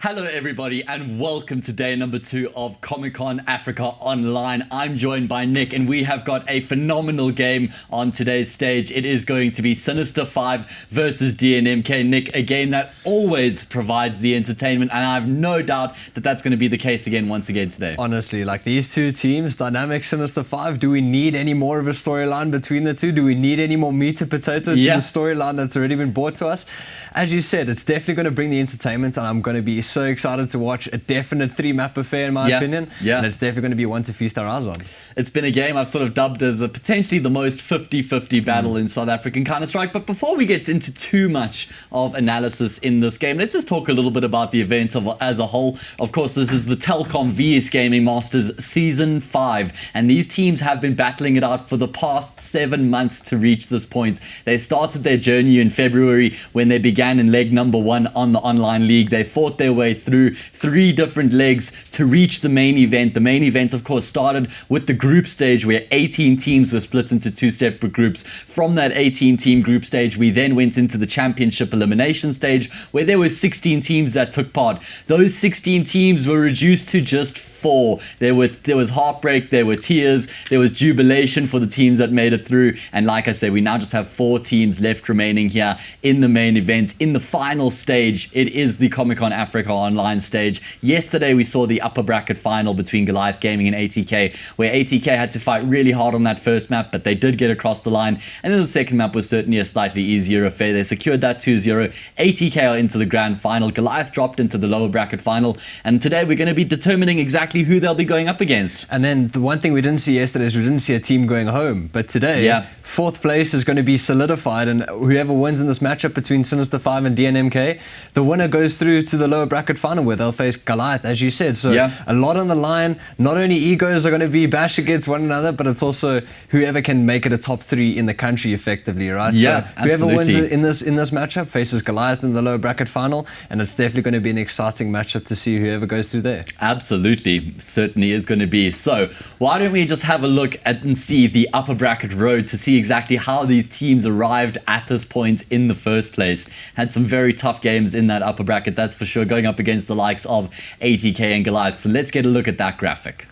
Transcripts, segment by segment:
Hello everybody and welcome to day number 2 of Comic-Con Africa Online. I'm joined by Nick and we have got a phenomenal game on today's stage. It is going to be Sinister 5 versus DNMK. Nick, a game that always provides the entertainment, and I have no doubt that that's going to be the case once again today. Honestly, like these two teams, Dynamic, Sinister 5, do we need any more of a storyline between the two? Do we need any more meat and potatoes to the storyline that's already been brought to us? As you said, it's definitely going to bring the entertainment, and I'm going to be so excited to watch a definite 3-map affair in my opinion. And it's definitely going to be one to feast our eyes on. It's been a game I've sort of dubbed as a potentially the most 50-50 battle in South African Counter-Strike. But before we get into too much of analysis in this game, let's just talk a little bit about the event as a whole. Of course, this is the Telkom VS Gaming Masters Season 5, and these teams have been battling it out for the past 7 months to reach this point. They started their journey in February when they began in leg number 1 on the online league. They fought their way through 3 different legs to reach the main event. The main event, of course, started with the group stage where 18 teams were split into 2 separate groups. From that 18-team group stage, we then went into the championship elimination stage where there were 16 teams that took part. Those 16 teams were reduced to just 4. There was heartbreak, there were tears, there was jubilation for the teams that made it through, and like I said, we now just have 4 teams left remaining here in the main event. In the final stage, it is the Comic-Con Africa Online stage. Yesterday we saw the upper bracket final between Goliath Gaming and ATK, where ATK had to fight really hard on that first map, but they did get across the line, and then the second map was certainly a slightly easier affair. They secured that 2-0. ATK are into the grand final. Goliath dropped into the lower bracket final, and today we're going to be determining exactly who they'll be going up against. And then the one thing we didn't see yesterday is we didn't see a team going home. But today, 4th place is going to be solidified, and whoever wins in this matchup between Sinister 5 and DNMK, the winner goes through to the lower bracket final where they'll face Goliath, as you said. So a lot on the line. Not only egos are going to be bashed against one another, but it's also whoever can make it a top 3 in the country effectively, right? Yeah, so whoever wins in this matchup faces Goliath in the lower bracket final, and it's definitely going to be an exciting matchup to see whoever goes through there. Absolutely. Certainly is going to be. So why don't we just have a look at and see the upper bracket road to see exactly how these teams arrived at this point in the first place. Had some very tough games in that upper bracket, that's for sure, going up against the likes of ATK and Goliath. So let's get a look at that graphic.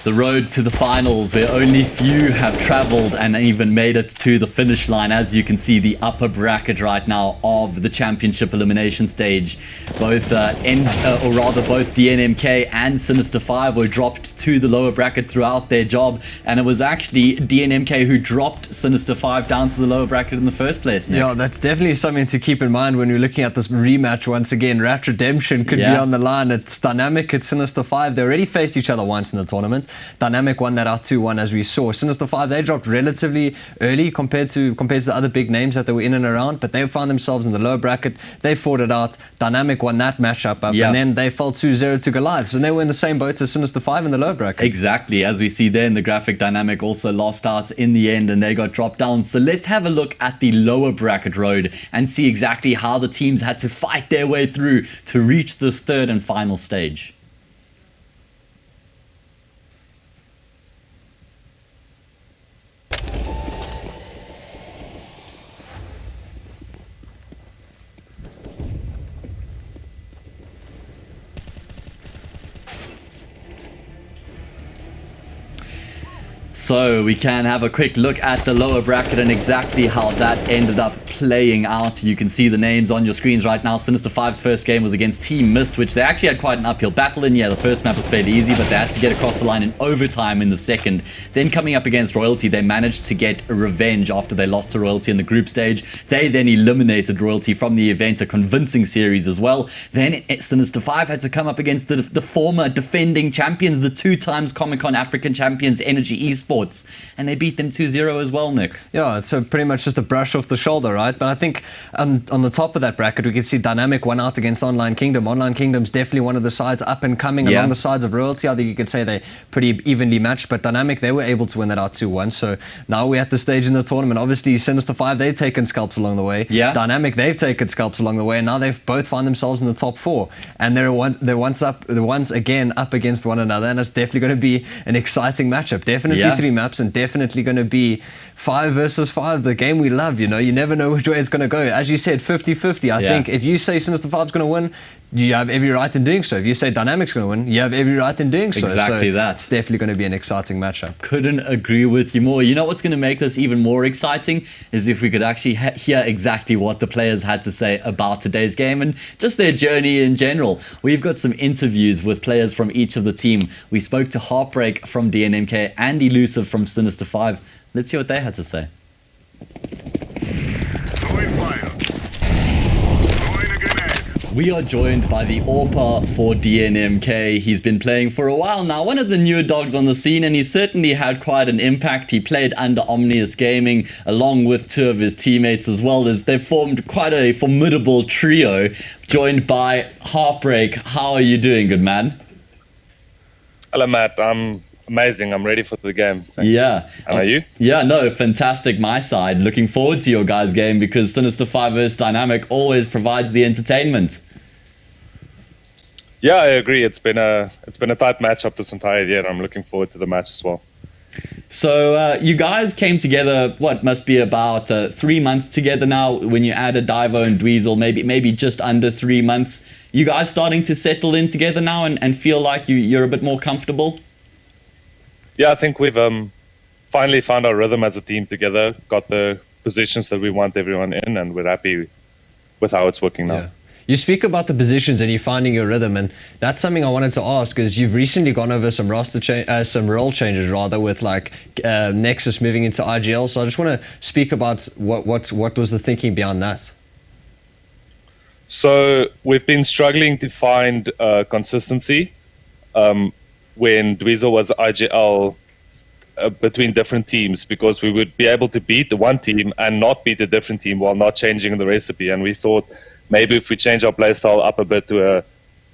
The road to the finals, where only few have traveled and even made it to the finish line. As you can see, the upper bracket right now of the championship elimination stage, both both DNMK and Sinister 5 were dropped to the lower bracket throughout their job, and it was actually DNMK who dropped Sinister 5 down to the lower bracket in the first place, Nick. Yeah, that's definitely something to keep in mind when you're looking at this rematch once again. Rat Redemption could be on the line. It's Dynamic, it's Sinister 5. They already faced each other once in the tournament. Dynamic won that out 2-1, as we saw. Sinister 5, they dropped relatively early compared to the other big names that they were in and around, but they found themselves in the lower bracket. They fought it out. Dynamic won that matchup up, and then they fell 2-0 to Goliath. So they were in the same boat as Sinister 5 in the lower bracket. Exactly. As we see there in the graphic, Dynamic also lost out in the end and they got dropped down. So let's have a look at the lower bracket road and see exactly how the teams had to fight their way through to reach this third and final stage. So we can have a quick look at the lower bracket and exactly how that ended up playing out. You can see the names on your screens right now. Sinister 5's first game was against Team Mist, which they actually had quite an uphill battle in. Yeah, the first map was fairly easy, but they had to get across the line in overtime in the second. Then coming up against Royalty, they managed to get a revenge after they lost to Royalty in the group stage. They then eliminated Royalty from the event, a convincing series as well. Then Sinister 5 had to come up against the former defending champions, the 2 times Comic-Con African champions, Energy Esports. courts, and they beat them 2-0 as well, Nick. Yeah, so pretty much just a brush off the shoulder, right? But I think on the top of that bracket, we can see Dynamic won out against Online Kingdom. Online Kingdom's definitely one of the sides up and coming along the sides of Royalty. I think you could say they're pretty evenly matched, but Dynamic, they were able to win that out 2-1. So now we're at the stage in the tournament. Obviously, Sinister 5, they've taken scalps along the way. Yeah. Dynamic, they've taken scalps along the way, and now they've both found themselves in the top 4. And they're once again up against one another, and it's definitely going to be an exciting matchup. Definitely 3 maps, and definitely going to be 5 versus 5, the game we love. You never know which way it's going to go. As you said, 50-50. I think if you say Sinister 5's going to win, you have every right in doing so. If you say Dynamic's going to win, you have every right in doing so. Exactly so that. It's definitely going to be an exciting matchup. Couldn't agree with you more. You know what's going to make this even more exciting is if we could actually hear exactly what the players had to say about today's game and just their journey in general. We've got some interviews with players from each of the team. We spoke to Heartbreak from DNMK and Elusive from Sinister 5. Let's hear what they had to say. We are joined by the AWPer for DNMK. He's been playing for a while now, one of the newer dogs on the scene, and he certainly had quite an impact. He played under Omnius Gaming along with 2 of his teammates as well. They've formed quite a formidable trio, joined by Heartbreak. How are you doing, good man? Hello, Matt. I'm amazing. I'm ready for the game. Thanks. Yeah. How are you? Yeah, no, fantastic my side. Looking forward to your guys' game because Sinister 5 vs Dynamic always provides the entertainment. Yeah, I agree. It's been a tight matchup this entire year. I'm looking forward to the match as well. So you guys came together, what must be about 3 months together now when you added Divo and Dweezil, maybe just under 3 months. You guys starting to settle in together now and feel like you're a bit more comfortable? Yeah, I think we've finally found our rhythm as a team together, got the positions that we want everyone in, and we're happy with how it's working now. Yeah. You speak about the positions and you're finding your rhythm, and that's something I wanted to ask because you've recently gone over some some role changes rather with like Nexus moving into IGL. So I just want to speak about what was the thinking behind that. So we've been struggling to find consistency when Dweezil was IGL between different teams because we would be able to beat the one team and not beat a different team while not changing the recipe. And we thought, maybe if we change our playstyle up a bit to a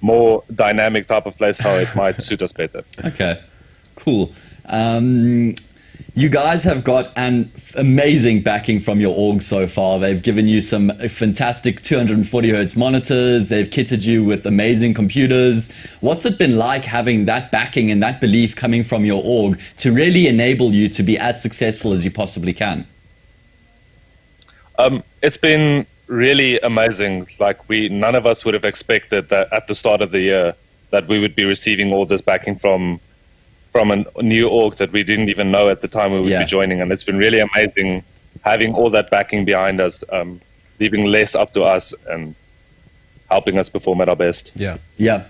more dynamic type of playstyle, it might suit us better. Okay, cool. You guys have got an amazing backing from your org so far. They've given you some fantastic 240 Hz monitors. They've kitted you with amazing computers. What's it been like having that backing and that belief coming from your org to really enable you to be as successful as you possibly can? It's been really amazing. Like none of us would have expected that at the start of the year that we would be receiving all this backing from a new org that we didn't even know at the time we would be joining. And it's been really amazing having all that backing behind us, leaving less up to us and helping us perform at our best. Yeah. Yeah.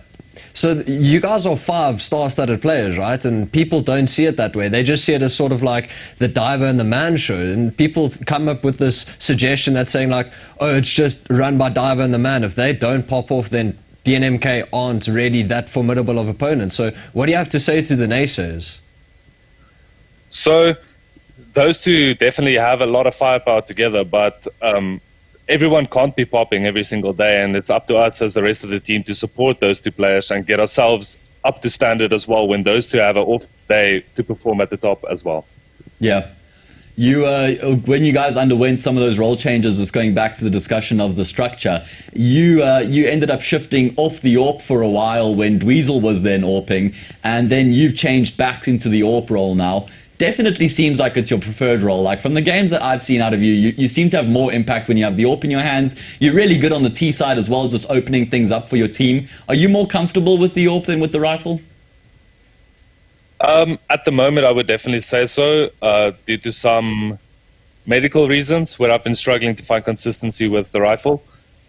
So you guys are 5 star-studded players, right? And people don't see it that way. They just see it as sort of like the Diver and the Man show. And people come up with this suggestion that's saying like, oh, it's just run by Diver and the Man. If they don't pop off, then DNMK aren't really that formidable of opponents. So what do you have to say to the naysayers? So those two definitely have a lot of firepower together, but everyone can't be popping every single day, and it's up to us as the rest of the team to support those 2 players and get ourselves up to standard as well when those 2 have an off day to perform at the top as well. Yeah. You, when you guys underwent some of those role changes, just going back to the discussion of the structure, you ended up shifting off the AWP for a while when Dweezil was then AWPing, and then you've changed back into the AWP role now. Definitely seems like it's your preferred role. Like from the games that I've seen out of you, you seem to have more impact when you have the AWP in your hands. You're really good on the T side as well, just opening things up for your team. Are you more comfortable with the AWP than with the rifle? At the moment, I would definitely say so, due to some medical reasons where I've been struggling to find consistency with the rifle.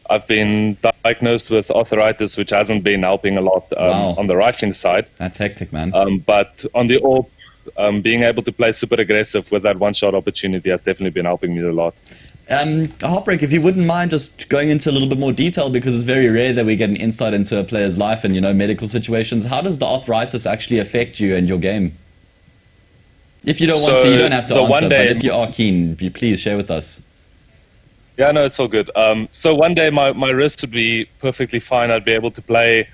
I've been diagnosed with arthritis, which hasn't been helping a lot on the rifling side. That's hectic, man. But on the AWP, being able to play super aggressive with that one-shot opportunity has definitely been helping me a lot. Heartbreak, if you wouldn't mind just going into a little bit more detail, because it's very rare that we get an insight into a player's life and, medical situations. How does the arthritis actually affect you and your game? If you don't want to, you don't have to the answer, one day, but if you are keen, please share with us. Yeah, no, it's all good. So one day my wrist would be perfectly fine. I'd be able to play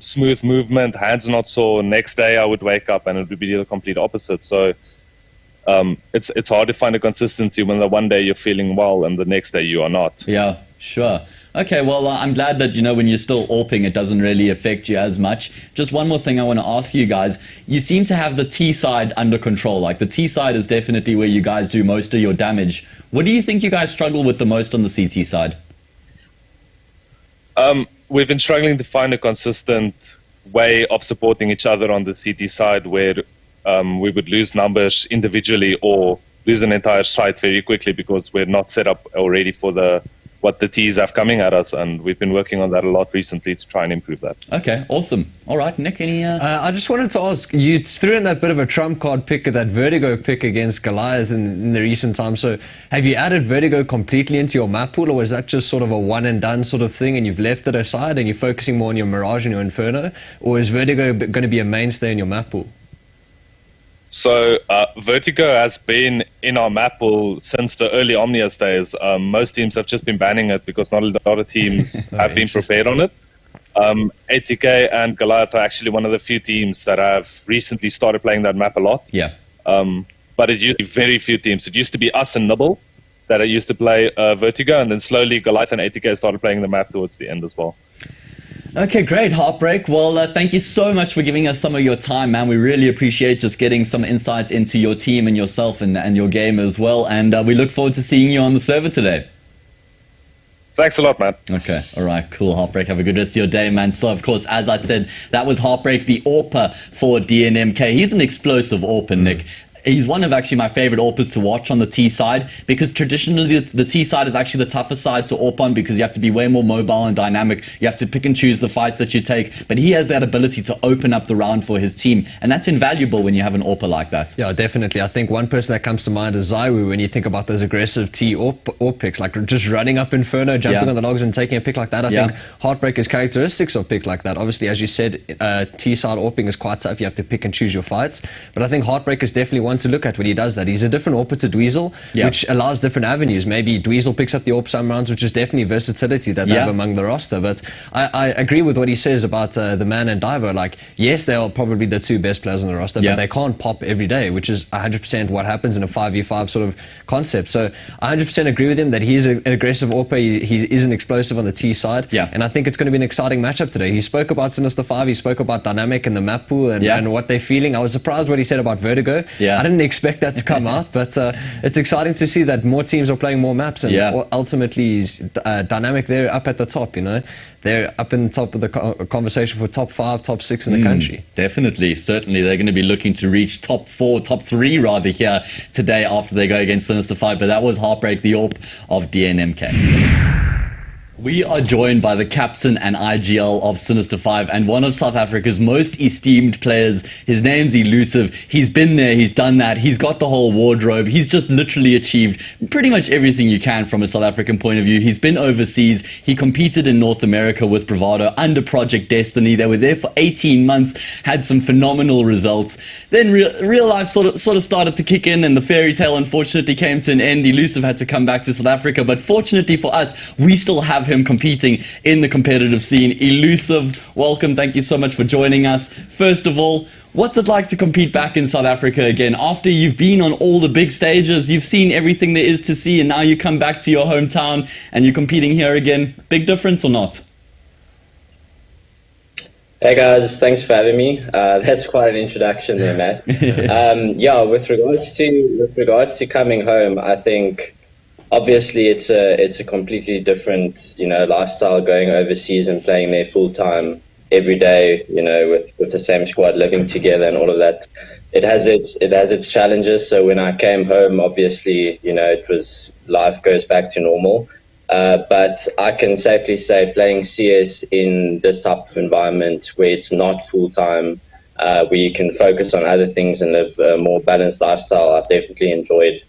smooth movement, hands not sore. Next day I would wake up and it would be the complete opposite. So it's hard to find a consistency when the one day you're feeling well and the next day you are not. Yeah, sure. Okay, well, I'm glad that, when you're still AWPing, it doesn't really affect you as much. Just one more thing I want to ask you guys. You seem to have the T side under control. Like, the T side is definitely where you guys do most of your damage. What do you think you guys struggle with the most on the CT side? We've been struggling to find a consistent way of supporting each other on the CT side where we would lose numbers individually or lose an entire site very quickly because we're not set up already for what the Ts have coming at us, and we've been working on that a lot recently to try and improve that. Okay, awesome. All right, Nick, any... I just wanted to ask, you threw in that bit of a trump card pick, that Vertigo pick against Goliath in the recent times. So have you added Vertigo completely into your map pool, or was that just sort of a one and done sort of thing and you've left it aside and you're focusing more on your Mirage and your Inferno? Or is Vertigo going to be a mainstay in your map pool? So Vertigo has been in our map pool since the early Omnius days. Most teams have just been banning it because not a lot of teams have been prepared on it. ATK and Goliath are actually one of the few teams that have recently started playing that map a lot. Yeah. But it used to be very few teams. It used to be us and Nibble that used to play Vertigo, and then slowly Goliath and ATK started playing the map towards the end as well. Okay, great, Heartbreak. Well, thank you so much for giving us some of your time, man. We really appreciate just getting some insights into your team and yourself and your game as well. And we look forward to seeing you on the server today. Thanks a lot, man. Okay, all right, cool, Heartbreak. Have a good rest of your day, man. So, of course, as I said, that was Heartbreak, the AWPer for DNMK. He's an explosive AWPer, Nick. He's one of actually my favorite AWPers to watch on the T side, because traditionally the T side is actually the toughest side to AWP on because you have to be way more mobile and dynamic. You have to pick and choose the fights that you take, but he has that ability to open up the round for his team, and that's invaluable when you have an AWPer like that. Yeah, definitely. I think one person that comes to mind is Zaiwu when you think about those aggressive T AWP picks, like just running up Inferno, jumping on the logs and taking a pick like that. I think Heartbreaker's characteristics of pick like that. Obviously, as you said, T side AWPing is quite tough. You have to pick and choose your fights, but I think Heartbreaker's definitely one to look at when he does that. He's a different AWPer to Dweezil, which allows different avenues. Maybe Dweezil picks up the AWP some rounds, which is definitely versatility that they have among the roster. But I agree with what he says about the Man and Divo. Like, yes, they are probably the two best players on the roster, but they can't pop every day, which is 100% what happens in a 5v5 sort of concept. So I 100% agree with him that he's an aggressive AWPer. He is an explosive on the T side. And I think it's going to be an exciting matchup today. He spoke about Sinister 5, he spoke about Dynamic and the map pool and what they're feeling. I was surprised what he said about Vertigo. I didn't expect that to come out, but it's exciting to see that more teams are playing more maps, and ultimately Dynamic, they're up at the top, they're up in the top of the conversation for top 5, top 6 in the country. Definitely, certainly. They're going to be looking to reach top 4, top 3 rather here today after they go against Sinister 5, but that was Heartbreak, the AWP of DNMK. We are joined by the captain and IGL of Sinister 5 and one of South Africa's most esteemed players. His name's Elusive. He's been there, he's done that, he's got the whole wardrobe. He's just literally achieved pretty much everything you can from a South African point of view. He's been overseas. He competed in North America with Bravado under Project Destiny. They were there for 18 months, had some phenomenal results. Then real life sort of started to kick in, and the fairy tale unfortunately came to an end. Elusive had to come back to South Africa, but fortunately for us, we still have him competing in the competitive scene. Elusive, welcome. Thank you so much for joining us. First of all, what's it like to compete back in South Africa again? After you've been on all the big stages, you've seen everything there is to see, and now you come back to your hometown and you're competing here again. Big difference or not? Hey guys, thanks for having me. That's quite an introduction there, Matt. With regards to coming home, I think obviously it's a completely different lifestyle going overseas and playing there full time every day, with the same squad, living together and all of that. It has its challenges. So when I came home, obviously it was, life goes back to normal. But I can safely say playing CS in this type of environment where it's not full-time, where you can focus on other things and live a more balanced lifestyle, I've definitely enjoyed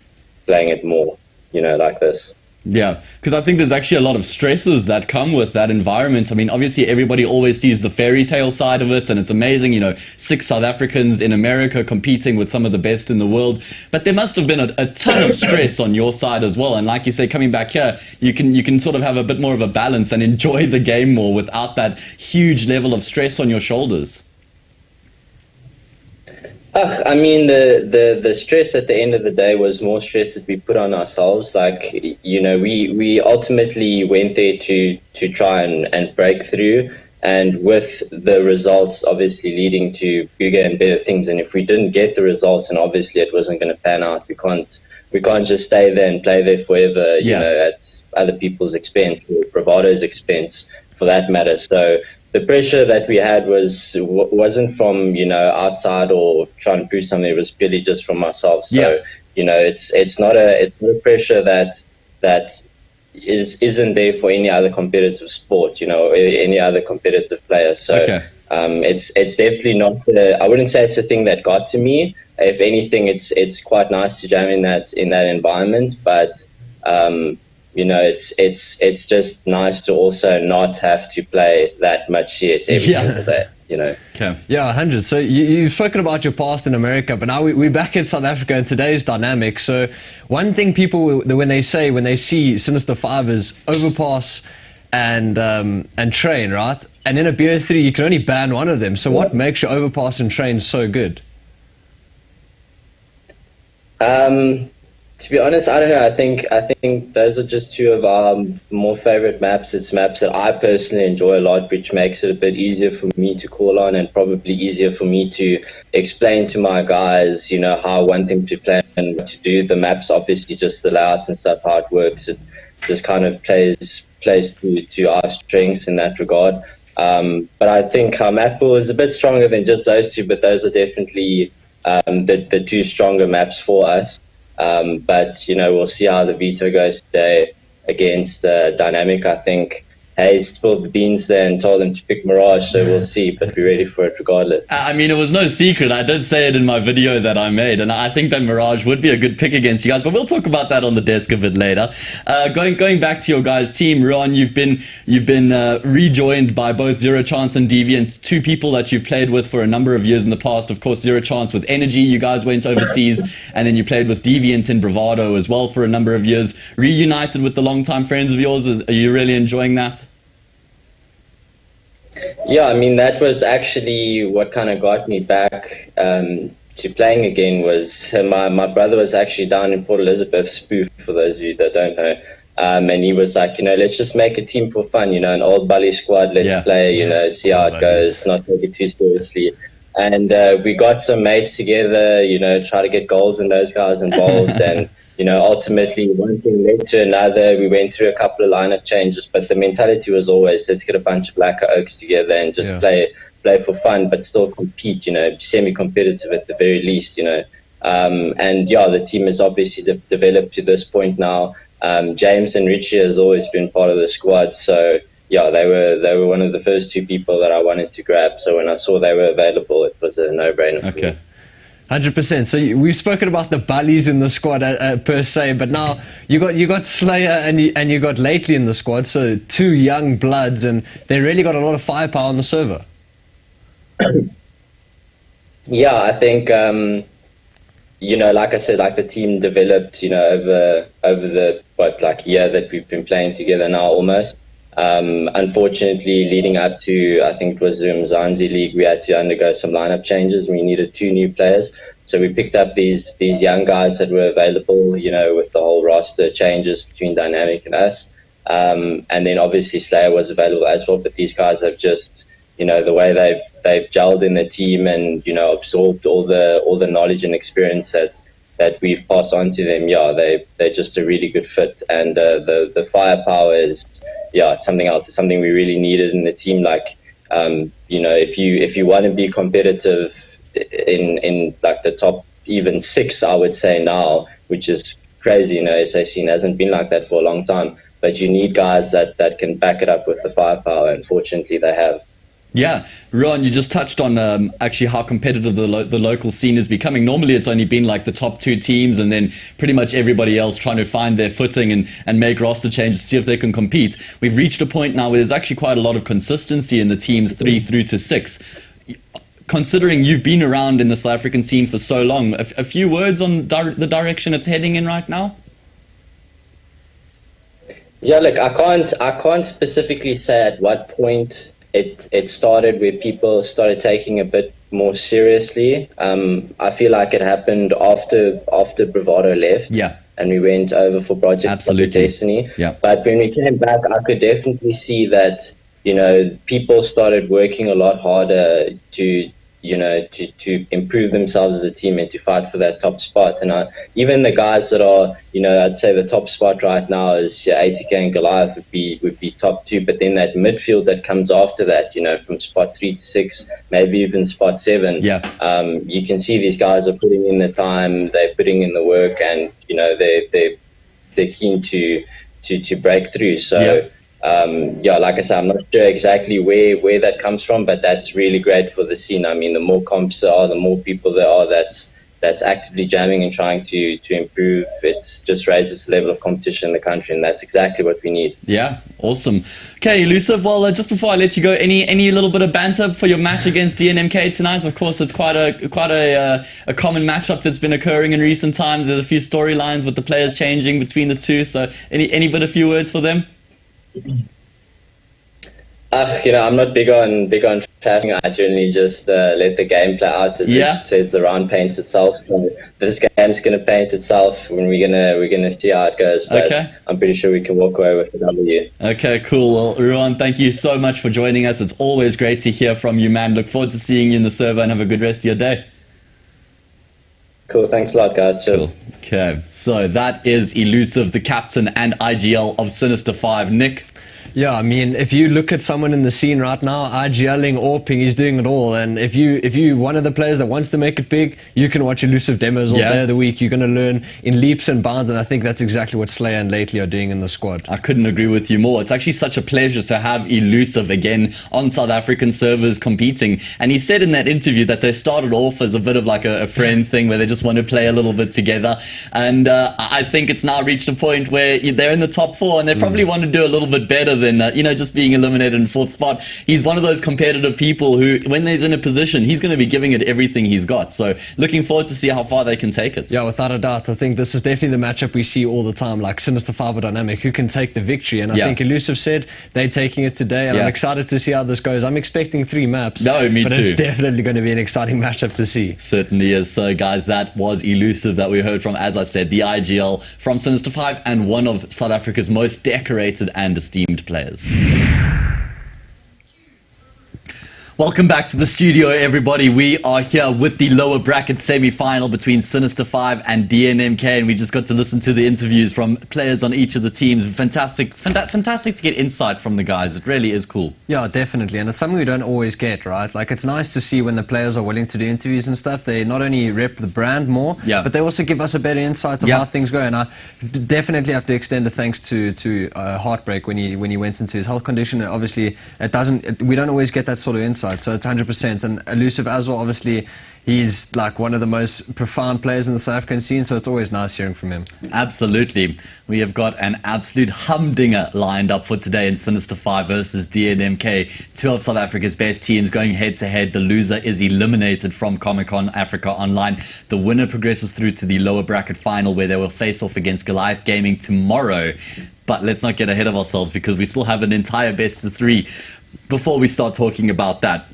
playing it more, like this. Yeah, because I think there's actually a lot of stresses that come with that environment. I mean, obviously, everybody always sees the fairy tale side of it, and it's amazing, 6 South Africans in America competing with some of the best in the world. But there must have been a ton of stress on your side as well. And like you say, coming back here, you can sort of have a bit more of a balance and enjoy the game more without that huge level of stress on your shoulders. I mean, the stress at the end of the day was more stress that we put on ourselves. Like, we ultimately went there to try and break through, and with the results obviously leading to bigger and better things. And if we didn't get the results, and obviously it wasn't going to pan out, we can't just stay there and play there forever, at other people's expense, or Bravado's expense for that matter. So the pressure that we had wasn't from outside or trying to prove something. It was purely just from ourselves. So it's not a pressure that isn't there for any other competitive sport, any other competitive player. So it's definitely not. I wouldn't say it's a thing that got to me. If anything, it's quite nice to jam in that environment, but. It's just nice to also not have to play that much CS every single day, Okay. Yeah, 100. So you've spoken about your past in America, but now we're back in South Africa and today's dynamic. So one thing people, when they see Sinister 5 is overpass and train, right? And in a BO3, you can only ban one of them. So what makes your overpass and train so good? To be honest, I don't know. I think those are just two of our more favorite maps. It's maps that I personally enjoy a lot, which makes it a bit easier for me to call on, and probably easier for me to explain to my guys, how I want them to play and what to do. The maps, obviously, just the layout and stuff, how it works. It just kind of plays to our strengths in that regard. But I think our map pool is a bit stronger than just those two, but those are definitely the two stronger maps for us. But we'll see how the veto goes today against Dynamic. I think Hayes spilled the beans there and told them to pick Mirage, so we'll see, but we're ready for it regardless. I mean, it was no secret. I did say it in my video that I made, and I think that Mirage would be a good pick against you guys, but we'll talk about that on the desk a bit later. Going back to your guys' team, Ron, you've been rejoined by both Zero Chance and Deviant, two people that you've played with for a number of years in the past. Of course, Zero Chance with Energy, you guys went overseas, and then you played with Deviant in Bravado as well for a number of years. Reunited with the longtime friends of yours, are you really enjoying that? Yeah, I mean, that was actually what kind of got me back to playing again. Was my brother was actually down in Port Elizabeth, Spoof, for those of you that don't know, and he was like, let's just make a team for fun, an old Bali squad, let's play, see how it goes, not take it too seriously. And we got some mates together, try to get goals and those guys involved, and ultimately one thing led to another. We went through a couple of lineup changes, but the mentality was always, let's get a bunch of Blacker Oaks together and just play for fun, but still compete, semi-competitive at the very least, and the team has obviously developed to this point now. James and Richie has always been part of the squad, so they were one of the first two people that I wanted to grab. So when I saw they were available, it was a no-brainer for me. 100%. So we've spoken about the bullies in the squad per se, but now you got Slayer and you got Lately in the squad. So two young bloods, and they really got a lot of firepower on the server. Yeah, I think like I said, like the team developed, over the year that we've been playing together now almost. Unfortunately, leading up to, I think it was the Mzansi League, we had to undergo some lineup changes. We needed 2 new players, so we picked up these young guys that were available, with the whole roster changes between Dynamic and us. And then obviously Slayer was available as well, but these guys have just, the way they've gelled in the team and, absorbed all the knowledge and experience that we've passed on to them. They're just a really good fit, and the firepower is, it's something else. It's something we really needed in the team. Like, if you want to be competitive in like the top even 6, I would say now, which is crazy. SA scene hasn't been like that for a long time, but you need guys that can back it up with the firepower. Unfortunately, they have. Yeah, Ron, you just touched on actually how competitive the local scene is becoming. Normally, it's only been like the top 2 teams and then pretty much everybody else trying to find their footing and make roster changes to see if they can compete. We've reached a point now where there's actually quite a lot of consistency in the teams 3 through to 6. Considering you've been around in the South African scene for so long, a few words on the direction it's heading in right now? Yeah, look, I can't specifically say at what point it started where people started taking a bit more seriously. I feel like it happened after Bravado left. Yeah. And we went over for Project Destiny. Yeah. But when we came back, I could definitely see that, people started working a lot harder to improve themselves as a team and to fight for that top spot. And even the guys that are, I'd say the top spot right now is ATK and Goliath would be top 2. But then that midfield that comes after that, from spot 3 to 6, maybe even spot 7. Yeah. You can see these guys are putting in the time, they're putting in the work, and they're keen to break through. So. Yeah. Like I said, I'm not sure exactly where that comes from, but that's really great for the scene. I mean, the more comps there are, the more people there are that's actively jamming and trying to improve. It just raises the level of competition in the country, and that's exactly what we need. Yeah, awesome. Okay, Elusive, well, just before I let you go, any little bit of banter for your match against DNMK tonight? Of course, it's quite a common matchup that's been occurring in recent times. There's a few storylines with the players changing between the two, so a few words for them? I'm not big on trashing. I generally just let the game play out. As Rich says, the round paints itself. So this game's going to paint itself, and we're gonna see how it goes. But I'm pretty sure we can walk away with the W. Okay, cool. Well, Ruan, thank you so much for joining us. It's always great to hear from you, man. Look forward to seeing you in the server, and have a good rest of your day. Cool, thanks a lot, guys. Cheers. Cool. Okay, so that is Elusive, the captain and IGL of Sinister 5. Nick? Yeah, I mean, if you look at someone in the scene right now, IGLing, AWPing, he's doing it all. And if you one of the players that wants to make it big, you can watch Elusive demos all day of the week. You're going to learn in leaps and bounds, and I think that's exactly what Slayer and Lately are doing in the squad. I couldn't agree with you more. It's actually such a pleasure to have Elusive again on South African servers competing. And he said in that interview that they started off as a bit of like a friend thing where they just want to play a little bit together. And I think it's now reached a point where they're in the top 4, and they probably want to do a little bit better than just being eliminated in 4th spot. He's one of those competitive people who, when he's in a position, he's going to be giving it everything he's got. So looking forward to see how far they can take it. Yeah, without a doubt. I think this is definitely the matchup we see all the time, like Sinister 5 or Dynamic, who can take the victory. And I think Elusive said they're taking it today, and I'm excited to see how this goes. I'm expecting 3 maps. No, me too. But it's definitely going to be an exciting matchup to see. Certainly is. So guys, that was Elusive that we heard from, as I said, the IGL from Sinister 5 and one of South Africa's most decorated and esteemed players. Welcome back to the studio, everybody. We are here with the lower bracket semi-final between Sinister 5 and DNMK, and we just got to listen to the interviews from players on each of the teams. Fantastic to get insight from the guys. It really is cool. Yeah, definitely, and it's something we don't always get, right? Like, it's nice to see when the players are willing to do interviews and stuff. They not only rep the brand more, but they also give us a better insight of how things go. And I definitely have to extend a thanks to Heartbreak when he went into his health condition. Obviously, we don't always get that sort of insight. So it's 100%. And Elusive as well, obviously, he's like one of the most profound players in the South African scene, so it's always nice hearing from him. Absolutely. We have got an absolute humdinger lined up for today in Sinister 5 versus DNMK. 2 of South Africa's best teams going head-to-head. The loser is eliminated from Comic-Con Africa Online. The winner progresses through to the lower bracket final, where they will face off against Goliath Gaming tomorrow. But let's not get ahead of ourselves, because we still have an entire best of 3. Before we start talking about that,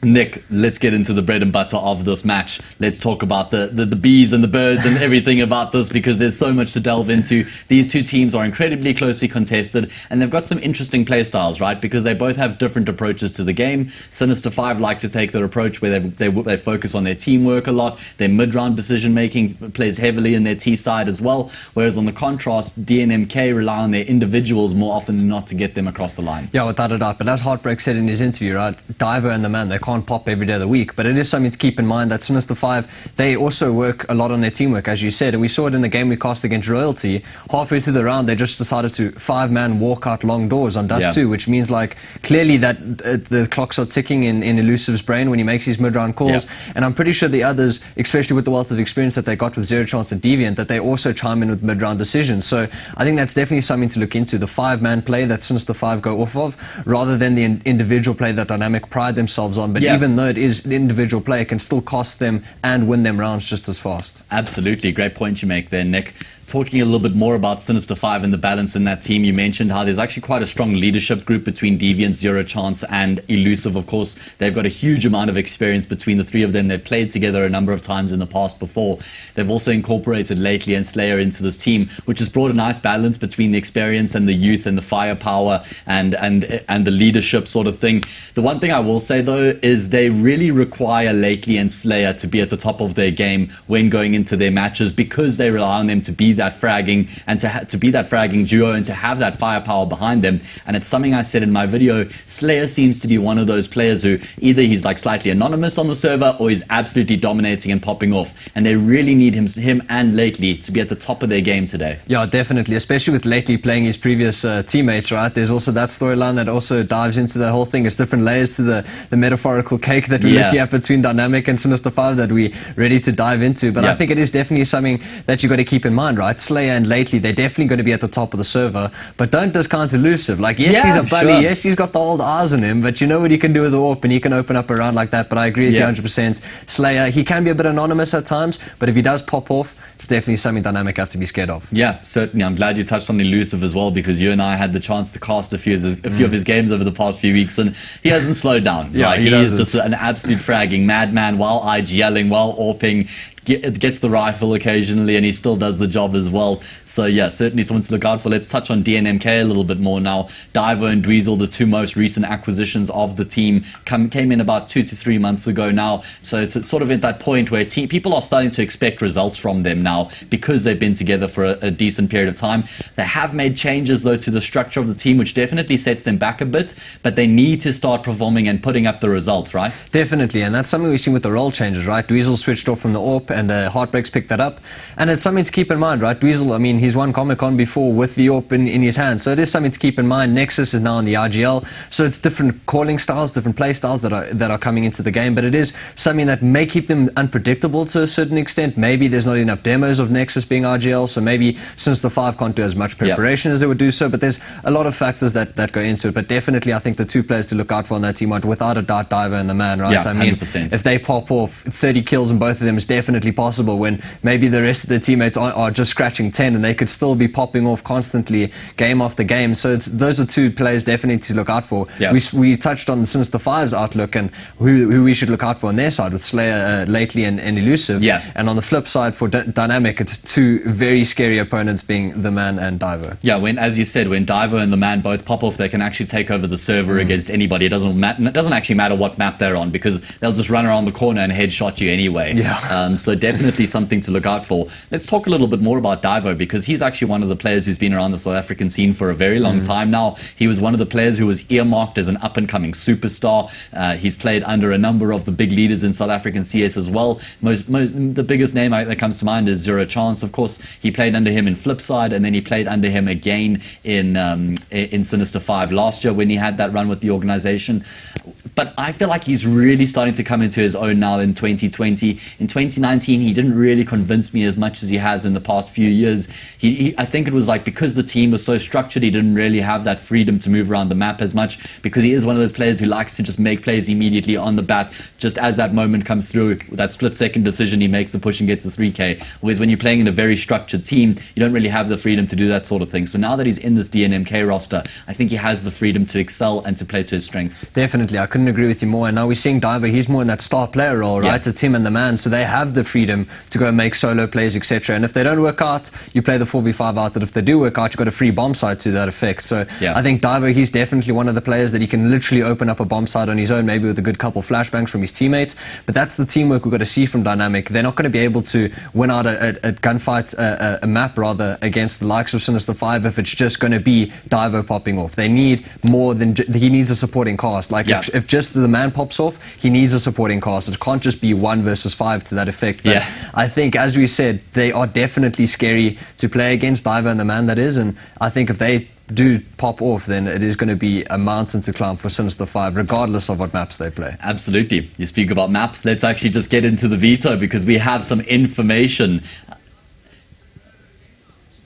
Nick, let's get into the bread and butter of this match. Let's talk about the bees and the birds and everything about this, because there's so much to delve into. These 2 teams are incredibly closely contested, and they've got some interesting play styles, right? Because they both have different approaches to the game. Sinister 5 like to take their approach where they focus on their teamwork a lot. Their mid-round decision-making plays heavily in their T side as well. Whereas on the contrast, DNMK rely on their individuals more often than not to get them across the line. Yeah, without a doubt. But as Heartbreak said in his interview, right, Diver and the man, they can't can't pop every day of the week. But it is something to keep in mind that Sinister 5, they also work a lot on their teamwork, as you said. And we saw it in the game we cast against Royalty. Halfway through the round, they just decided to 5-man walk out long doors on Dust 2, which means like clearly that the clocks are ticking in Elusive's brain when he makes these mid-round calls. And I'm pretty sure the others, especially with the wealth of experience that they got with Zero Chance and Deviant, that they also chime in with mid-round decisions. So I think that's definitely something to look into, the 5-man play that Sinister 5 go off of, rather than the individual play that Dynamic pride themselves on. But even though it is individual play, it can still cost them and win them rounds just as fast. Absolutely. Great point you make there, Nick. Talking a little bit more about Sinister 5 and the balance in that team, you mentioned how there's actually quite a strong leadership group between Deviant, Zero Chance and Elusive. Of course, they've got a huge amount of experience between the three of them. They've played together a number of times in the past before. They've also incorporated Lately and Slayer into this team, which has brought a nice balance between the experience and the youth and the firepower and the leadership sort of thing. The one thing I will say, though, is they really require Lately and Slayer to be at the top of their game when going into their matches, because they rely on them to be that fragging and to be that fragging duo and to have that firepower behind them. And it's something I said in my video. Slayer seems to be one of those players who either he's like slightly anonymous on the server or he's absolutely dominating and popping off. And they really need him and Lately to be at the top of their game today. Yeah, definitely, especially with Lately playing his previous teammates, right? There's also that storyline that also dives into the whole thing. It's different layers to the metaphorical cake that we're looking at between Dynamic and Sinister 5 that we're ready to dive into. But I think it is definitely something that you've got to keep in mind, right? Slayer and Lately, they're definitely going to be at the top of the server, but don't discount Elusive. Like, yes, he's a bully, yes, he's got the old eyes on him, but you know what he can do with the AWP, and he can open up a round like that. But I agree with you 100%. Slayer, he can be a bit anonymous at times, but if he does pop off, it's definitely something Dynamic have to be scared of. Yeah, certainly. I'm glad you touched on Elusive as well, because you and I had the chance to cast a few of his games over the past few weeks, and he hasn't slowed down. He is just an absolute fragging madman, while IGLing, while AWPing, gets the rifle occasionally, and he still does the job as well. So yeah, certainly someone to look out for. Let's touch on DNMK a little bit more now. Divo and Dweezil, the two most recent acquisitions of the team, came in about 2 to 3 months ago now. So it's sort of at that point where people are starting to expect results from them now, because they've been together for a decent period of time. They have made changes though to the structure of the team, which definitely sets them back a bit, but they need to start performing and putting up the results, right? Definitely, and that's something we've seen with the role changes, right? Dweezil switched off from the AWP, and Heartbreaks picked that up, and it's something to keep in mind, right? Dweezil, I mean, he's won Comic-Con before with the AWP in his hand, so it is something to keep in mind. Nexus is now in the RGL, so it's different calling styles, different play styles that are coming into the game, but it is something that may keep them unpredictable to a certain extent. Maybe there's not enough demos of Nexus being RGL, so maybe since the 5 can't do as much preparation as they would do so, but there's a lot of factors that go into it. But definitely I think the two players to look out for on that team are without a doubt Diver and the Man, right? Yeah, I mean, 100%. If they pop off 30 kills in both of them, it's definitely possible, when maybe the rest of the teammates are just scratching 10, and they could still be popping off constantly game after game. So those are two players definitely to look out for. We touched on the Sinister 5's outlook and who we should look out for on their side with Slayer, Lately and Elusive. And on the flip side for Dynamic, it's two very scary opponents being the Man and Divo. Yeah, as you said, when Divo and the Man both pop off, they can actually take over the server against anybody. It doesn't actually matter what map they're on, because they'll just run around the corner and headshot you anyway. So definitely something to look out for. Let's talk a little bit more about Divo, because he's actually one of the players who's been around the South African scene for a very long time now. He was one of the players who was earmarked as an up-and-coming superstar. He's played under a number of the big leaders in South African CS as well. The biggest name that comes to mind is Zero Chance. Of course, he played under him in Flipside, and then he played under him again in Sinister 5 last year when he had that run with the organization. But I feel like he's really starting to come into his own now in 2020. In 2019, he didn't really convince me as much as he has in the past few years. I think it was like because the team was so structured, he didn't really have that freedom to move around the map as much, because he is one of those players who likes to just make plays immediately on the bat. Just as that moment comes through, that split-second decision, he makes the push and gets the 3K. Whereas when you're playing in a very structured team, you don't really have the freedom to do that sort of thing. So now that he's in this DNMK roster, I think he has the freedom to excel and to play to his strengths. Definitely, I couldn't agree with you more. And now we're seeing Diver, he's more in that star player role, right? It's him and the Man, so they have the freedom to go and make solo plays, etc. And if they don't work out, you play the 4v5 out. And if they do work out, you've got a free bomb site to that effect. So I think Diver, he's definitely one of the players that he can literally open up a bomb site on his own, maybe with a good couple flashbangs from his teammates. But that's the teamwork we've got to see from Dynamic. They're not going to be able to win out a gunfight, a map rather, against the likes of Sinister 5 if it's just going to be Divo popping off. They need more than he needs a supporting cast. Like if just the man pops off, he needs a supporting cast. It can't just be 1 versus 5 to that effect. But I think, as we said, they are definitely scary to play against, Divo and the man that is, and I think if they do pop off, then it is going to be a mountain to climb for Sinister 5, regardless of what maps they play. Absolutely. You speak about maps, let's actually just get into the veto, because we have some information.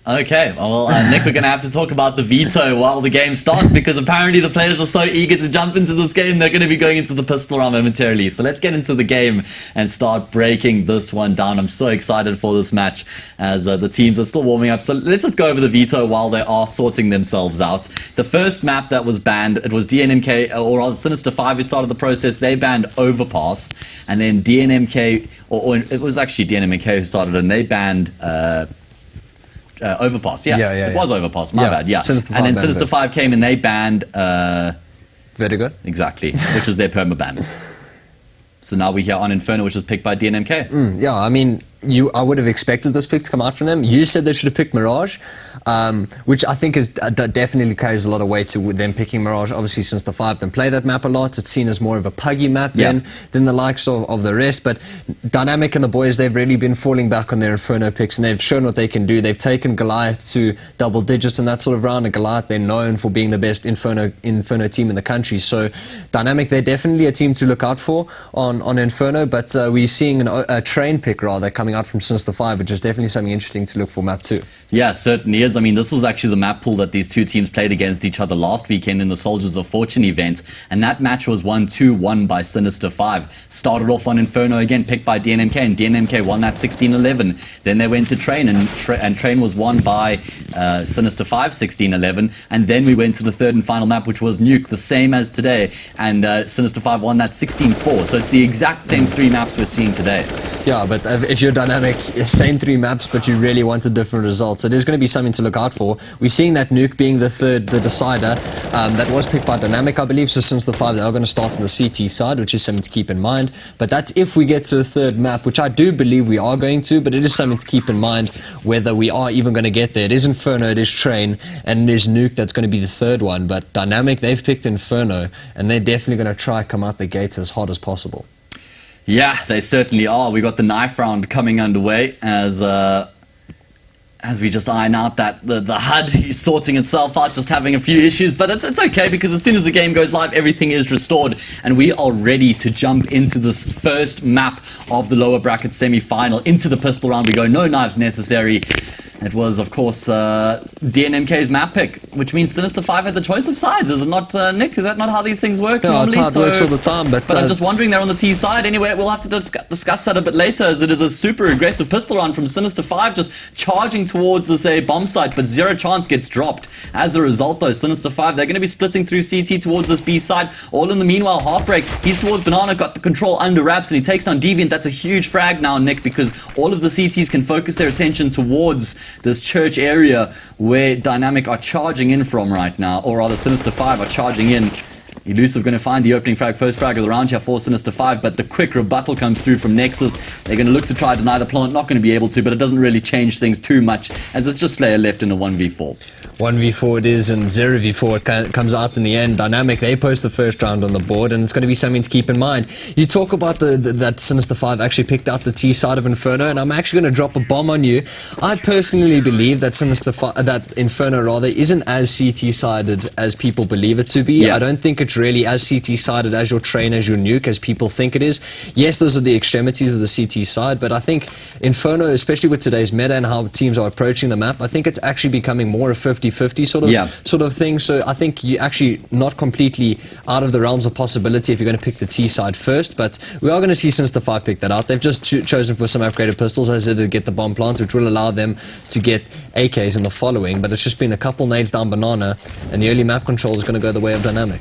Okay, well, Nick, we're going to have to talk about the veto while the game starts, because apparently the players are so eager to jump into this game, they're going to be going into the pistol round momentarily. So let's get into the game and start breaking this one down. I'm so excited for this match as the teams are still warming up. So let's just go over the veto while they are sorting themselves out. The first map that was banned, it was DNMK, or rather Sinister 5 who started the process. They banned Overpass, and then DNMK, or it was actually DNMK who started, and they banned... Overpass, it was Overpass, my bad, and then Sinister 5 came and they banned Vertigo, exactly, which is their perma ban. So now we're here on Inferno, which is picked by DNMK. Yeah, I mean, I would have expected this pick to come out from them. You said they should have picked Mirage, which I think definitely carries a lot of weight to them picking Mirage. Obviously, since the 5 them play that map a lot, it's seen as more of a puggy map than the likes of the rest. But Dynamic and the boys, they've really been falling back on their Inferno picks, and they've shown what they can do. They've taken Goliath to double digits in that sort of round, and Goliath, they're known for being the best Inferno team in the country. So Dynamic, they're definitely a team to look out for on Inferno, but we're seeing a train pick rather coming out from Sinister 5, which is definitely something interesting to look for map 2. Yeah, certainly is. I mean, this was actually the map pool that these two teams played against each other last weekend in the Soldiers of Fortune event, and that match was 1-2-1 by Sinister 5. Started off on Inferno again, picked by DNMK, and DNMK won that 16-11. Then they went to Train, and Train was won by Sinister 5, 16-11, and then we went to the third and final map, which was Nuke, the same as today, and Sinister 5 won that 16-4. So it's the exact same 3 maps we're seeing today. Yeah, but if you're Dynamic, same 3 maps, but you really want a different result. So there's going to be something to look out for. We're seeing that Nuke being the decider. That was picked by Dynamic, I believe. So since the 5, they are going to start on the CT side, which is something to keep in mind. But that's if we get to the third map, which I do believe we are going to, but it is something to keep in mind whether we are even going to get there. It is Inferno, it is Train, and it is Nuke that's going to be the third one. But Dynamic, they've picked Inferno, and they're definitely going to try come out the gates as hard as possible. Yeah, they certainly are. We got the knife round coming underway as we just iron out that the HUD sorting itself out, just having a few issues, but it's okay, because as soon as the game goes live, everything is restored, and we are ready to jump into this first map of the lower bracket semi-final. Into the pistol round we go, no knives necessary. It was, of course, DNMK's map pick, which means Sinister 5 had the choice of sides. Is it not, Nick? Is that not how these things work normally? It works all the time. But I'm just wondering, they're on the T side. Anyway, we'll have to discuss that a bit later, as it is a super aggressive pistol round from Sinister 5, just charging towards this bomb site, but zero chance gets dropped. As a result, though, Sinister 5, they're going to be splitting through CT towards this B side. All in the meanwhile, Heartbreak, he's towards Banana, got the control under wraps, and he takes down Deviant. That's a huge frag now, Nick, because all of the CTs can focus their attention towards this church area where Dynamic are charging in from right now, or rather Sinister 5 are charging in. Elusive going to find the opening frag, first frag of the round here for Sinister 5, but the quick rebuttal comes through from Nexus. They're going to look to try to deny the plant, not going to be able to, but it doesn't really change things too much, as it's just Slayer left in a 1v4. 1v4 it is, and 0v4 it comes out in the end. Dynamic, they post the first round on the board, and it's going to be something to keep in mind. You talk about that Sinister 5 actually picked out the T side of Inferno, and I'm actually going to drop a bomb on you. I personally believe that that Inferno rather isn't as CT sided as people believe it to be. Yeah. I don't think it's really as CT sided as your Train, as your Nuke, as people think it is. Yes, those are the extremities of the CT side, but I think Inferno, especially with today's meta and how teams are approaching the map, I think it's actually becoming more a 50-50 sort of thing. So I think you're actually not completely out of the realms of possibility if you're going to pick the T side first, but we are going to see Sinister 5 pick that out. They've just chosen for some upgraded pistols as they did get the bomb plant, which will allow them to get AKs in the following, but it's just been a couple nades down Banana, and the early map control is going to go the way of Dynamic.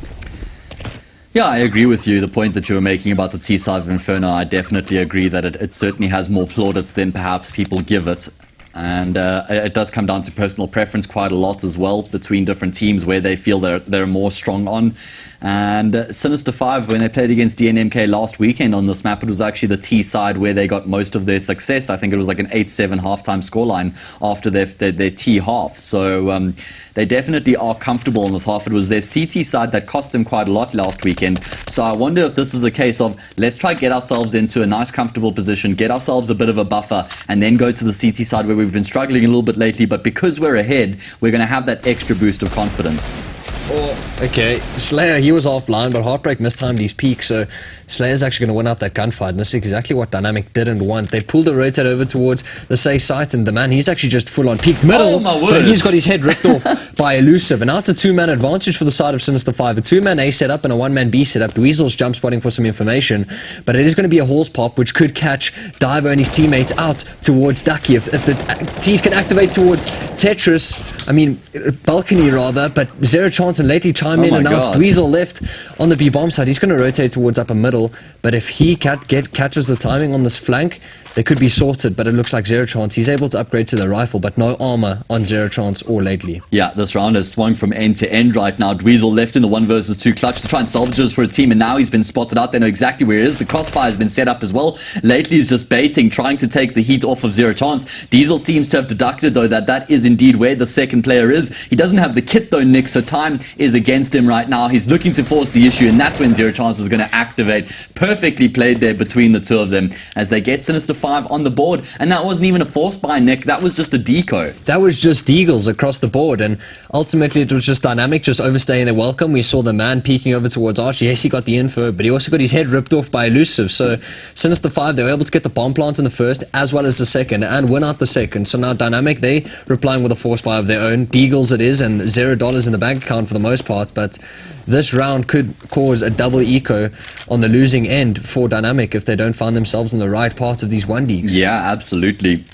Yeah, I agree with you. The point that you were making about the T side of Inferno, I definitely agree that it certainly has more plaudits than perhaps people give it. And it does come down to personal preference quite a lot as well between different teams where they feel they're more strong on. And Sinister 5, when they played against DNMK last weekend on this map, it was actually the T side where they got most of their success. I think it was like an 8-7 halftime scoreline after their T half. So they definitely are comfortable in this half. It was their CT side that cost them quite a lot last weekend. So I wonder if this is a case of let's try get ourselves into a nice comfortable position, get ourselves a bit of a buffer, and then go to the CT side where we've been struggling a little bit lately, but because we're ahead, we're going to have that extra boost of confidence. Oh, okay. Slayer, he was offline, but Heartbreak mistimed his peak, so Slayer's actually going to win out that gunfight, and this is exactly what Dynamic didn't want. They pulled the rotate over towards the safe site, and the man, he's actually just full-on peaked middle, oh, my word. But he's got his head ripped off by Elusive, and now it's a two-man advantage for the side of Sinister 5. A two-man A setup and a one-man B setup. Dweezil's jump spotting for some information, but it is going to be a horse pop, which could catch Diver and his teammate out towards Ducky. If the T's can activate towards Tetris, I mean, Balcony rather, but zero chance and lately chime in and out. Dweezil left on the B bomb side. He's going to rotate towards upper middle, but if he catches the timing on this flank, they could be sorted, but it looks like zero chance. He's able to upgrade to the rifle, but no armor on zero chance or lately. Yeah, this round has swung from end to end right now. Dweezil left in the 1 versus 2 clutch to try and salvage this for a team, and now he's been spotted out. They know exactly where he is. The crossfire has been set up as well. Lately he's just baiting, trying to take the heat off of zero chance. Diesel seems to have deducted, though, that is indeed where the second player is. He doesn't have the kit, though, Nick, so time is against him right now. He's looking to force the issue, and that's when zero chance is going to activate. Perfectly played there between the two of them as they get Sinister 5 on the board. And that wasn't even a force buy, Nick. That was just a deco. That was just Eagles across the board, and ultimately it was just Dynamic just overstaying their welcome. We saw the man peeking over towards Arch. Yes, he got the info, but he also got his head ripped off by Elusive. So Sinister 5, they were able to get the bomb plant in the first as well as the second and win out the second. So now Dynamic, they replying with a force buy of their own. Deagles it is, and $0 in the bank account for the most part, but this round could cause a double eco on the losing end for Dynamic if they don't find themselves in the right part of these 1Ds. Yeah, absolutely.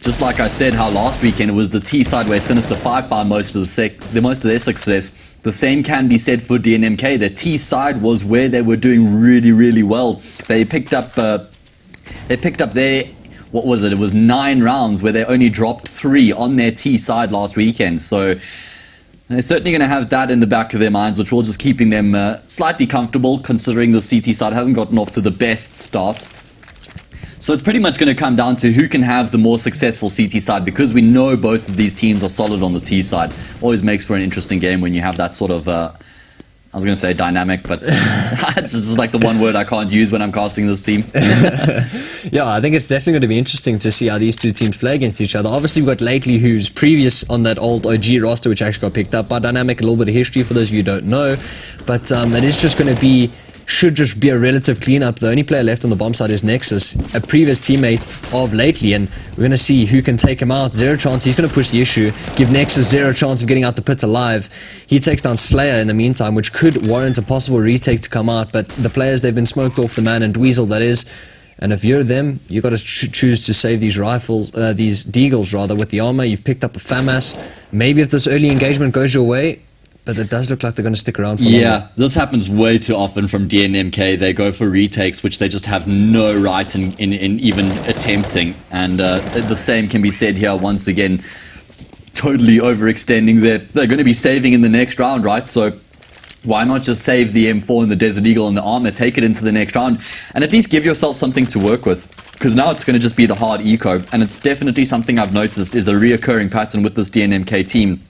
Just like I said, how last weekend it was the T side where Sinister 5 found most of their success. The same can be said for DNMK. The T side was where they were doing really, really well. They picked up their, what was it? It was 9 rounds where they only dropped 3 on their T side last weekend. So they're certainly going to have that in the back of their minds, which will just keeping them slightly comfortable, considering the CT side hasn't gotten off to the best start. So it's pretty much going to come down to who can have the more successful CT side, because we know both of these teams are solid on the T side. Always makes for an interesting game when you have that sort of, I was going to say dynamic, but it's just like the one word I can't use when I'm casting this team. Yeah, I think it's definitely going to be interesting to see how these two teams play against each other. Obviously, we've got Lately, who's previous on that old OG roster, which actually got picked up by Dynamic. A little bit of history for those of you who don't know. But it is just going to be, should just be a relative cleanup. The only player left on the bomb side is Nexus, a previous teammate of Lately, and we're going to see who can take him out. Zero chance, he's going to push the issue, give Nexus zero chance of getting out the pit alive. He takes down Slayer in the meantime, which could warrant a possible retake to come out, but the players, they've been smoked off, the man and Dweezil, that is. And if you're them, you've got to choose to save these rifles, these Deagles rather, with the armor. You've picked up a FAMAS. Maybe if this early engagement goes your way, but it does look like they're going to stick around for longer. Yeah, this happens way too often from DNMK. They go for retakes, which they just have no right in even attempting. And the same can be said here once again. Totally overextending. They're going to be saving in the next round, right? So why not just save the M4 and the Desert Eagle and the armor, take it into the next round, and at least give yourself something to work with? Because now it's going to just be the hard eco, and it's definitely something I've noticed is a reoccurring pattern with this DNMK team,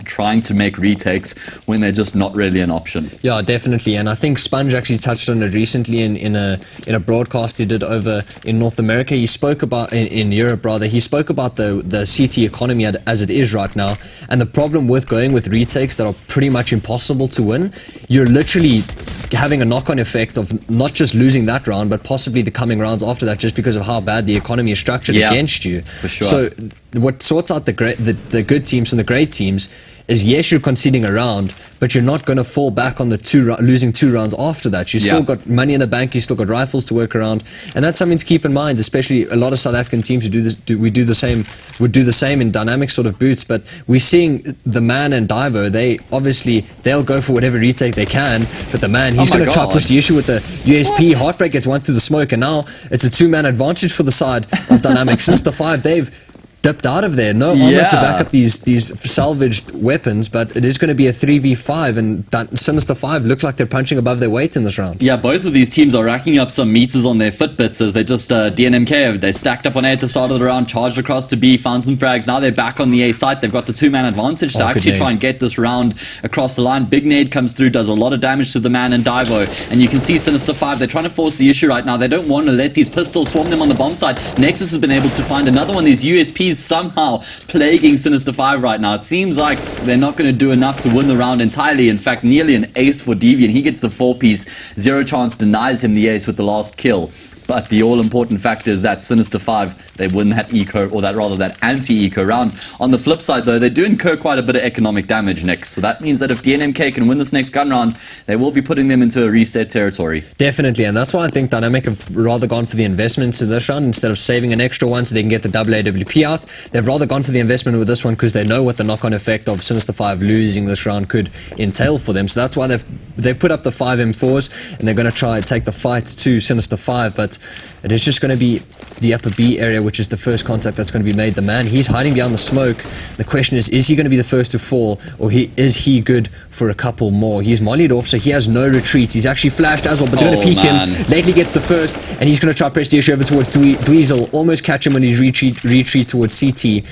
trying to make retakes when they're just not really an option. Yeah, definitely. And I think Sponge actually touched on it recently in a broadcast he did over in North America. He spoke about, in Europe rather, he spoke about the CT economy as it is right now, and the problem with going with retakes that are pretty much impossible to win. You're literally having a knock-on effect of not just losing that round, but possibly the coming rounds after that, just because of how bad the economy is structured against you. For sure. So what sorts out the good teams from the great teams is, yes, you're conceding a round, but you're not going to fall back on the losing 2 rounds after that. You still got money in the bank, you still got rifles to work around, and that's something to keep in mind. Especially a lot of South African teams who would do the same in dynamic sort of boots. But we're seeing the man and Divo. They'll go for whatever retake they can, but the man, he's going to try to push the issue with the USP. Heartbreak gets one through the smoke, and now it's a 2-man advantage for the side of dynamic. Since the 5, they've dipped out of there. No armor to back up these salvaged weapons, but it is going to be a 3v5, and that Sinister 5 look like they're punching above their weight in this round. Yeah, both of these teams are racking up some meters on their Fitbits as they just, DNMK, they stacked up on A at the start of the round, charged across to B, found some frags. Now they're back on the A site. They've got the two-man advantage to actually try and get this round across the line. Big nade comes through, does a lot of damage to the man and Divo, and you can see Sinister 5, they're trying to force the issue right now. They don't want to let these pistols swarm them on the bomb side. Nexus has been able to find another one. These USPs somehow plaguing Sinister 5 right now. It seems like they're not going to do enough to win the round entirely. In fact, nearly an ace for Deviant. He gets the 4-piece. Zero Chance denies him the ace with the last kill. But the all-important factor is that Sinister 5, they win that eco, or that rather that anti-eco round. On the flip side, though, they do incur quite a bit of economic damage next. So that means that if DNMK can win this next gun round, they will be putting them into a reset territory. Definitely, and that's why I think Dynamic have rather gone for the investments in this round instead of saving an extra one so they can get the double AWP out. They've rather gone for the investment with this one because they know what the knock-on effect of Sinister 5 losing this round could entail for them. So that's why they've put up the 5 M4s, and they're going to try and take the fight to Sinister 5, but it is just going to be the upper B area, which is the first contact that's going to be made. The man, he's hiding behind the smoke. The question is he going to be the first to fall, or is he good for a couple more? He's mollied off, so he has no retreat. He's actually flashed as well, but they're going to peek him. Lately gets the first, and he's going to try to press the issue over towards Dweezil. Almost catch him when he's retreat towards CT.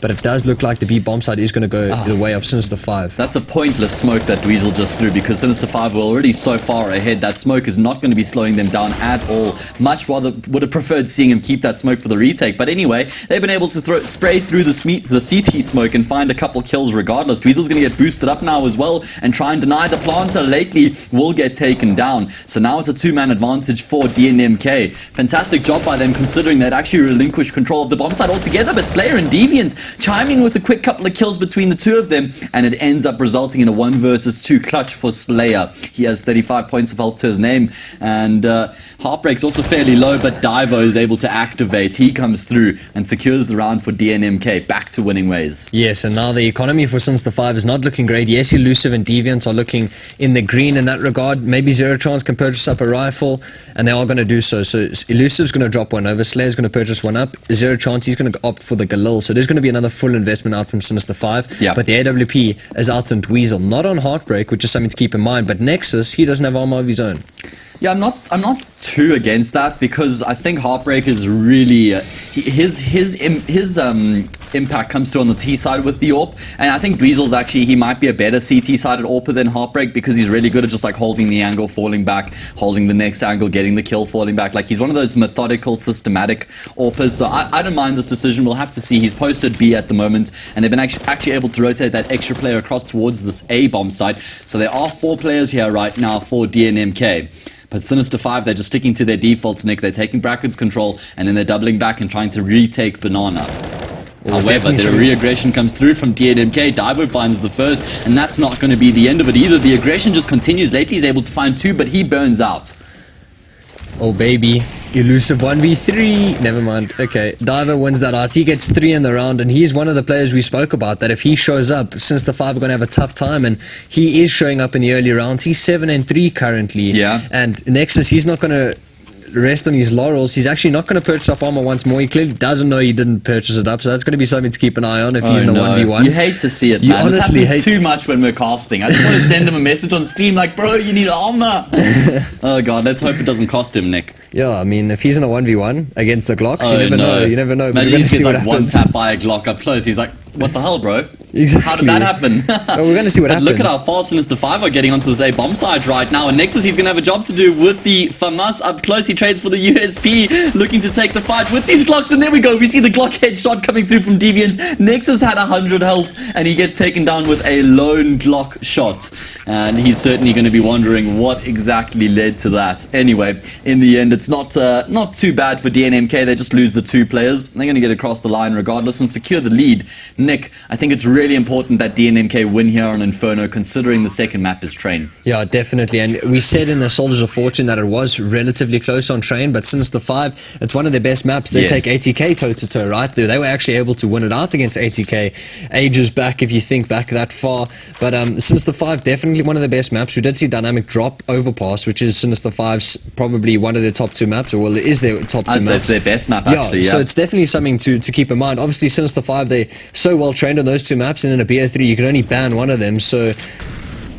But it does look like the B bomb side is going to go the way of Sinister 5. That's a pointless smoke that Dweezil just threw, because Sinister 5 were already so far ahead. That smoke is not going to be slowing them down at all. Much rather would have preferred seeing him keep that smoke for the retake. But anyway, they've been able to spray through the CT smoke and find a couple kills regardless. Dweezil's going to get boosted up now as well and try and deny the planter. Lately will get taken down. So now it's a two-man advantage for DNMK. Fantastic job by them, considering they'd actually relinquished control of the bomb side altogether. But Slayer and Deviant chiming with a quick couple of kills between the two of them, and it ends up resulting in a 1 versus 2 clutch for Slayer. He has 35 points of health to his name, and Heartbreak's also fairly low, but Divo is able to activate. He comes through and secures the round for DNMK, back to winning ways. Yes, and now the economy for Sinister 5 is not looking great. Yes, Elusive and Deviant are looking in the green in that regard. Maybe Zero Chance can purchase up a rifle, and they are going to do so. So Elusive's going to drop one over, Slayer's going to purchase one up, Zero Chance, he's going to opt for the Galil. So there's going to be another full investment out from Sinister 5. Yep. But the AWP is out on Dweezil, not on Heartbreak, which is something to keep in mind. But Nexus, he doesn't have armor of his own. Yeah, I'm not too against that, because I think Heartbreak is really his impact comes through on the T side with the AWP, and I think Dweezil's actually, he might be a better CT sided AWPer than Heartbreak, because he's really good at just like holding the angle, falling back, holding the next angle, getting the kill, falling back. Like, he's one of those methodical, systematic AWPers. So I don't mind this decision. We'll have to see. He's posted B at the moment, and they've been actually able to rotate that extra player across towards this A bomb site. So there are 4 players here right now for DNMK. But Sinister 5, they're just sticking to their defaults, Nick. They're taking brackets control, and then they're doubling back and trying to retake Banana. However, the re-aggression comes through from DNMK. Divo finds the first, and that's not going to be the end of it either. The aggression just continues. Lately, he's able to find 2, but he burns out. Oh, baby. Elusive 1v3. Never mind. Okay, Divo wins that out. He gets 3 in the round, and he's one of the players we spoke about, that if he shows up, Sinister 5 are going to have a tough time, and he is showing up in the early rounds. He's 7-3 currently. Yeah. And Nexus, he's not going to rest on his laurels. He's actually not going to purchase up armor once more. He clearly doesn't know he didn't purchase it up, so that's going to be something to keep an eye on if he's in a 1v1. You hate to see it, man. You honestly this happens too much when we're casting. I just want to send him a message on Steam like, bro, you need armor. Oh god, let's hope it doesn't cost him, Nick. Yeah, I mean, if he's in a 1v1 against the Glocks, you never know. You never know. But we're going to see what happens. One tap by a Glock up close. He's like, what the hell, bro? Exactly. How did that happen? Well, we're going to see what happens. Look at how fast Sinister 5 are getting onto this A bomb side right now. And Nexus, he's going to have a job to do with the FAMAS up close. He trades for the USP, looking to take the fight with these Glocks. And there we go. We see the Glock headshot coming through from Deviant. Nexus had 100 health, and he gets taken down with a lone Glock shot. And he's certainly going to be wondering what exactly led to that. Anyway, in the end, it's not too bad for DNMK. They just lose the 2 players. They're going to get across the line regardless and secure the lead. Nick, I think it's really really important that DNMK win here on Inferno, considering the second map is Train. Yeah, definitely. And we said in the Soldiers of Fortune that it was relatively close on Train, but Sinister 5, it's one of their best maps. They take ATK toe-to-toe, right? They were actually able to win it out against ATK ages back, if you think back that far. But Sinister 5, definitely one of the best maps. We did see Dynamic drop Overpass, which is Sinister 5's probably one of their top 2 maps, or well, it is their top 2 maps. It's their best map, actually. So it's definitely something to keep in mind. Obviously, Sinister 5, they're so well trained on those 2 maps, and in a BO3, you can only ban one of them. So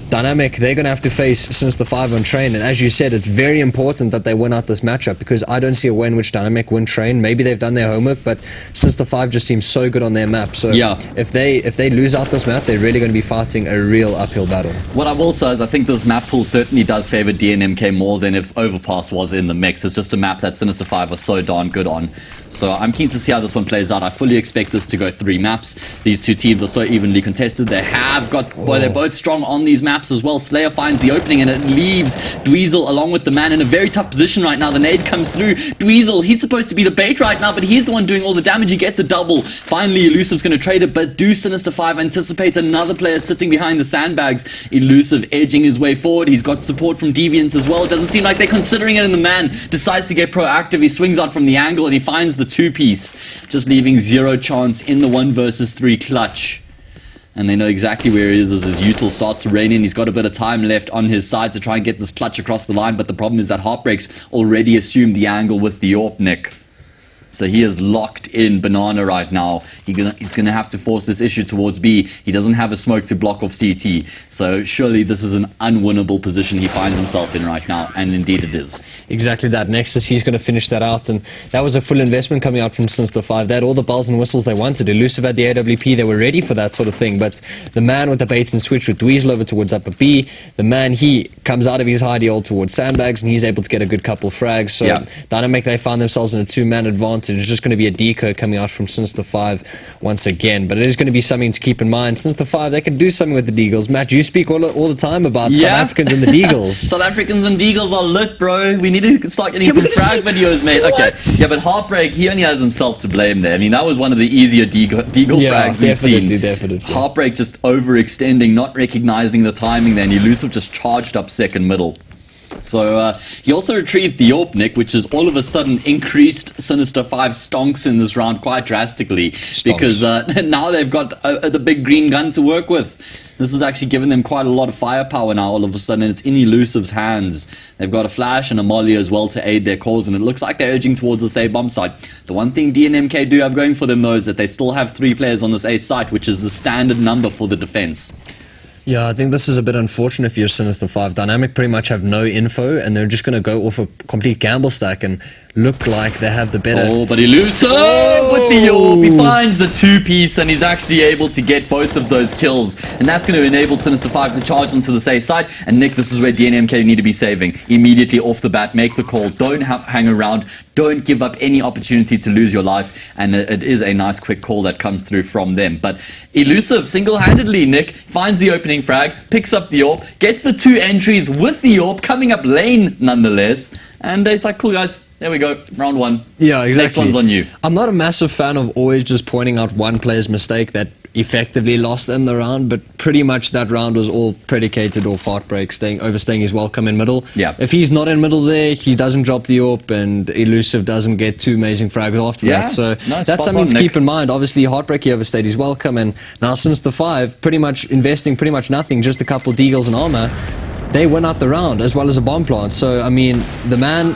Dynamic, they're going to have to face Sinister 5 on Train, and as you said, it's very important that they win out this matchup, because I don't see a way in which Dynamic win Train. Maybe they've done their homework, but Sinister 5 just seems so good on their map. So if they lose out this map, they're really going to be fighting a real uphill battle. What I will say is I think this map pool certainly does favor DNMK more than if Overpass was in the mix. It's just a map that Sinister 5 are so darn good on. So I'm keen to see how this one plays out. I fully expect this to go 3 maps. These 2 teams are so evenly contested. They have got, well, they're both strong on these maps as well. Slayer finds the opening, and it leaves Dweezil along with the man in a very tough position right now. The nade comes through. Dweezil, he's supposed to be the bait right now, but he's the one doing all the damage. He gets a double. Finally, Elusive's going to trade it, but do Sinister 5 anticipate another player sitting behind the sandbags? Elusive edging his way forward. He's got support from Deviants as well. It doesn't seem like they're considering it, and the man decides to get proactive. He swings out from the angle, and he finds the 2-piece, just leaving 0 chance in the 1 versus 3 clutch. And they know exactly where he is as his util starts to rain in. He's got a bit of time left on his side to try and get this clutch across the line, but the problem is that Heartbreak's already assumed the angle with the AWP, Nick. So he is locked in Banana right now. He's going to have to force this issue towards B. He doesn't have a smoke to block off CT. So surely this is an unwinnable position he finds himself in right now. And indeed it is. Exactly that. Nexus, he's going to finish that out. And that was a full investment coming out from Sinister 5. They had all the bells and whistles they wanted. Elusive had the AWP. They were ready for that sort of thing. But the man with the bait and switch with Dweezil over towards upper B, the man, he comes out of his hidey hole towards sandbags, and he's able to get a good couple frags. So Dynamic, they found themselves in a 2-man advantage. It's just going to be a deco coming out from Sinister 5 once again, but it is going to be something to keep in mind. Sinister 5, they can do something with the Deagles. Matt, you speak all the time about South Africans and the Deagles. South Africans and Deagles are lit, bro. We need to start getting some frag videos, mate. Okay, yeah, but Heartbreak, he only has himself to blame there. I mean, that was one of the easier Deagle frags we've seen. Definitely. Heartbreak just overextending, not recognizing the timing there, and Elusive just charged up second middle. So he also retrieved the AWP, Nick, which has all of a sudden increased Sinister 5 stonks in this round quite drastically. Because now they've got the big green gun to work with. This has actually given them quite a lot of firepower now all of a sudden, and it's in Elusive's hands. They've got a flash and a molly as well to aid their cause, and it looks like they're edging towards this A bomb site. The one thing DNMK do have going for them, though, is that they still have 3 players on this A site, which is the standard number for the defense. Yeah, I think this is a bit unfortunate for your Sinister 5. Dynamic pretty much have no info, and they're just going to go off a complete gamble stack and look like they have the better... Oh, but Elusive with the AWP. He finds the 2-piece, and he's actually able to get both of those kills. And that's going to enable Sinister 5 to charge onto the safe side. And Nick, this is where DNMK need to be saving. Immediately off the bat, make the call. Don't hang around. Don't give up any opportunity to lose your life. And it is a nice quick call that comes through from them. But Elusive, single-handedly, Nick, finds the opening frag, picks up the AWP, gets the 2 entries with the AWP, coming up lane nonetheless. And it's like, cool, guys. There we go. Round 1. Yeah, exactly. Next one's on you. I'm not a massive fan of always just pointing out one player's mistake that effectively lost them the round, but pretty much that round was all predicated off Heartbreak overstaying his welcome in middle. Yeah. If he's not in middle there, he doesn't drop the AWP, and Elusive doesn't get 2 amazing frags after that. So that's something to keep in mind. Obviously, Heartbreak, he overstayed his welcome, and now Sinister 5, pretty much investing pretty much nothing, just a couple Deagles and armor, they win out the round, as well as a bomb plant. So, I mean, the man...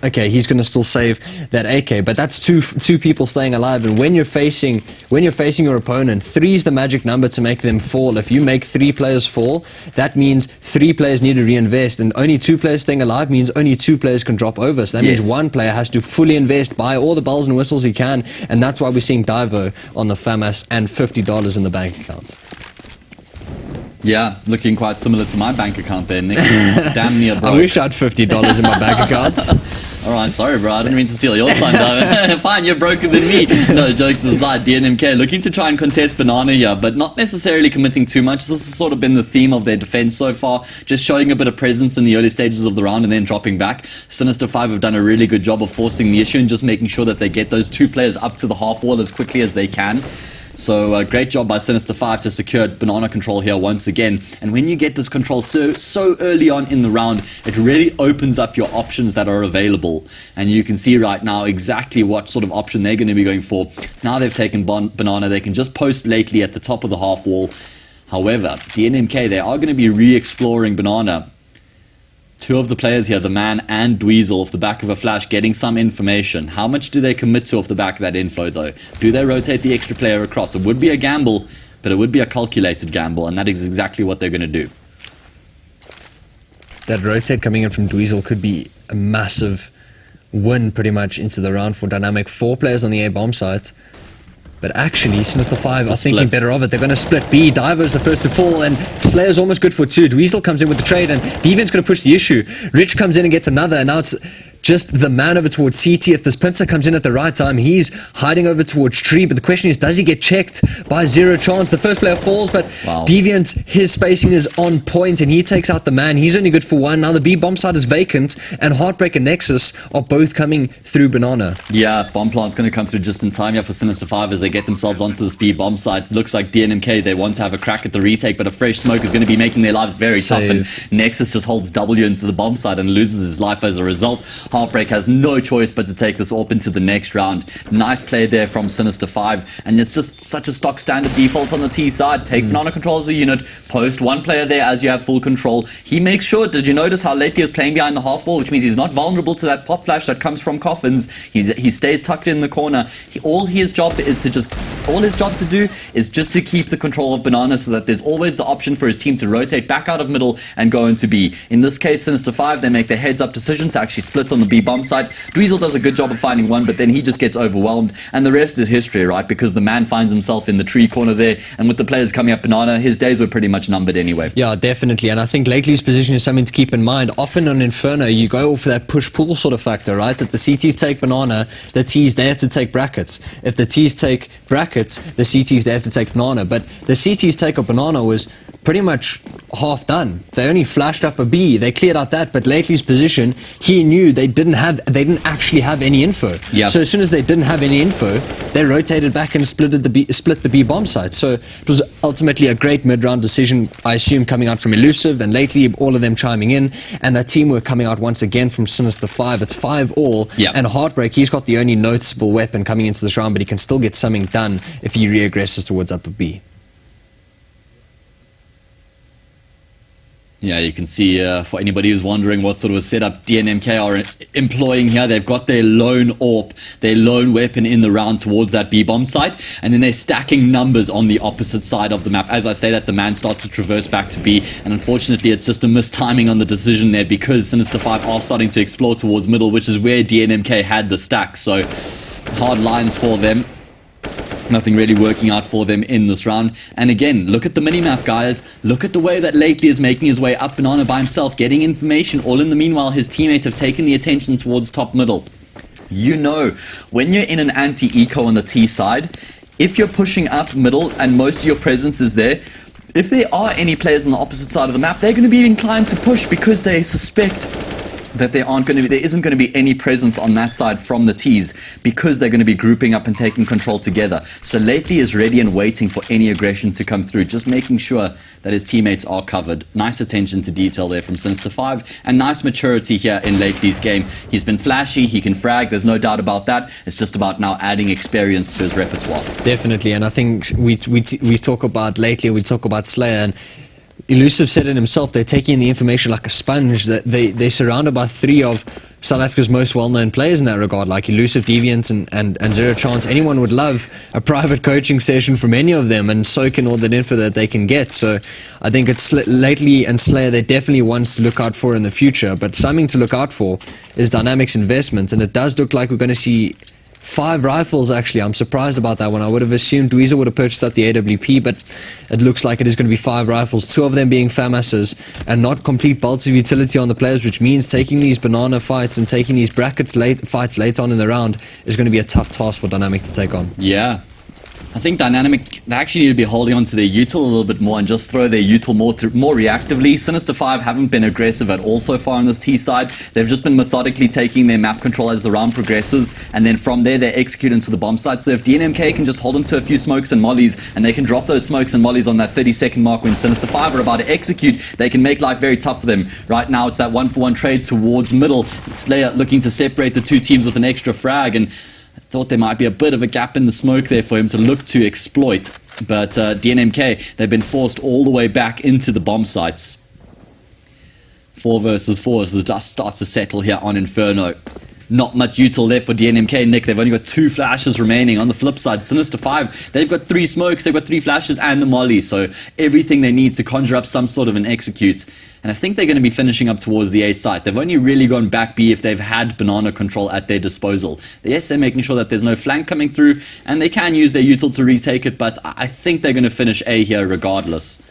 Okay, he's going to still save that AK, but that's two people staying alive. And when you're facing your opponent, 3 is the magic number to make them fall. If you make 3 players fall, that means 3 players need to reinvest, and only 2 players staying alive means only 2 players can drop over. So that means 1 player has to fully invest, buy all the bells and whistles he can, and that's why we're seeing Divo on the FAMAS and $50 in the bank account. Yeah, looking quite similar to my bank account there, Nick. Damn near broke. I wish I had $50 in my bank account. Alright, sorry bro, I didn't mean to steal your time. Fine, you're broker than me. No, jokes aside, DNMK looking to try and contest Banana here, but not necessarily committing too much. This has sort of been the theme of their defense so far, just showing a bit of presence in the early stages of the round and then dropping back. Sinister 5 have done a really good job of forcing the issue and just making sure that they get those 2 players up to the half wall as quickly as they can. So great job by Sinister 5 to secure banana control here once again. And when you get this control so early on in the round, it really opens up your options that are available. And you can see right now exactly what sort of option they're going to be going for. Now they've taken banana, they can just post lately at the top of the half wall. However, DNMK, they are going to be re-exploring banana. Two of the players here, the man and Dweezil, off the back of a flash, getting some information. How much do they commit to off the back of that info, though? Do they rotate the extra player across? It would be a gamble, but it would be a calculated gamble, and that is exactly what they're going to do. That rotate coming in from Dweezil could be a massive win pretty much into the round for Dynamic. 4 players on the A bomb site. But actually, Sinister 5 are thinking better of it. They're going to split B. Diver's the first to fall, and Slayer's almost good for 2. Dweezil comes in with the trade, and Deviant's going to push the issue. Rich comes in and gets another, and now it's just the man over towards CT. If this pincer comes in at the right time, he's hiding over towards Tree. But the question is, does he get checked by Zero Chance? The first player falls, but Deviant, his spacing is on point, and he takes out the man. He's only good for 1. Now the B bomb side is vacant, and Heartbreak and Nexus are both coming through banana. Yeah, bomb plant's going to come through just in time here for Sinister 5 as they get themselves onto this B bomb site. Looks like DNMK, they want to have a crack at the retake, but a fresh smoke is going to be making their lives very tough, and Nexus just holds W into the bomb site and loses his life as a result. Heartbreak has no choice but to take this AWP into the next round. Nice play there from Sinister 5, and it's just such a stock standard default on the T side. Take banana control as a unit, post one player there as you have full control. He makes sure, did you notice how lately is playing behind the half wall, which means he's not vulnerable to that pop flash that comes from Coffins. He stays tucked in the corner. All his job to do is just to keep the control of banana, so that there's always the option for his team to rotate back out of middle and go into B. In this case, Sinister 5, they make their heads up decision to actually split on the B bomb side. Dweezil does a good job of finding one, but then he just gets overwhelmed, and the rest is history, right? Because the man finds himself in the tree corner there, and with the players coming up banana, his days were pretty much numbered anyway. Yeah, definitely, and I think Lately's position is something to keep in mind. Often on Inferno, you go for that push-pull sort of factor, right? If the CTs take banana, the Ts, they have to take brackets. If the Ts take brackets, the CTs, they have to take banana. But the CTs take a banana was pretty much half done. They only flashed up a B. They cleared out that, but Lately's position, he knew they didn't actually have any info. Yep. So as soon as they didn't have any info, they rotated back and split the B bomb site. So it was ultimately a great mid-round decision, I assume, coming out from Elusive, and Lately, all of them chiming in, and that teamwork coming out once again from Sinister 5. It's 5-all, and Heartbreak, he's got the only noticeable weapon coming into this round, but he can still get something done if he re-aggresses towards upper B. Yeah, you can see for anybody who's wondering what sort of a setup DNMK are employing here, they've got their lone AWP, their lone weapon in the round towards that B-bomb site, and then they're stacking numbers on the opposite side of the map. As I say that, the man starts to traverse back to B, and unfortunately it's just a mistiming on the decision there, because Sinister 5 are starting to explore towards middle, which is where DNMK had the stack. So hard lines for them. Nothing really working out for them in this round. And again, look at the minimap, guys. Look at the way that Lately is making his way up banana by himself, getting information. All in the meanwhile, his teammates have taken the attention towards top middle. You know, when you're in an anti-eco on the T side, if you're pushing up middle and most of your presence is there, if there are any players on the opposite side of the map, they're going to be inclined to push because they suspect that there isn't going to be any presence on that side from the Ts, because they're going to be grouping up and taking control together. So Lately is ready and waiting for any aggression to come through, just making sure that his teammates are covered. Nice attention to detail there from Sinister 5, and nice maturity here in Lately's game. He's been flashy, he can frag, there's no doubt about that. It's just about now adding experience to his repertoire. Definitely, and I think we talk about Lately, we talk about Slayer, and Elusive said it himself, they're taking the information like a sponge. That they're surrounded by 3 of South Africa's most well-known players in that regard, like Elusive, Deviant, and Zero Chance. Anyone would love a private coaching session from any of them and soak in all that info that they can get. So I think it's Lately and Slayer, they definitely ones to look out for in the future. But something to look out for is Dynamics investment, and it does look like we're going to see 5 rifles, actually. I'm surprised about that one. I would have assumed Dweezil would have purchased up the AWP, but it looks like it is going to be 5 rifles, 2 of them being FAMASs, and not complete bolts of utility on the players, which means taking these banana fights and taking these brackets fights late on in the round is going to be a tough task for Dynamic to take on. Yeah. I think Dynamic, they actually need to be holding on to their util a little bit more and just throw their util more reactively. Sinister 5 haven't been aggressive at all so far on this T side. They've just been methodically taking their map control as the round progresses, and then from there they execute into the bomb site. So if DNMK can just hold on to a few smokes and mollies, and they can drop those smokes and mollies on that 30-second mark when Sinister 5 are about to execute, they can make life very tough for them. Right now it's that 1-for-1 trade towards middle. Slayer looking to separate the two teams with an extra frag, and I thought there might be a bit of a gap in the smoke there for him to look to exploit. But DNMK, they've been forced all the way back into the bomb sites. 4 versus 4 as the dust starts to settle here on Inferno. Not much util left for DNMK, Nick. They've only got 2 flashes remaining. On the flip side, Sinister 5, they've got 3 smokes, they've got 3 flashes and a molly. So everything they need to conjure up some sort of an execute. And I think they're going to be finishing up towards the A site. They've only really gone back B if they've had banana control at their disposal. Yes, they're making sure that there's no flank coming through, and they can use their util to retake it, but I think they're going to finish A here regardless.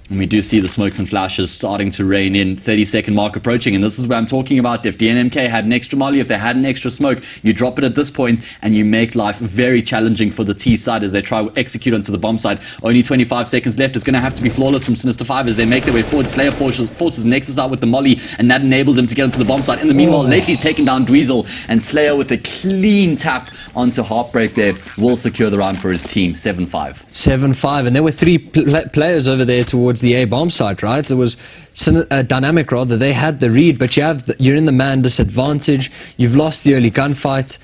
And we do see the smokes and flashes starting to rain in, 30-second mark approaching, and this is where I'm talking about. If DNMK had an extra molly, if they had an extra smoke, you drop it at this point and you make life very challenging for the T side as they try to execute onto the bomb side. Only 25 seconds left. It's going to have to be flawless from Sinister 5 as they make their way forward. Slayer forces Nexus out with the molly, and that enables them to get onto the bomb side. In the meanwhile, Lately's taken down Dweezil, and Slayer with a clean tap onto Heartbreak there will secure the round for his team. 7-5. 7-5, and there were 3 players over there towards the A bomb site, right? It was Dynamic, rather. They had the read, but you're in the man disadvantage. You've lost the early gunfight,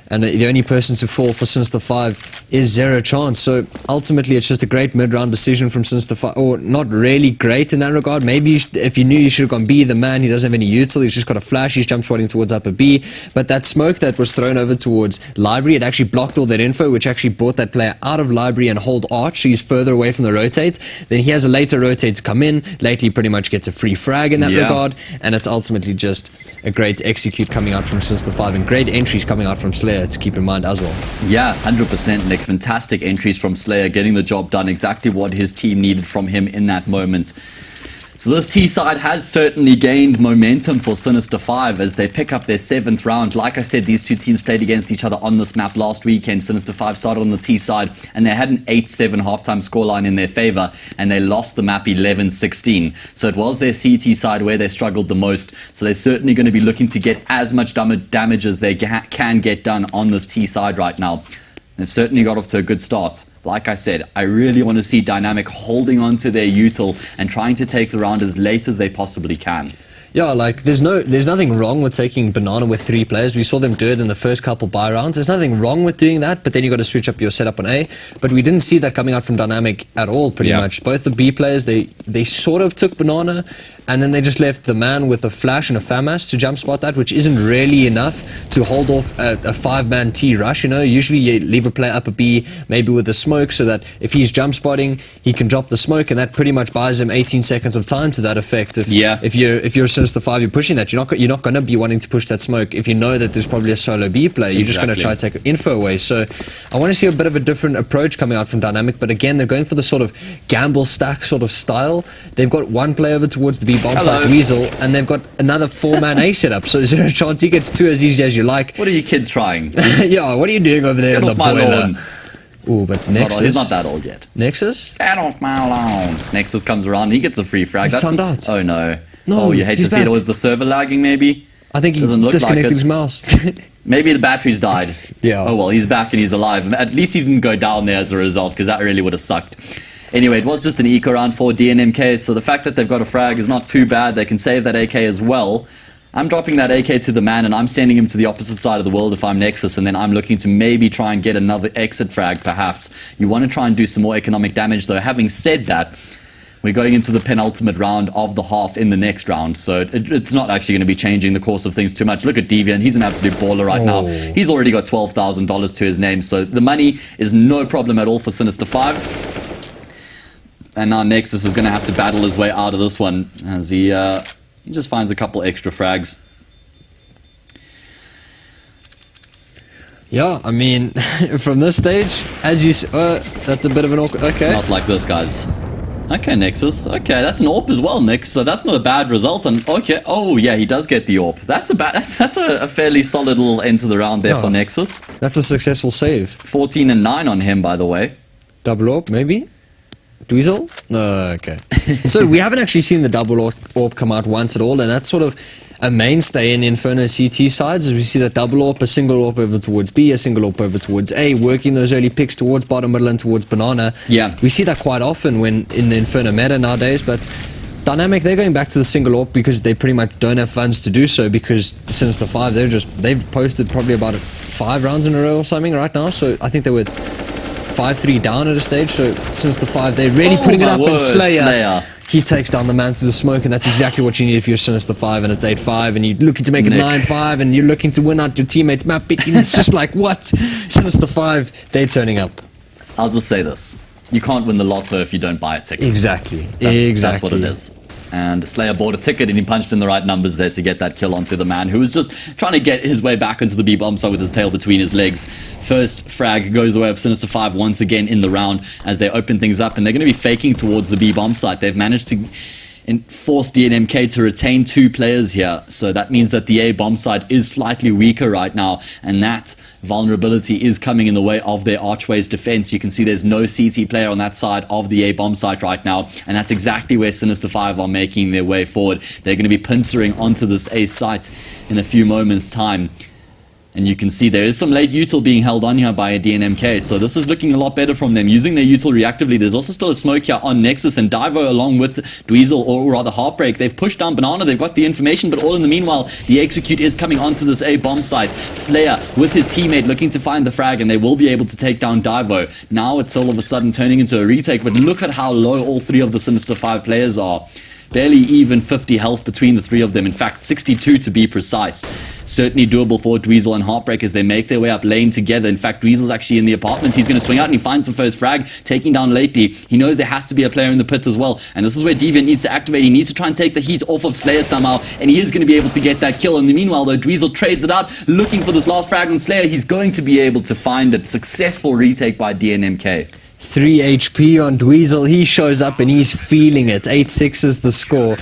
and the only person to fall for Sinister 5 is Zero Chance. So ultimately it's just a great mid-round decision from Sinister 5, or not really great in that regard. Maybe if you knew you should have gone B, the man, he doesn't have any util, he's just got a flash, he's jump spotting towards upper B. But that smoke that was thrown over towards Library, it actually blocked all that info, which actually brought that player out of Library and hold Arch, so he's further away from the rotate. Then he has a later rotate to come in. Lately pretty much gets a free frag in that regard, and it's ultimately just a great execute coming out from Sinister 5, and great entries coming out from Slayer to keep in mind as well. Yeah, 100%, Nick. Fantastic entries from Slayer, getting the job done, exactly what his team needed from him in that moment. So this T side has certainly gained momentum for Sinister 5 as they pick up their 7th round. Like I said, these two teams played against each other on this map last weekend. Sinister 5 started on the T side, and they had an 8-7 halftime scoreline in their favor, and they lost the map 11-16. So it was their CT side where they struggled the most. So they're certainly going to be looking to get as much damage as they can get done on this T side right now. They've certainly got off to a good start. Like I said, I really want to see Dynamic holding on to their util and trying to take the round as late as they possibly can. Yeah, like there's nothing wrong with taking banana with 3 players. We saw them do it in the first couple buy rounds. There's nothing wrong with doing that, but then you got to switch up your setup on A. But we didn't see that coming out from Dynamic at all, pretty much. Both the B players, they sort of took banana, and then they just left the man with a flash and a FAMAS to jump spot that, which isn't really enough to hold off a 5-man T rush, you know. Usually you leave a player up a B, maybe with a smoke, so that if he's jump spotting, he can drop the smoke, and that pretty much buys him 18 seconds of time to that effect. If you're Sinister 5, you're pushing that. You're not going to be wanting to push that smoke if you know that there's probably a solo B player. You're just going to try to take info away. So I want to see a bit of a different approach coming out from Dynamic, but again, they're going for the sort of gamble stack sort of style. They've got 1 player over towards the B bomb site, Dweezil, and they've got another 4-man A setup. So Zero Chance, he gets 2 as easy as you like. What are you kids trying? Yeah, what are you doing over there in the boiler? Ooh, but Nexus... He's not that old yet. Nexus? Get off my lawn. Nexus comes around, he gets a free frag. He's turned out. Oh no. No, oh, you hate to see it. Was the server lagging maybe? I think he doesn't look disconnected like his mouse. Maybe the battery's died. Yeah. Oh well, he's back and he's alive. At least he didn't go down there as a result, because that really would have sucked. Anyway, it was just an eco round for DNMK, so the fact that they've got a frag is not too bad. They can save that AK as well. I'm dropping that AK to the man, and I'm sending him to the opposite side of the world if I'm Nexus, and then I'm looking to maybe try and get another exit frag, perhaps. You want to try and do some more economic damage, though. Having said that, we're going into the penultimate round of the half in the next round, so it's not actually going to be changing the course of things too much. Look at Deviant, he's an absolute baller right now. He's already got $12,000 to his name, so the money is no problem at all for Sinister 5. And now Nexus is going to have to battle his way out of this one as he just finds a couple extra frags. Yeah, I mean, from this stage, as you... that's a bit of an awkward... Okay. Not like this, guys. Okay, Nexus. Okay, that's an AWP as well, Nick. So that's not a bad result. And okay, oh yeah, he does get the AWP. That's a fairly solid little end to the round there for Nexus. That's a successful save. 14 and 9 on him, by the way. Double AWP, maybe? Dweezil? No, okay. So we haven't actually seen the double AWP come out once at all, and that's sort of a mainstay in Inferno CT sides, as we see that double AWP, a single AWP over towards B, a single AWP over towards A, working those early picks towards bottom, middle, and towards banana. Yeah. We see that quite often when in the Inferno meta nowadays, but Dynamic, they're going back to the single AWP because they pretty much don't have funds to do so, because Sinister 5, they've posted probably about 5 rounds in a row or something right now, so I think they were 5-3 down at a stage, so Sinister 5, they're really putting it up, and Slayer, he takes down the man through the smoke, and that's exactly what you need if you're Sinister 5 and it's 8-5, and you're looking to make it 9-5, and you're looking to win out your teammates map picking. It's just like, what? Sinister 5, they're turning up. I'll just say this. You can't win the lotto if you don't buy a ticket. Exactly. That's what it is. And Slayer bought a ticket and he punched in the right numbers there to get that kill onto the man who was just trying to get his way back into the B-bomb site with his tail between his legs. First frag goes away of Sinister 5 once again in the round as they open things up, and they're going to be faking towards the B-bomb site. They've managed to force DNMK to retain 2 players here, so that means that the A bomb site is slightly weaker right now, and that vulnerability is coming in the way of their Archway's defense. You can see there's no CT player on that side of the A bomb site right now, and that's exactly where Sinister 5 are making their way forward. They're going to be pincering onto this A site in a few moments' time. And you can see there is some late util being held on here by a DNMK, so this is looking a lot better from them, using their util reactively. There's also still a smoke here on Nexus, and Divo along with Dweezil, or rather Heartbreak, they've pushed down Banana, they've got the information, but all in the meanwhile, the execute is coming onto this A bomb site. Slayer with his teammate looking to find the frag, and they will be able to take down Divo. Now it's all of a sudden turning into a retake, but look at how low all 3 of the Sinister 5 players are. Barely even 50 health between the 3 of them. In fact, 62 to be precise. Certainly doable for Dweezil and Heartbreak as they make their way up lane together. In fact, Dweezil's actually in the apartments. He's going to swing out and he finds the first frag, taking down Lately. He knows there has to be a player in the pits as well. And this is where Deviant needs to activate. He needs to try and take the heat off of Slayer somehow. And he is going to be able to get that kill. In the meanwhile, though, Dweezil trades it out, looking for this last frag on Slayer. He's going to be able to find a successful retake by DNMK. 3 HP on Dweezil, he shows up and he's feeling it. 8-6 is the score.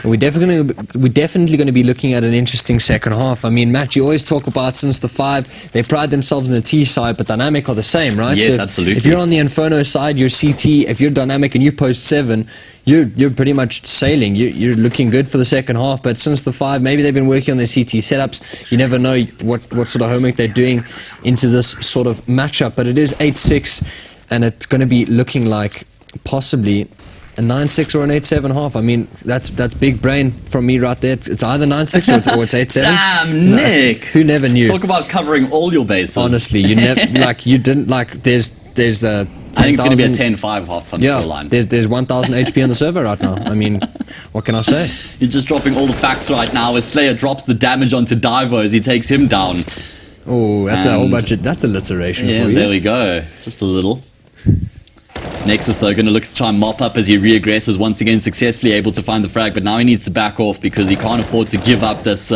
And we're definitely going to be looking at an interesting second half. I mean, Matt, you always talk about Sinister 5, they pride themselves in the T side, but Dynamic are the same, right? Yes, so absolutely. If you're on the Inferno side, you're CT, if you're Dynamic and you post 7, you're pretty much sailing. You're looking good for the second half. But Sinister 5, maybe they've been working on their CT setups. You never know what sort of homework they're doing into this sort of matchup. But it is 8-6. And it's going to be looking like possibly a 9-6 or an 8-7 half. I mean, that's big brain from me right there. It's either 9-6 or it's 8-7. Damn, Nick! Who never knew? Talk about covering all your bases. Honestly, you never you didn't there's I think it's going to be a 10-5 halftime scoreline. There's 1,000 HP on the server right now. I mean, what can I say? You're just dropping all the facts right now as Slayer drops the damage onto Divo as he takes him down. Oh, that's a whole bunch of alliteration for you. There we go. Just a little. Nexus, though, going to look to try and mop up as he reaggresses, once again successfully able to find the frag, but now he needs to back off because he can't afford to give up this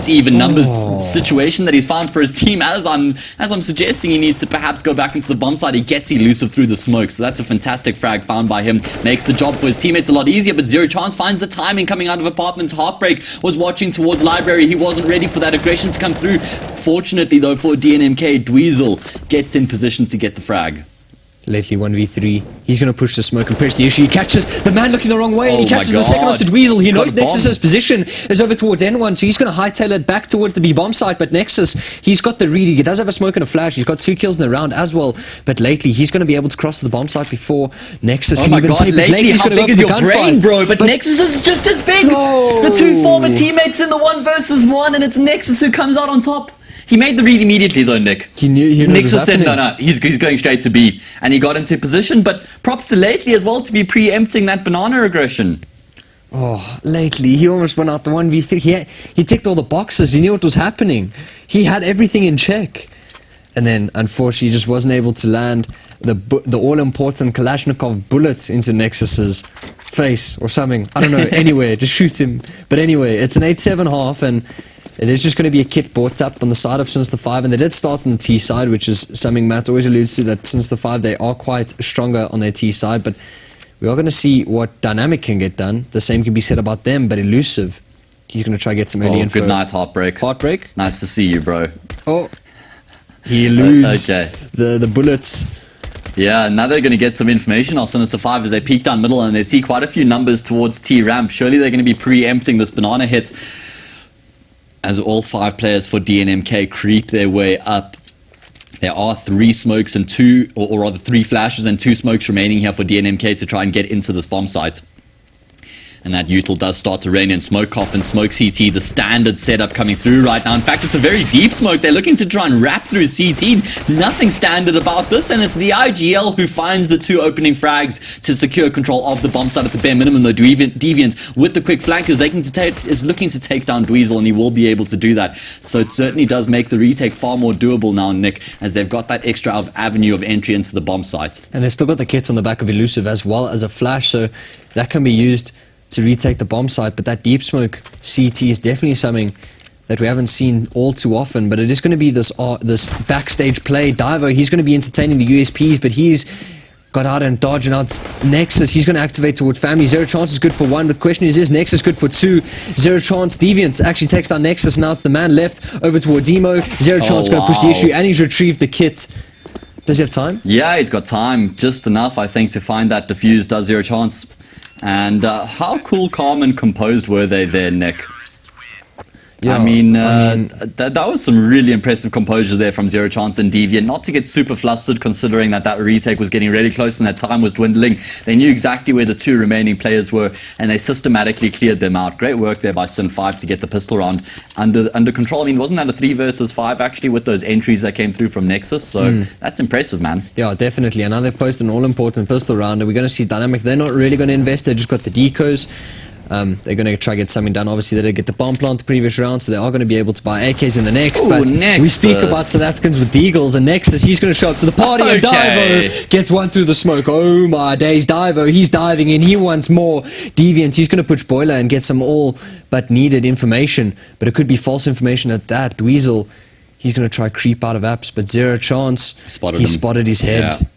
even numbers situation that he's found for his team. As I'm suggesting, he needs to perhaps go back into the bomb side. He gets elusive through the smoke, so that's a fantastic frag found by him. Makes the job for his teammates a lot easier, but Zero Chance finds the timing coming out of apartments. Heartbreak was watching towards library. He wasn't ready for that aggression to come through. Fortunately, though, for DNMK, Dweezil gets in position to get the frag. Lately 1v3, he's going to push the smoke and press the issue. He catches the man looking the wrong way, and he catches the second onto Dweezil. He knows Nexus's position is over towards N1, so he's going to hightail it back towards the B-bomb site. But Nexus, he's got the read. He does have a smoke and a flash. He's got 2 kills in the round as well. But Lately, he's going to be able to cross to the bomb site before Nexus can even take it. Lately, how big is your brain, bro? But Nexus is just as big. The 2 former teammates in the 1 versus 1, and it's Nexus who comes out on top. He made the read immediately, though, Nick. He knew Nexus said, no, he's going straight to B. And he got into position, but props to Lately as well to be preempting that banana aggression. Oh, Lately, he almost went out the 1v3. He ticked all the boxes. He knew what was happening. He had everything in check. And then, unfortunately, he just wasn't able to land the all-important Kalashnikov bullets into Nexus's face or something. I don't know, anywhere. Just shoot him. But anyway, it's an 8-7 half, and it is just going to be a kit bought up on the side of Sinister 5, and they did start on the T side, which is something Matt always alludes to, that Sinister 5, they are quite stronger on their T side, but We are going to see what Dynamic can get done. The same can be said about them, but Elusive, he's going to try to get some early info. Good night, Heartbreak. Heartbreak? Nice to see you, bro. Oh, he eludes Okay. the bullets. Yeah, now they're going to get some information on Sinister 5 as they peek down middle and they see quite a few numbers towards T-Ramp. Surely they're going to be preempting this banana hit as all 5 players for DNMK creep their way up. There are 3 smokes and 2, or rather 3 flashes and 2 smokes remaining here for DNMK to try and get into this bomb site. And that util does start to rain in. Smoke Coffin, Smoke CT, the standard setup coming through right now. In fact, it's a very deep smoke. They're looking to try and wrap through CT. Nothing standard about this, and it's the IGL who finds the 2 opening frags to secure control of the bomb site at the bare minimum. Though Deviant with the quick flankers is looking to take down Dweezil, and he will be able to do that. So it certainly does make the retake far more doable now, Nick, as they've got that extra avenue of entry into the bomb site. And they've still got the kits on the back of Elusive as well as a flash, so that can be used to retake the bomb site. But that deep smoke CT is definitely something that we haven't seen all too often. But it is going to be this backstage play. Divo, he's going to be entertaining the USPs, but he's got out and dodging out Nexus. He's going to activate towards family. Zero Chance is good for 1, but the question is Nexus good for 2? Zero Chance, Deviant actually takes down Nexus. Now it's the man left over towards Emo. Zero Chance going to push the issue, and he's retrieved the kit. Does he have time? Yeah, he's got time. Just enough, I think, to find that defuse. Does Zero Chance. And how cool, calm, and composed were they there, Nick? Yeah, I mean, that was some really impressive composure there from Zero Chance and Deviant. Not to get super flustered, considering that retake was getting really close and that time was dwindling. They knew exactly where the 2 remaining players were, and they systematically cleared them out. Great work there by Sin 5 to get the pistol round under control. I mean, wasn't that a 3 versus 5 actually with those entries that came through from Nexus? So that's impressive, man. Yeah, definitely. And now they've posted an all-important pistol round, and we're going to see Dynamic. They're not really going to invest. They just got the decos. They're going to try to get something done. Obviously, they did get the bomb plant the previous round, so they are going to be able to buy AKs in the next. Ooh, but Nexus. We speak about South Africans with Deagles, and Nexus, he's going to show up to the party, and Divo gets one through the smoke. Oh my days, Divo, he's diving in. He wants more. Deviant, he's going to push Boiler and get some all but needed information, but it could be false information at that. Dweezil, he's going to try creep out of apps, but Zero Chance, he spotted his head. Yeah.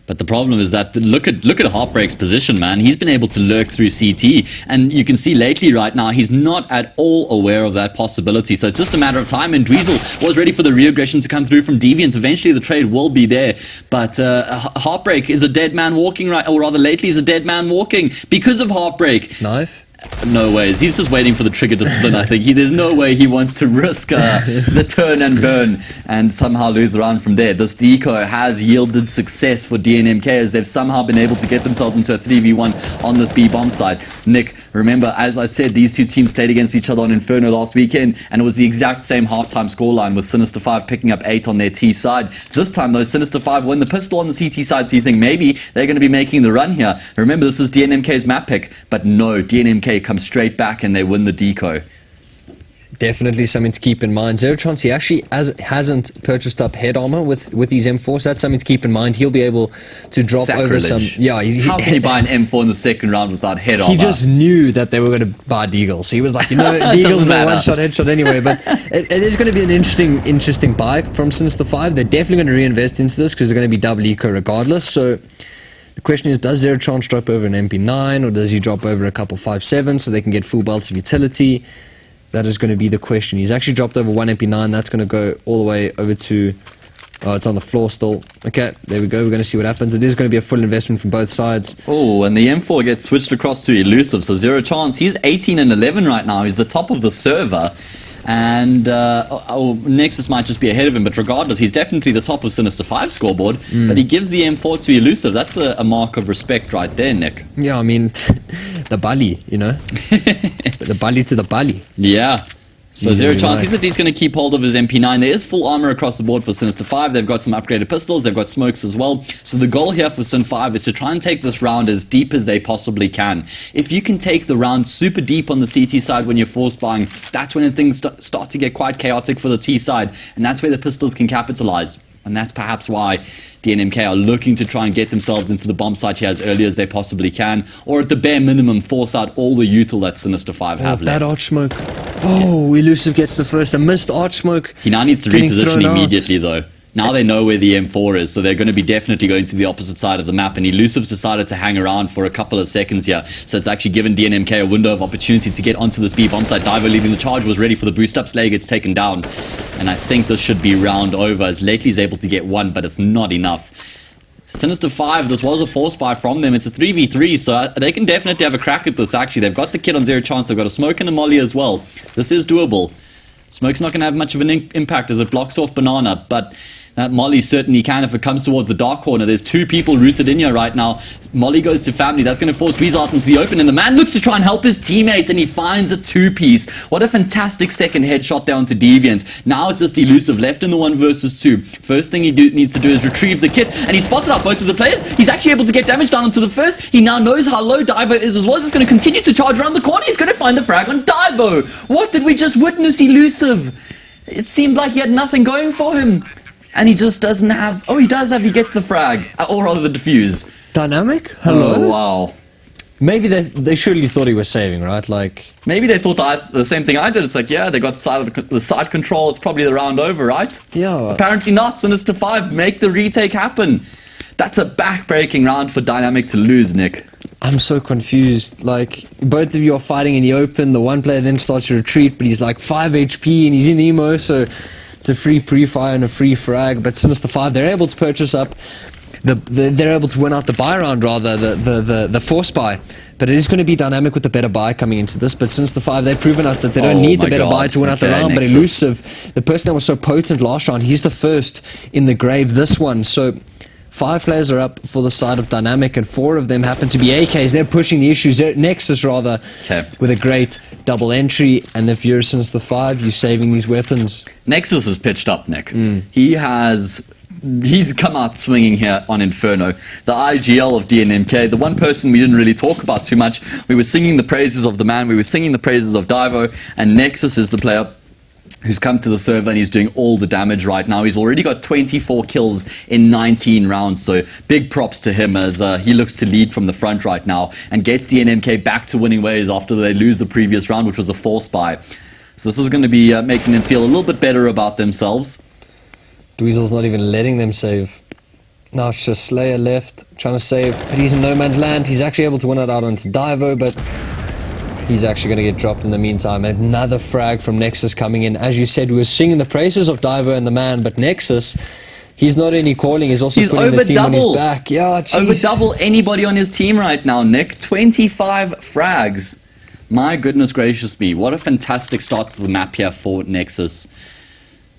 But the problem is that look at Heartbreak's position, man. He's been able to lurk through CT, and you can see lately right now he's not at all aware of that possibility. So it's just a matter of time, and Dweezil was ready for the re-aggression to come through from Deviant. Eventually the trade will be there, but Heartbreak is a dead man walking, right? Or rather, lately is a dead man walking because of Heartbreak. Knife? No ways. He's just waiting for the trigger to spin, I think. There's no way he wants to risk the turn and burn and somehow lose the round from there. This deco has yielded success for DNMK as they've somehow been able to get themselves into a 3v1 on this B bomb side. Nick, remember, as I said, these 2 teams played against each other on Inferno last weekend, and it was the exact same halftime scoreline with Sinister 5 picking up 8 on their T side. This time, though, Sinister 5 won the pistol on the CT side, so you think maybe they're going to be making the run here. Remember, this is DNMK's map pick, but no, DNMK comes straight back and they win the deco. Definitely something to keep in mind. Zero Chance, he actually hasn't purchased up head armor with his M4, so that's something to keep in mind. He'll be able to drop Sacrilege. over some... Yeah, how can you buy an M4 in the second round without head armor? He just knew that they were going to buy Deagles. So he was like, Deagles are one-shot headshot anyway. But it is going to be an interesting buy from Sinister 5. They're definitely going to reinvest into this because they're going to be double eco regardless. So the question is, does Zero Chance drop over an MP9 or does he drop over a couple 5.7 so they can get full belts of utility? That is going to be the question. He's actually dropped over 1 MP9. That's going to go all the way over to... Oh, it's on the floor still. Okay, there we go. We're going to see what happens. It is going to be a full investment from both sides. Oh, and the M4 gets switched across to Elusive. So Zero Chance, he's 18 and 11 right now. He's the top of the server. And Nexus might just be ahead of him, but regardless, he's definitely the top of Sinister 5 scoreboard. But he gives the M4 to Elusive. That's a mark of respect right there, Nick. Yeah, I mean, the Bali, you know? The Bali to the Bali. Yeah. So Zero Chance, he's at least going to keep hold of his MP9. There is full armor across the board for Sinister 5. They've got some upgraded pistols. They've got smokes as well. So the goal here for Sin 5 is to try and take this round as deep as they possibly can. If you can take the round super deep on the CT side when you're force buying, that's when things start to get quite chaotic for the T side. And that's where the pistols can capitalize. And that's perhaps why DNMK are looking to try and get themselves into the bomb site here as early as they possibly can, or at the bare minimum force out all the util that Sinister 5 have left. That arch smoke. Oh, Elusive gets the first. A missed arch smoke. He now needs to reposition immediately though. Now they know where the M4 is, so they're going to be definitely going to the opposite side of the map. And Elusive's decided to hang around for a couple of seconds here. So it's actually given DNMK a window of opportunity to get onto this B bomb site. Divo leading the charge, was ready for the boost up. Slayer gets taken down. And I think this should be round over, as Lately's able to get one, but it's not enough. Sinister 5, this was a force buy from them. It's a 3v3, so they can definitely have a crack at this, actually. They've got the kid on 0 chance. They've got a smoke and a molly as well. This is doable. Smoke's not going to have much of an impact as it blocks off Banana, but that molly certainly can if it comes towards the dark corner. There's 2 people rooted in here right now. Molly goes to family. That's going to force Dweezil out into the open, and the man looks to try and help his teammates, and he finds a 2-piece. What a fantastic second headshot down to Deviant. Now it's just Elusive left in the 1 versus 2. First thing he needs to do is retrieve the kit, and he spotted out both of the players. He's actually able to get damage down onto the first. He now knows how low Divo is as well. He's just going to continue to charge around the corner. He's going to find the frag on Divo. What did we just witness, Elusive? It seemed like he had nothing going for him. And he just doesn't have... Oh, he does have... He gets the frag. Or rather the defuse. Dynamic? Hello? Oh, wow. Maybe they surely thought he was saving, right? Like... Maybe they thought the same thing I did. It's like, yeah, they got the side control. It's probably the round over, right? Yeah. Apparently not. Sinister 5. Make the retake happen. That's a back-breaking round for Dynamic to lose, Nick. I'm so confused. Like, both of you are fighting in the open. The one player then starts to retreat, but he's like 5 HP and he's in emo, so... It's a free pre-fire and a free frag, but Sinister 5, they're able to purchase up, they're able to win out the buy round, rather, the force buy. But it is going to be Dynamic with the better buy coming into this. But Sinister 5, they've proven us that they don't need the better buy to win out the round. But Elusive, the person that was so potent last round, he's the first in the grave this one. So 5 players are up for the side of Dynamic, and 4 of them happen to be AKs. They're pushing the issues. Nexus, rather, with a great double entry. And if you're Sinister 5, you're saving these weapons. Nexus is pitched up, Nick. He's come out swinging here on Inferno. The IGL of DNMK, the one person we didn't really talk about too much. We were singing the praises of the man. We were singing the praises of Divo. And Nexus is the player who's come to the server, and he's doing all the damage right now. He's already got 24 kills in 19 rounds, so big props to him as he looks to lead from the front right now and gets DNMK back to winning ways after they lose the previous round, which was a force buy. So this is going to be making them feel a little bit better about themselves. Dweezil's not even letting them save. Now it's just Slayer left, trying to save, but he's in no man's land. He's actually able to win it out onto Divo, but he's actually going to get dropped in the meantime. Another frag from Nexus coming in. As you said, we were singing the praises of Divo and the man, but Nexus, he's not only calling, he's also putting the team on his back. Yeah, geez. Over double anybody on his team right now, Nick. 25 frags. My goodness gracious me. What a fantastic start to the map here for Nexus.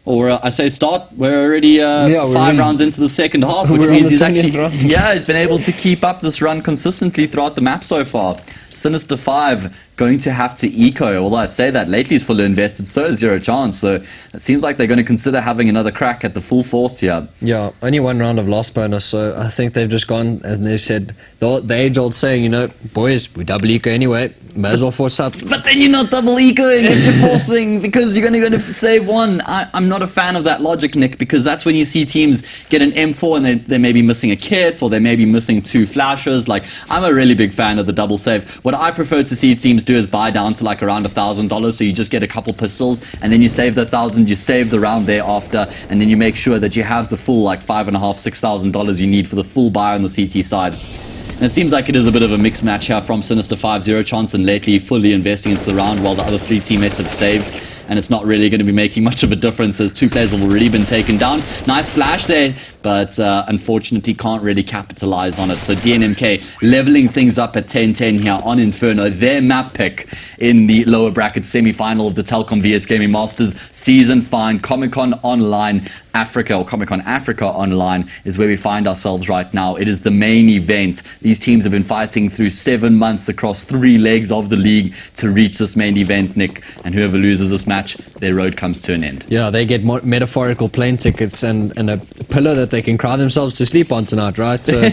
Or I say start, we're already 5 rounds into the second half, which means he's he's been able to keep up this run consistently throughout the map so far. Sinister 5 going to have to eco, although I say that Lately's fully invested, so is 0 chance, so it seems like they're going to consider having another crack at the full force here. Yeah, only 1 round of loss bonus, so I think they've just gone and they've said the age-old saying, you know, boys, we double eco anyway, may as well force up. But then you're not double ecoing if you're forcing, because you're going to save 1. I'm not a fan of that logic, Nick, because that's when you see teams get an M4 and they may be missing a kit, or they may be missing 2 flashes. Like, I'm a really big fan of the double save. What I prefer to see teams do is buy down to like around $1,000, so you just get a couple pistols, and then you save the 1,000, you save the round thereafter, and then you make sure that you have the full like $5,500-6,000 you need for the full buy on the CT side. And it seems like it is a bit of a mixed match here from Sinister 5, 0 chance, and Lately fully investing into the round while the other 3 teammates have saved. And it's not really going to be making much of a difference as 2 players have already been taken down. Nice flash there, but unfortunately can't really capitalize on it. So DNMK leveling things up at 10-10 here on Inferno. Their map pick in the lower bracket semi-final of the Telkom VS Gaming Masters season fine. Comic-Con Online Africa, or Comic-Con Africa Online, is where we find ourselves right now. It is the main event. These teams have been fighting through 7 months across 3 legs of the league to reach this main event, Nick. And whoever loses this match, their road comes to an end. Yeah, they get metaphorical plane tickets and a pillow that they can cry themselves to sleep on tonight, right? So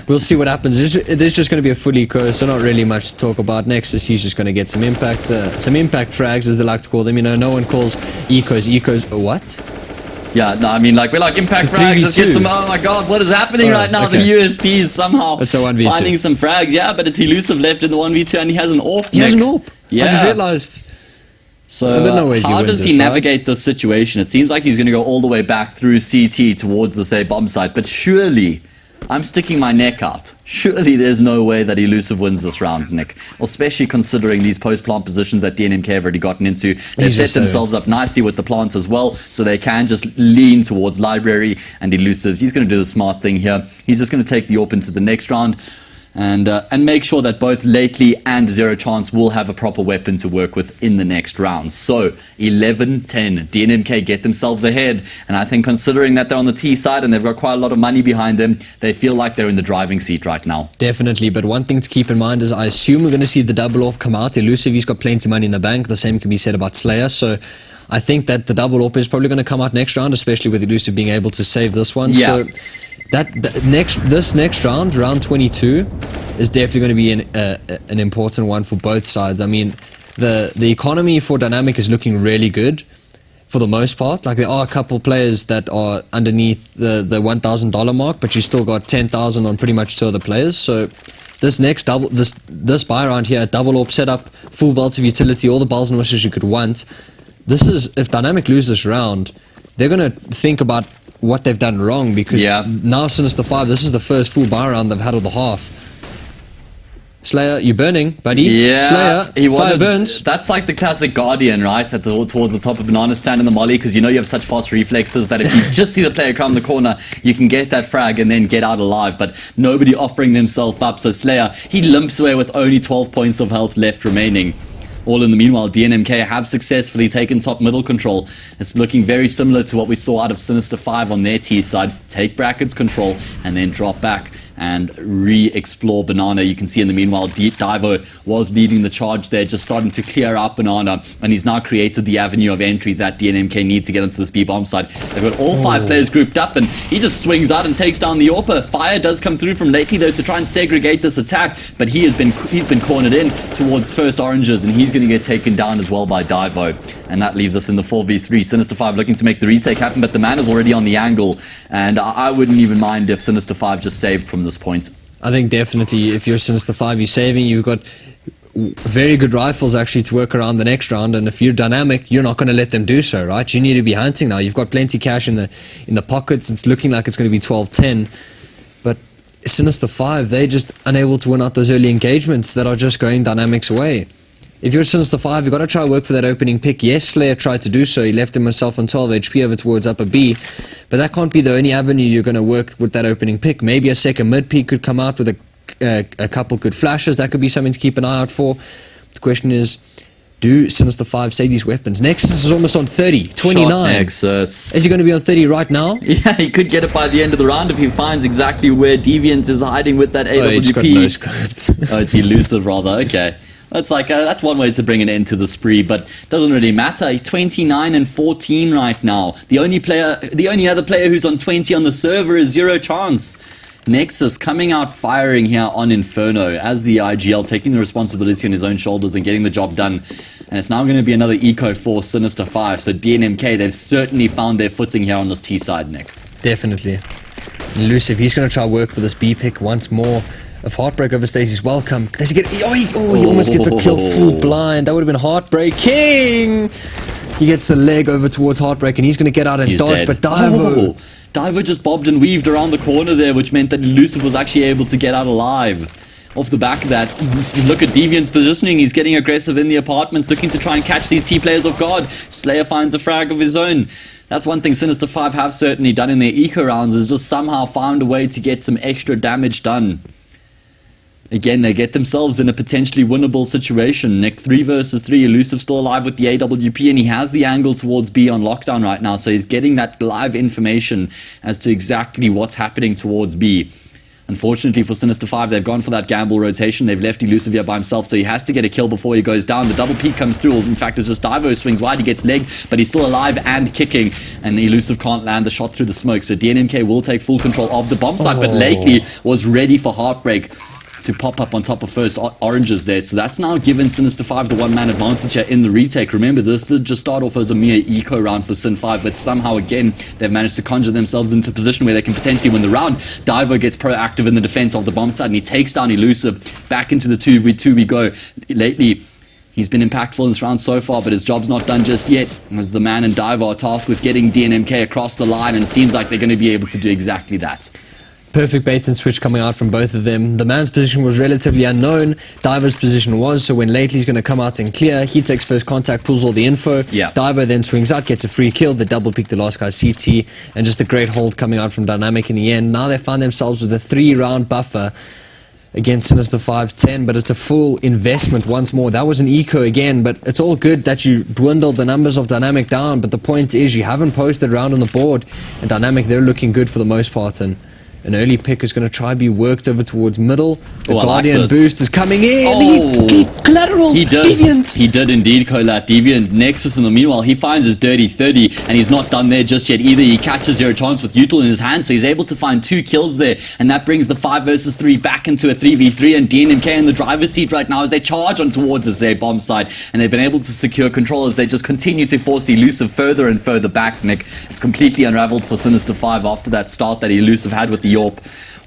we'll see what happens. It is just going to be a full eco, so not really much to talk about. Nexus, he's just going to get some impact frags, as they like to call them. You know, no one calls ecos. What? Yeah, no, I mean, like, we're like impact frags. Let's get some. Oh my god, what is happening right now? Okay. The USP is somehow it's a 1v2. Finding some frags. Yeah, but it's Elusive left in the 1v2, and he has an AWP. He has an AWP. Yeah. I just realized. So I don't know where how does he navigate this situation? It seems like he's going to go all the way back through CT towards the say bomb site, but surely, I'm sticking my neck out. Surely there's no way that Elusive wins this round, Nick. Especially considering these post-plant positions that DNMK have already gotten into. They've set themselves up nicely with the plant as well, so they can just lean towards Library and Elusive. He's going to do the smart thing here. He's just going to take the AWP into the next round. And make sure that both Lately and Zero Chance will have a proper weapon to work with in the next round. So, 11-10. DNMK get themselves ahead. And I think considering that they're on the T side and they've got quite a lot of money behind them, they feel like they're in the driving seat right now. Definitely, but one thing to keep in mind is I assume we're going to see the double AWP come out. Elusive, he's got plenty of money in the bank. The same can be said about Slayer. So, I think that the double AWP is probably going to come out next round, especially with Elusive being able to save this one. Yeah. So, this next round, round 22, is definitely going to be an important one for both sides. I mean, the economy for Dynamic is looking really good for the most part. Like, there are a couple players that are underneath the $1,000 mark, but you still got 10,000 on pretty much two other players. So this next this buy round here, double AWP setup, full belt of utility, all the bells and whistles you could want. This is, if Dynamic lose this round, they're going to think about what they've done wrong, because now Sinister 5, this is the first full buy round they've had of the half. Slayer, you're burning, buddy. Yeah, Slayer, fire burns. That's like the classic Guardian, right? Towards the top of Banana stand in the molly, because you know you have such fast reflexes that if you just see the player come the corner, you can get that frag and then get out alive. But nobody offering themselves up. So Slayer, he limps away with only 12 points of health left remaining. All in the meanwhile, DNMK have successfully taken top middle control. It's looking very similar to what we saw out of Sinister 5 on their T side. Take brackets control and then drop back and re-explore Banana. You can see in the meanwhile, Divo was leading the charge there, just starting to clear out Banana, and he's now created the avenue of entry that DNMK need to get into this B-bomb side. They've got all 5 players grouped up, and he just swings out and takes down the AWP. Fire does come through from Lately though to try and segregate this attack, but he's been cornered in towards first Oranges, and he's going to get taken down as well by Divo. And that leaves us in the 4v3. Sinister 5 looking to make the retake happen, but the man is already on the angle, and I wouldn't even mind if Sinister 5 just saved from this point. I think definitely if you're Sinister 5, you're saving. You've got very good rifles actually to work around the next round, and if you're Dynamic, you're not going to let them do so, right? You need to be hunting now. You've got plenty cash in the pockets. It's looking like it's going to be 12-10, but Sinister 5, they're just unable to win out those early engagements that are just going Dynamic's way. If you're Sinister 5, you've got to try to work for that opening pick. Yes, Slayer tried to do so. He left himself on 12 HP over towards upper B. But that can't be the only avenue you're going to work with that opening pick. Maybe a second mid peak could come out with a couple good flashes. That could be something to keep an eye out for. The question is, do Sinister 5 save these weapons? Nexus is almost on 30, 29. Shot Nexus. Is he going to be on 30 right now? Yeah, he could get it by the end of the round if he finds exactly where Deviant is hiding with that AWP. Oh, he just got no-scoped. Oh, it's Elusive rather, okay. That's that's one way to bring an end to the spree, but doesn't really matter. He's 29-14 right now. The only other player who's on 20 on the server is Zero Chance. Nexus coming out firing here on Inferno as the IGL, taking the responsibility on his own shoulders and getting the job done. And it's now going to be another eco for Sinister 5. So DNMK, they've certainly found their footing here on this T side, Nick. Definitely. Elusive, he's going to try to work for this B pick once more. If Heartbreak overstays his welcome, does he get... he almost gets a kill full blind. That would have been heartbreaking. He gets the leg over towards Heartbreak, and he's going to get out and dodge, dead. But Divo... Divo just bobbed and weaved around the corner there, which meant that Elusive was actually able to get out alive. Off the back of that, look at Deviant's positioning. He's getting aggressive in the apartments, looking to try and catch these T players off guard. Slayer finds a frag of his own. That's one thing Sinister 5 have certainly done in their eco rounds, is just somehow found a way to get some extra damage done. Again, they get themselves in a potentially winnable situation. Nick, 3 versus 3, Elusive still alive with the AWP, and he has the angle towards B on lockdown right now, so he's getting that live information as to exactly what's happening towards B. Unfortunately for Sinister 5, they've gone for that gamble rotation. They've left Elusive here by himself, so he has to get a kill before he goes down. The double peek comes through. In fact, it's just Divo swings wide. He gets legged, but he's still alive and kicking, and Elusive can't land the shot through the smoke. So DNMK will take full control of the bomb site, but Lately was ready for Heartbreak to pop up on top of first Oranges there. So that's now given Sinister 5 the one-man advantage here in the retake. Remember, this did just start off as a mere eco round for Sin 5, but somehow again they've managed to conjure themselves into a position where they can potentially win the round. Divo gets proactive in the defense of the bomb site, and he takes down Elusive. Back into the 2v2 we go. Lately, He's been impactful in this round so far, but his job's not done just yet, as the man and Diver are tasked with getting DNMK across the line, and it seems like they're going to be able to do exactly that. Perfect bait and switch coming out from both of them. The man's position was relatively unknown. Diver's position was, so when Lately's going to come out and clear, he takes first contact, pulls all the info. Yeah. Diver then swings out, gets a free kill. They double pick the last guy's CT, and just a great hold coming out from Dynamic in the end. Now they find themselves with a 3-round buffer against Sinister 5-10, but it's a full investment once more. That was an eco again, but it's all good that you dwindled the numbers of Dynamic down, but the point is you haven't posted round on the board, and Dynamic, they're looking good for the most part, and an early pick is going to try be worked over towards middle. The Guardian boost is coming in. He collateral. He did. Deviant. He did indeed collat Deviant. Nexus in the meanwhile, he finds his dirty 30, and he's not done there just yet either. He catches Zero Chance with Util in his hand, so he's able to find 2 kills there, and that brings the 5 versus 3 back into a 3v3, and DNMK in the driver's seat right now as they charge on towards this their bomb site, and they've been able to secure control as they just continue to force Elusive further and further back, Nick. It's completely unraveled for Sinister 5 after that start that Elusive had with the AWP.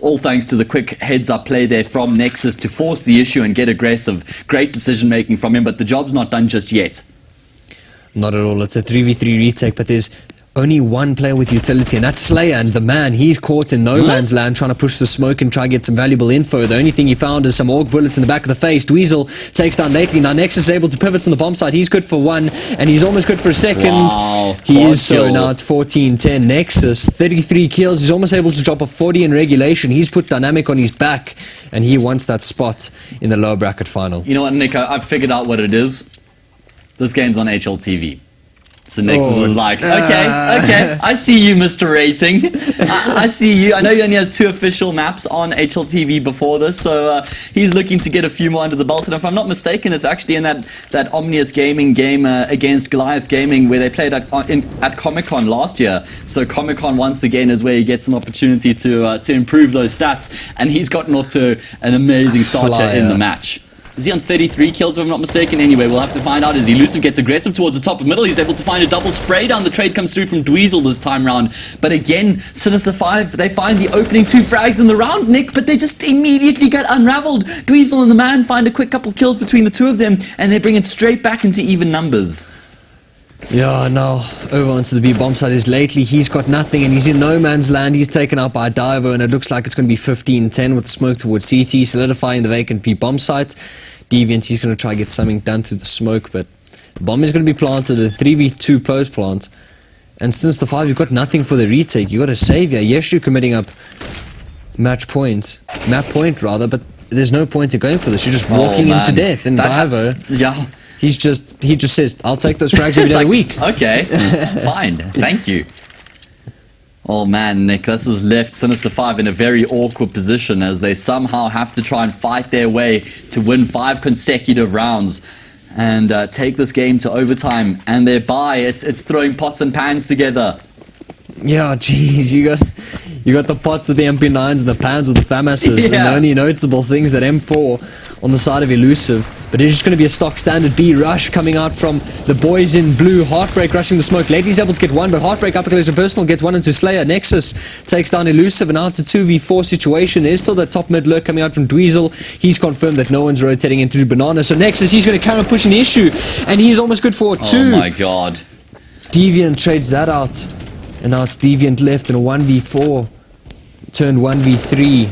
All thanks to the quick heads-up play there from Nexus to force the issue and get aggressive. Great decision-making from him, but the job's not done just yet. Not at all. It's a 3v3 retake, but there's only one player with utility, and that's Slayer, and the man, he's caught in no man's land trying to push the smoke and try to get some valuable info. The only thing he found is some orc bullets in the back of the face. Dweezil takes down Lately. Now Nexus is able to pivot on the bomb side. He's good for 1, and he's almost good for a second. Wow. He is so now it's 14-10. Nexus, 33 kills. He's almost able to drop a 40 in regulation. He's put Dynamic on his back, and he wants that spot in the lower bracket final. You know what, Nick? I've figured out what it is. This game's on HLTV. So Nexus is like, okay, I see you, Mr. Rating. I see you. I know he only has 2 official maps on HLTV before this, so he's looking to get a few more under the belt. And if I'm not mistaken, it's actually in that Omnius Gaming game against Goliath Gaming where they played at Comic-Con last year. So Comic-Con, once again, is where he gets an opportunity to improve those stats. And he's gotten off to an amazing start here in the match. Is he on 33 kills, if I'm not mistaken? Anyway, we'll have to find out as Elusive gets aggressive towards the top of middle. He's able to find a double spray down. The trade comes through from Dweezil this time round. But again, Sinister 5, they find the opening 2 frags in the round, Nick, but they just immediately get unraveled. Dweezil and the man find a quick couple kills between the 2 of them, and they bring it straight back into even numbers. Yeah, now over onto the B bomb side is Lately. He's got nothing and he's in no man's land. He's taken out by a Diver, and it looks like it's going to be 15-10 with the smoke towards CT, solidifying the vacant B bomb site. Deviant, he's going to try to get something done to the smoke, but the bomb is going to be planted, a 3v2 post plant. And since the 5, you've got nothing for the retake. You've got a savior. Yes, you're committing up map point rather, but there's no point in going for this. You're just walking into death. And Diver, he just says, I'll take those frags every day of the week. Okay, fine, thank you. Oh man, Nick, this has left Sinister 5 in a very awkward position as they somehow have to try and fight their way to win 5 consecutive rounds and take this game to overtime. And thereby, it's throwing pots and pans together. Yeah, jeez, you got the pots with the MP9s and the pans with the FAMASs, and the only noticeable things that M4 on the side of Elusive. But it's just going to be a stock standard B rush coming out from the boys in blue. Heartbreak rushing the smoke. Lately's able to get 1, but Heartbreak up close to personal gets 1 into Slayer. Nexus takes down Elusive, and now it's a 2v4 situation. There's still the top mid lurk coming out from Dweezil. He's confirmed that no one's rotating in through Banana. So Nexus, he's going to carry on pushing the issue, and he's almost good for 2. Oh my god. Deviant trades that out. And now it's Deviant left in a 1v4, turned 1v3.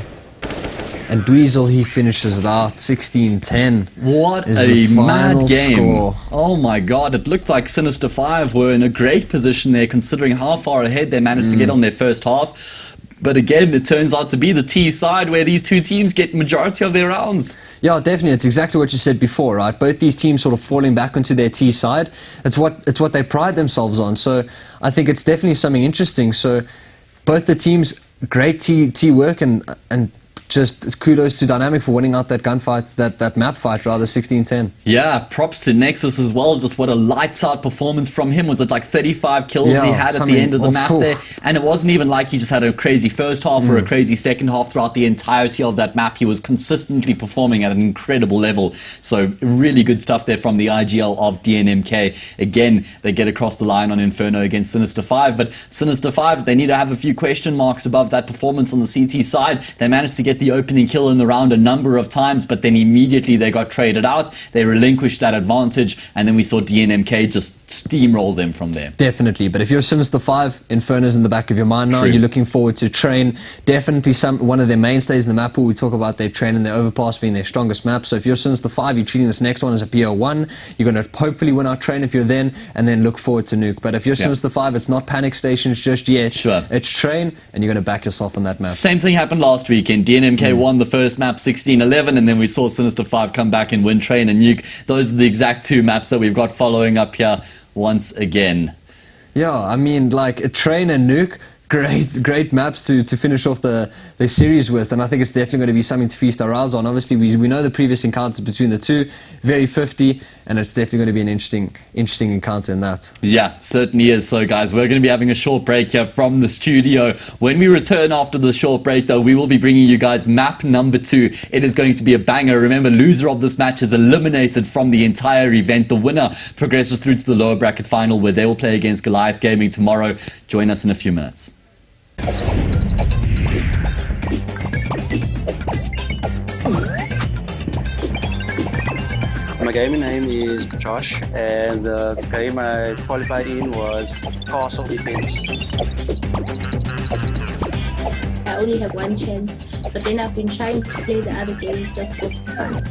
And Dweezil, he finishes it out, 16-10. What a mad game. Score. Oh my god, it looked like Sinister 5 were in a great position there considering how far ahead they managed to get on their first half. But again, it turns out to be the T side where these 2 teams get majority of their rounds. Yeah, definitely. It's exactly what you said before, right? Both these teams sort of falling back onto their T side. It's what they pride themselves on. So I think it's definitely something interesting. So both the teams, great T work, and just kudos to Dynamic for winning out that gunfight, that map fight rather, 16-10. Yeah, props to Nexus as well. Just what a lights out performance from him. Was it like 35 kills he had at the end of the map there? And it wasn't even like he just had a crazy first half or a crazy second half. Throughout the entirety of that map, he was consistently performing at an incredible level. So really good stuff there from the IGL of DNMK. Again, they get across the line on Inferno against Sinister 5, but Sinister 5, they need to have a few question marks above that performance on the CT side. They managed to get get the opening kill in the round a number of times, but then immediately they got traded out. They relinquished that advantage, and then we saw DNMK just steamroll them from there. Definitely, but if you're Sinister 5, Inferno's in the back of your mind now. True. You're looking forward to Train. Definitely one of their mainstays in the map pool. We talk about their Train and their Overpass being their strongest map. So if you're Sinister 5, you're treating this next one as a BO1. You're going to hopefully win out Train if you're then, and then look forward to Nuke. But if you're Sinister 5, it's not panic stations just yet. Sure. It's Train, and you're going to back yourself on that map. Same thing happened last weekend. DNMK won the first map 16-11, and then we saw Sinister 5 come back and win Train and Nuke. Those are the exact two maps that we've got following up here once again. Yeah, I mean, like a Train and Nuke, great maps to finish off the series with, and I think it's definitely going to be something to feast our eyes on. Obviously, we know the previous encounters between the two, very 50, and it's definitely going to be an interesting encounter in that. Yeah, certainly is. So, guys, we're going to be having a short break here from the studio. When we return after the short break, though, we will be bringing you guys map number 2. It is going to be a banger. Remember, loser of this match is eliminated from the entire event. The winner progresses through to the lower bracket final, where they will play against Goliath Gaming tomorrow. Join us in a few minutes. My gaming name is Josh, and the game I qualified in was Castle Defense. I only have one chance, but then I've been trying to play the other games just for fun.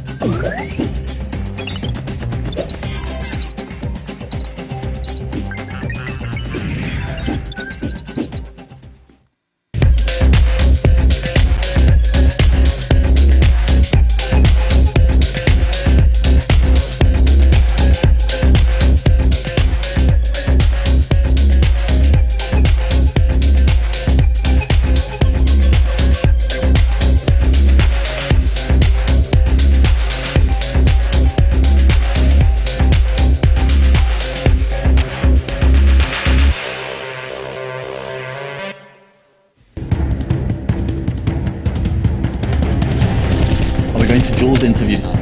Going to Jules' interview now.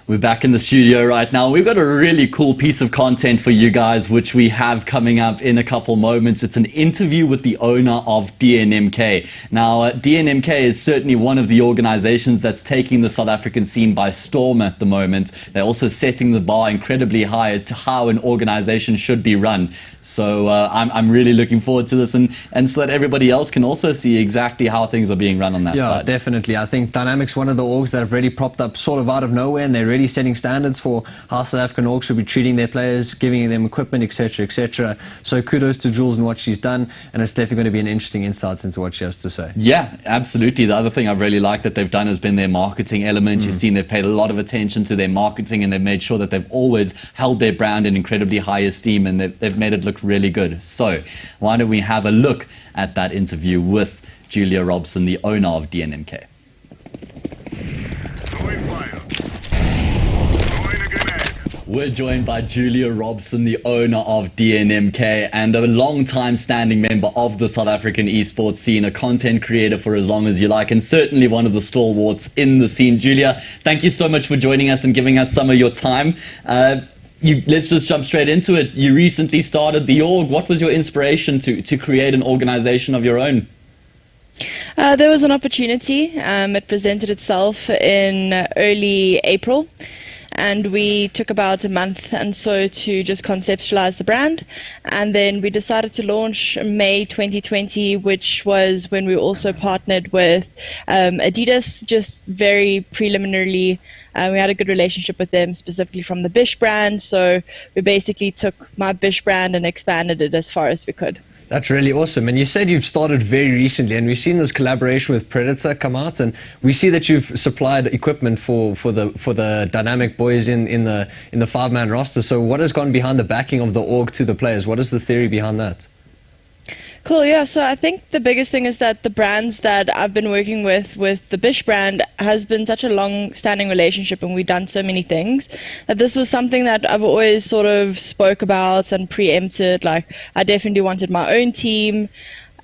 We're back in the studio right now. We've got a really cool piece of content for you guys, which we have coming up in a couple moments. It's an interview with the owner of DNMK. Now, DNMK is certainly one of the organizations that's taking the South African scene by storm at the moment. They're also setting the bar incredibly high as to how an organization should be run. So I'm really looking forward to this, and so that everybody else can also see exactly how things are being run on that side. Yeah, definitely. I think Dynamic's one of the orgs that have really propped up sort of out of nowhere, and they're really setting standards for how South African orgs should be treating their players, giving them equipment, etc., etc. So kudos to Jules and what she's done, and it's definitely going to be an interesting insight into what she has to say. Yeah, absolutely. The other thing I've really liked that they've done has been their marketing element. You've seen they've paid a lot of attention to their marketing, and they've made sure that they've always held their brand in incredibly high esteem, and they've made it look really good. So why don't we have a look at that interview with Julia Robson, the owner of DNMK. We're joined by Julia Robson, the owner of DNMK and a long-time standing member of the South African esports scene, a content creator for as long as you like, and certainly one of the stalwarts in the scene. Julia, thank you so much for joining us and giving us some of your time. Let's just jump straight into it. You recently started the org. What was your inspiration to create an organization of your own? There was an opportunity. It presented itself in early April. And we took about a month and so to just conceptualize the brand. And then we decided to launch May 2020, which was when we also partnered with Adidas, just very preliminarily. We had a good relationship with them, specifically from the Bish brand. So we basically took my Bish brand and expanded it as far as we could. That's really awesome. And you said you've started very recently, and we've seen this collaboration with Predator come out, and we see that you've supplied equipment for the Dynamic boys in the 5-man roster. So what has gone behind the backing of the org to the players? What is the theory behind that? Cool, yeah. So I think the biggest thing is that the brands that I've been working with the Bish brand, has been such a long-standing relationship, and we've done so many things that this was something that I've always sort of spoke about and preempted. Like, I definitely wanted my own team.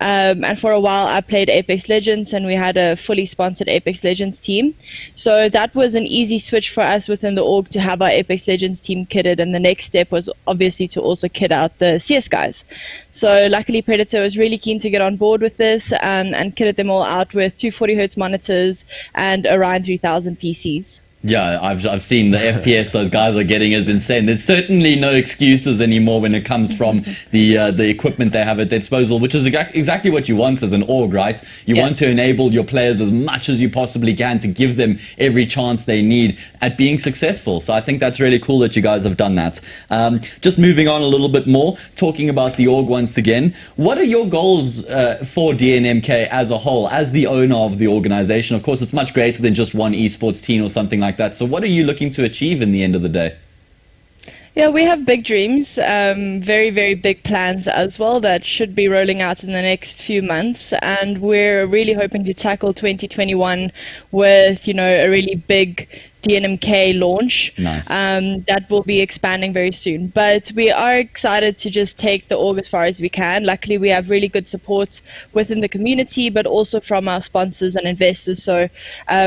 And for a while I played Apex Legends, and we had a fully sponsored Apex Legends team. So that was an easy switch for us within the org to have our Apex Legends team kitted, and the next step was obviously to also kit out the CS guys. So luckily Predator was really keen to get on board with this, and kitted them all out with 240Hz monitors and Orion 3000 PCs. Yeah, I've seen the FPS those guys are getting is insane. There's certainly no excuses anymore when it comes from the equipment they have at their disposal, which is exactly what you want as an org, right? You want to enable your players as much as you possibly can to give them every chance they need at being successful. So I think that's really cool that you guys have done that. Just moving on a little bit more, talking about the org once again. What are your goals for DNMK as a whole, as the owner of the organization? Of course, it's much greater than just one esports team or something like that. So what are you looking to achieve in the end of the day? Yeah, we have big dreams, very, very big plans as well that should be rolling out in the next few months. And we're really hoping to tackle 2021 with, a really big DNMK launch. Nice. That will be expanding very soon. But we are excited to just take the org as far as we can. Luckily, we have really good support within the community, but also from our sponsors and investors. So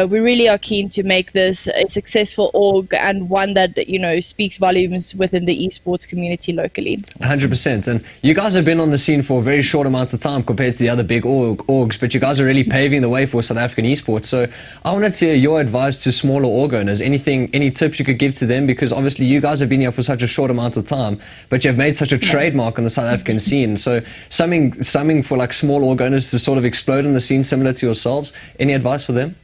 we really are keen to make this a successful org, and one that, speaks volumes within the esports community locally. 100%. And you guys have been on the scene for a very short amount of time compared to the other big orgs, but you guys are really paving the way for South African esports. So I wanted to hear your advice to smaller org owners. Any tips you could give to them? Because obviously you guys have been here for such a short amount of time, but you've made such a trademark on the South African scene. So something for like small org owners to sort of explode in the scene similar to yourselves. Any advice for them?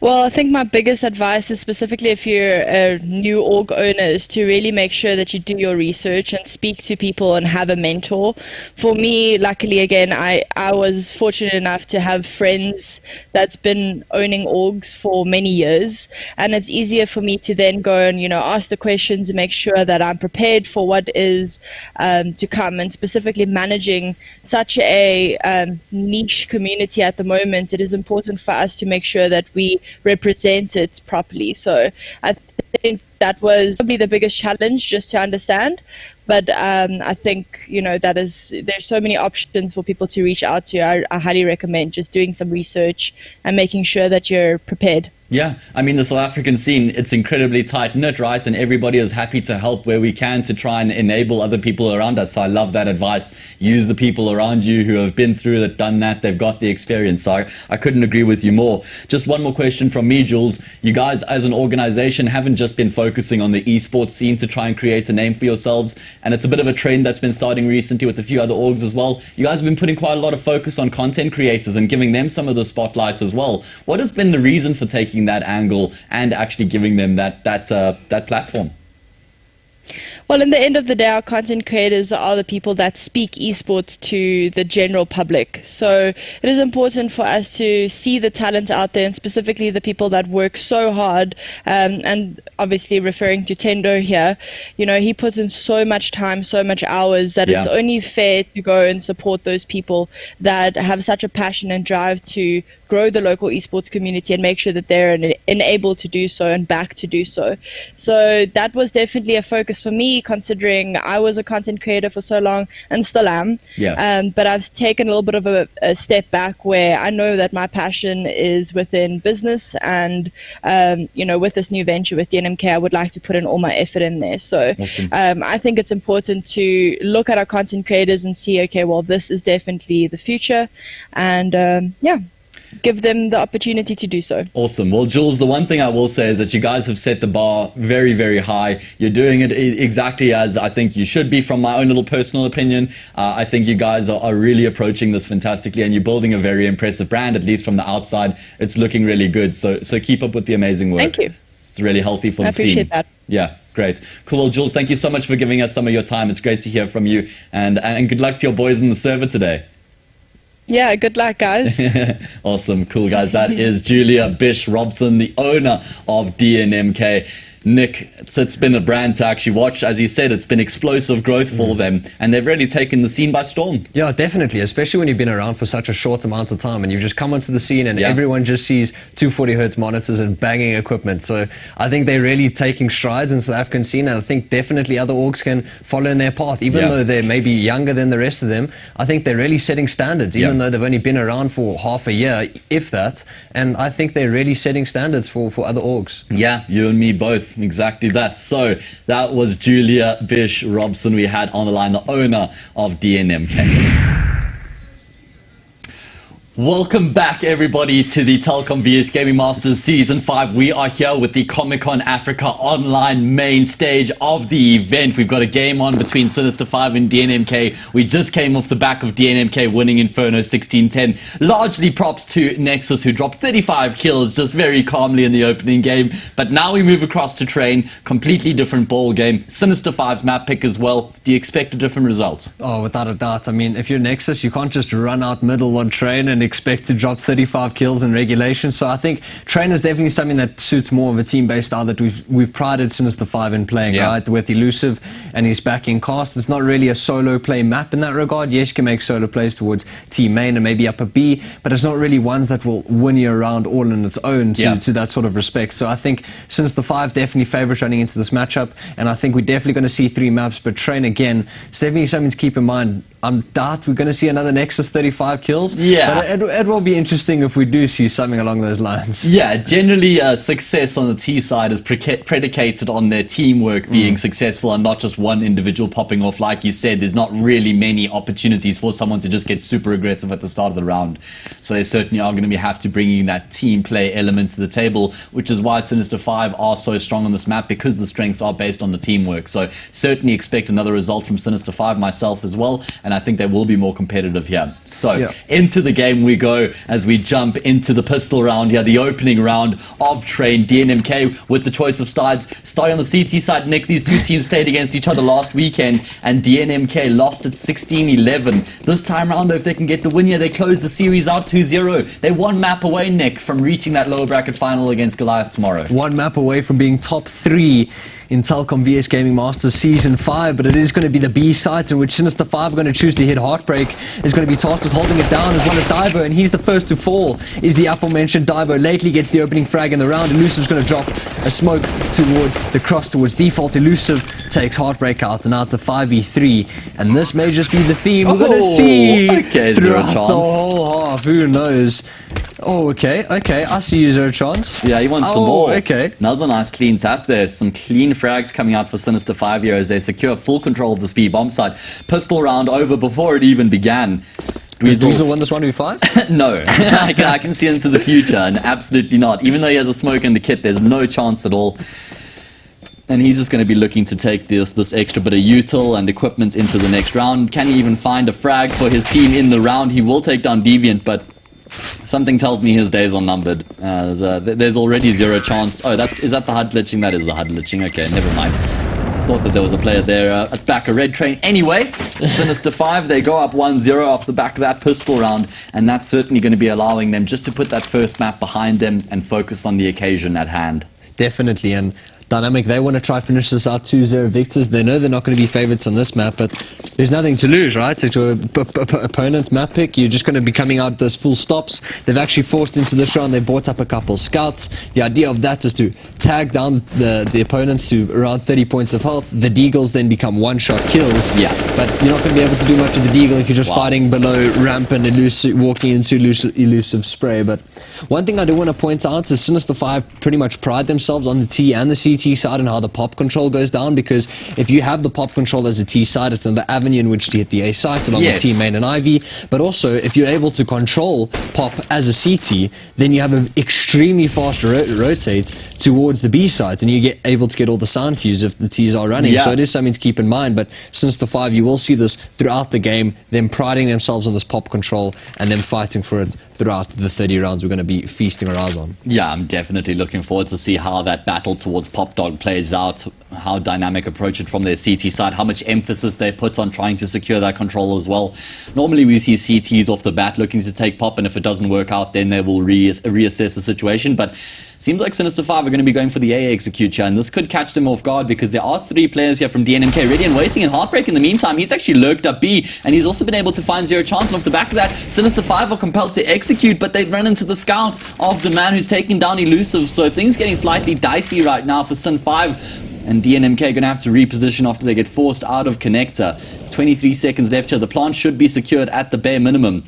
Well, I think my biggest advice is, specifically if you're a new org owner, is to really make sure that you do your research and speak to people and have a mentor. For me, luckily, again, I was fortunate enough to have friends that's been owning orgs for many years, and it's easier for me to then go and, ask the questions and make sure that I'm prepared for what is to come. And specifically managing such a niche community at the moment, it is important for us to make sure that we represent it properly. So I think that was probably the biggest challenge, just to understand. But I think, there's so many options for people to reach out to. I highly recommend just doing some research and making sure that you're prepared. Yeah, I mean, the South African scene, it's incredibly tight-knit, right? And everybody is happy to help where we can to try and enable other people around us. So I love that advice. Use the people around you who have been through it, done that. They've got the experience. So I couldn't agree with you more. Just one more question from me, Jules. You guys, as an organization, haven't just been focusing on the esports scene to try and create a name for yourselves. And it's a bit of a trend that's been starting recently with a few other orgs as well. You guys have been putting quite a lot of focus on content creators and giving them some of the spotlight as well. What has been the reason for taking that angle and actually giving them that platform? Well, in the end of the day, our content creators are the people that speak esports to the general public. So it is important for us to see the talent out there, and specifically the people that work so hard. And obviously referring to Tendo here, he puts in so much time, so much hours, that it's only fair to go and support those people that have such a passion and drive to grow the local esports community and make sure that they're enabled to do so and back to do so. So that was definitely a focus for me, considering I was a content creator for so long and still am. But I've taken a little bit of a step back, where I know that my passion is within business, and with this new venture with DNMK, I would like to put in all my effort in there. So awesome. I think it's important to look at our content creators and see, okay, well, this is definitely the future, and give them the opportunity to do so. Awesome. Well, Jules, the one thing I will say is that you guys have set the bar very, very high. You're doing it exactly as I think you should be, from my own little personal opinion. I think you guys are really approaching this fantastically, and you're building a very impressive brand, at least from the outside. It's looking really good. So keep up with the amazing work. Thank you. It's really healthy for the scene. I appreciate that. Yeah, great. Cool. Well, Jules, thank you so much for giving us some of your time. It's great to hear from you, and good luck to your boys in the server today. Yeah, good luck, guys. Awesome. Cool, guys. That is Julia Bish Robson, the owner of DNMK. Nick, it's been a brand to actually watch. As you said, it's been explosive growth for them, and they've really taken the scene by storm. Yeah, definitely, especially when you've been around for such a short amount of time and you just come onto the scene and everyone just sees 240 hertz monitors and banging equipment. So I think they're really taking strides in South African scene, and I think definitely other orgs can follow in their path. Even though they're maybe younger than the rest of them, I think they're really setting standards, even though they've only been around for half a year, if that. And I think they're really setting standards for other orgs. Yeah, you and me both. Exactly that. So that was Julia Bish Robson we had on the line, the owner of DNMK. Welcome back, everybody, to the Telkom VS Gaming Masters Season 5. We are here with the Comic-Con Africa online main stage of the event. We've got a game on between Sinister 5 and DNMK. We just came off the back of DNMK winning Inferno 16-10. Largely props to Nexus, who dropped 35 kills just very calmly in the opening game. But now we move across to Train. Completely different ball game. Sinister 5's map pick as well. Do you expect a different result? Oh, without a doubt. I mean, if you're Nexus, you can't just run out middle on Train and expect to drop 35 kills in regulation. So I think Train is definitely something that suits more of a team-based style that we've prided Sinister 5 in playing, right? With Elusive and his backing cast. It's not really a solo play map in that regard. Yes, you can make solo plays towards team main and maybe upper B, but it's not really ones that will win you around all on its own to that sort of respect. So I think Sinister 5 definitely favourites running into this matchup, and I think we're definitely going to see 3 maps, but Train again, it's definitely something to keep in mind. I doubt we're going to see another Nexus 35 kills. Yeah. But it will be interesting if we do see something along those lines. Yeah, generally success on the T side is predicated on their teamwork being successful and not just one individual popping off. Like you said, there's not really many opportunities for someone to just get super aggressive at the start of the round. So they certainly are going to have to bring in that team play element to the table, which is why Sinister 5 are so strong on this map, because the strengths are based on the teamwork. So certainly expect another result from Sinister 5, myself as well. And I think they will be more competitive here. So into the game we go as we jump into the pistol round here, the opening round of Train. DNMK with the choice of sides. Starting on the CT side, Nick, these two teams played against each other last weekend and DNMK lost at 16-11. This time around, though, if they can get the win here, they close the series out 2-0. They're one map away, Nick, from reaching that lower bracket final against Goliath tomorrow. One map away from being top 3 in Telkom VS Gaming Masters Season 5, but it is going to be the B sites in which Sinister 5 are going to choose to hit Heartbreak. Is going to be tasked with holding it down, as well as Divo, and he's the first to fall, is the aforementioned Divo. Lately gets the opening frag in the round. Elusive's going to drop a smoke towards the cross towards default. Elusive takes Heartbreak out, and now it's a 5v3, and this may just be the theme we're going to see throughout the whole half. Who knows? Oh, okay, I see you, Zero Chance. Yeah, he wants some more. Okay. Another nice clean tap there. Some clean frags coming out for Sinister 5 here as they secure full control of the speed bomb site. Pistol round over before it even began. Does Dweezil win this 1v5? No. I can see into the future, and absolutely not. Even though he has a smoke in the kit, there's no chance at all. And he's just going to be looking to take this extra bit of util and equipment into the next round. Can he even find a frag for his team in the round? He will take down Deviant, but something tells me his days are numbered. There's already 0 chance. Oh, is that the HUD glitching? That is the HUD glitching. Okay, never mind. Thought that there was a player there at back of Red Train. Anyway, Sinister 5, they go up 1-0 off the back of that pistol round, and that's certainly going to be allowing them just to put that first map behind them and focus on the occasion at hand. Definitely, and Dynamic, they want to try finish this out 2-0 victors. They know they're not going to be favourites on this map, but there's nothing to lose, right? It's your opponent's map pick. You're just going to be coming out those full stops. They've actually forced into this round. They brought up a couple scouts. The idea of that is to tag down the opponents to around 30 points of health. The Deagles then become one-shot kills. Yeah. But you're not going to be able to do much with the Deagle if you're just fighting below ramp and walking into elusive spray. But one thing I do want to point out is Sinister 5 pretty much pride themselves on the T and the CT side and how the pop control goes down, because if you have the pop control as a T side, it's another avenue in which to hit the A sites along with T main and Ivy. But also, if you're able to control pop as a CT, then you have an extremely fast rotate towards the B sides, and you get able to get all the sound cues if the Ts are running. So it is something to keep in mind. But since the 5, you will see this throughout the game, them priding themselves on this pop control and them fighting for it throughout the 30 rounds we're going to be feasting our eyes on. Yeah, I'm definitely looking forward to see how that battle towards Pop Dog plays out. how Dynamic approach it from their CT side, how much emphasis they put on trying to secure that control as well. Normally we see CTs off the bat looking to take pop, and if it doesn't work out, then they will reassess the situation. But seems like Sinister 5 are going to be going for the A execute here, and this could catch them off guard because there are 3 players here from DNMK ready and waiting. And Heartbreak in the meantime, he's actually lurked up B, and he's also been able to find 0 chance. And off the back of that, Sinister 5 are compelled to execute, but they've run into the scout of the man who's taking down Elusive. So things getting slightly dicey right now for Sin 5. And DNMK going to have to reposition after they get forced out of Connector. 23 seconds left here. The plant should be secured at the bare minimum.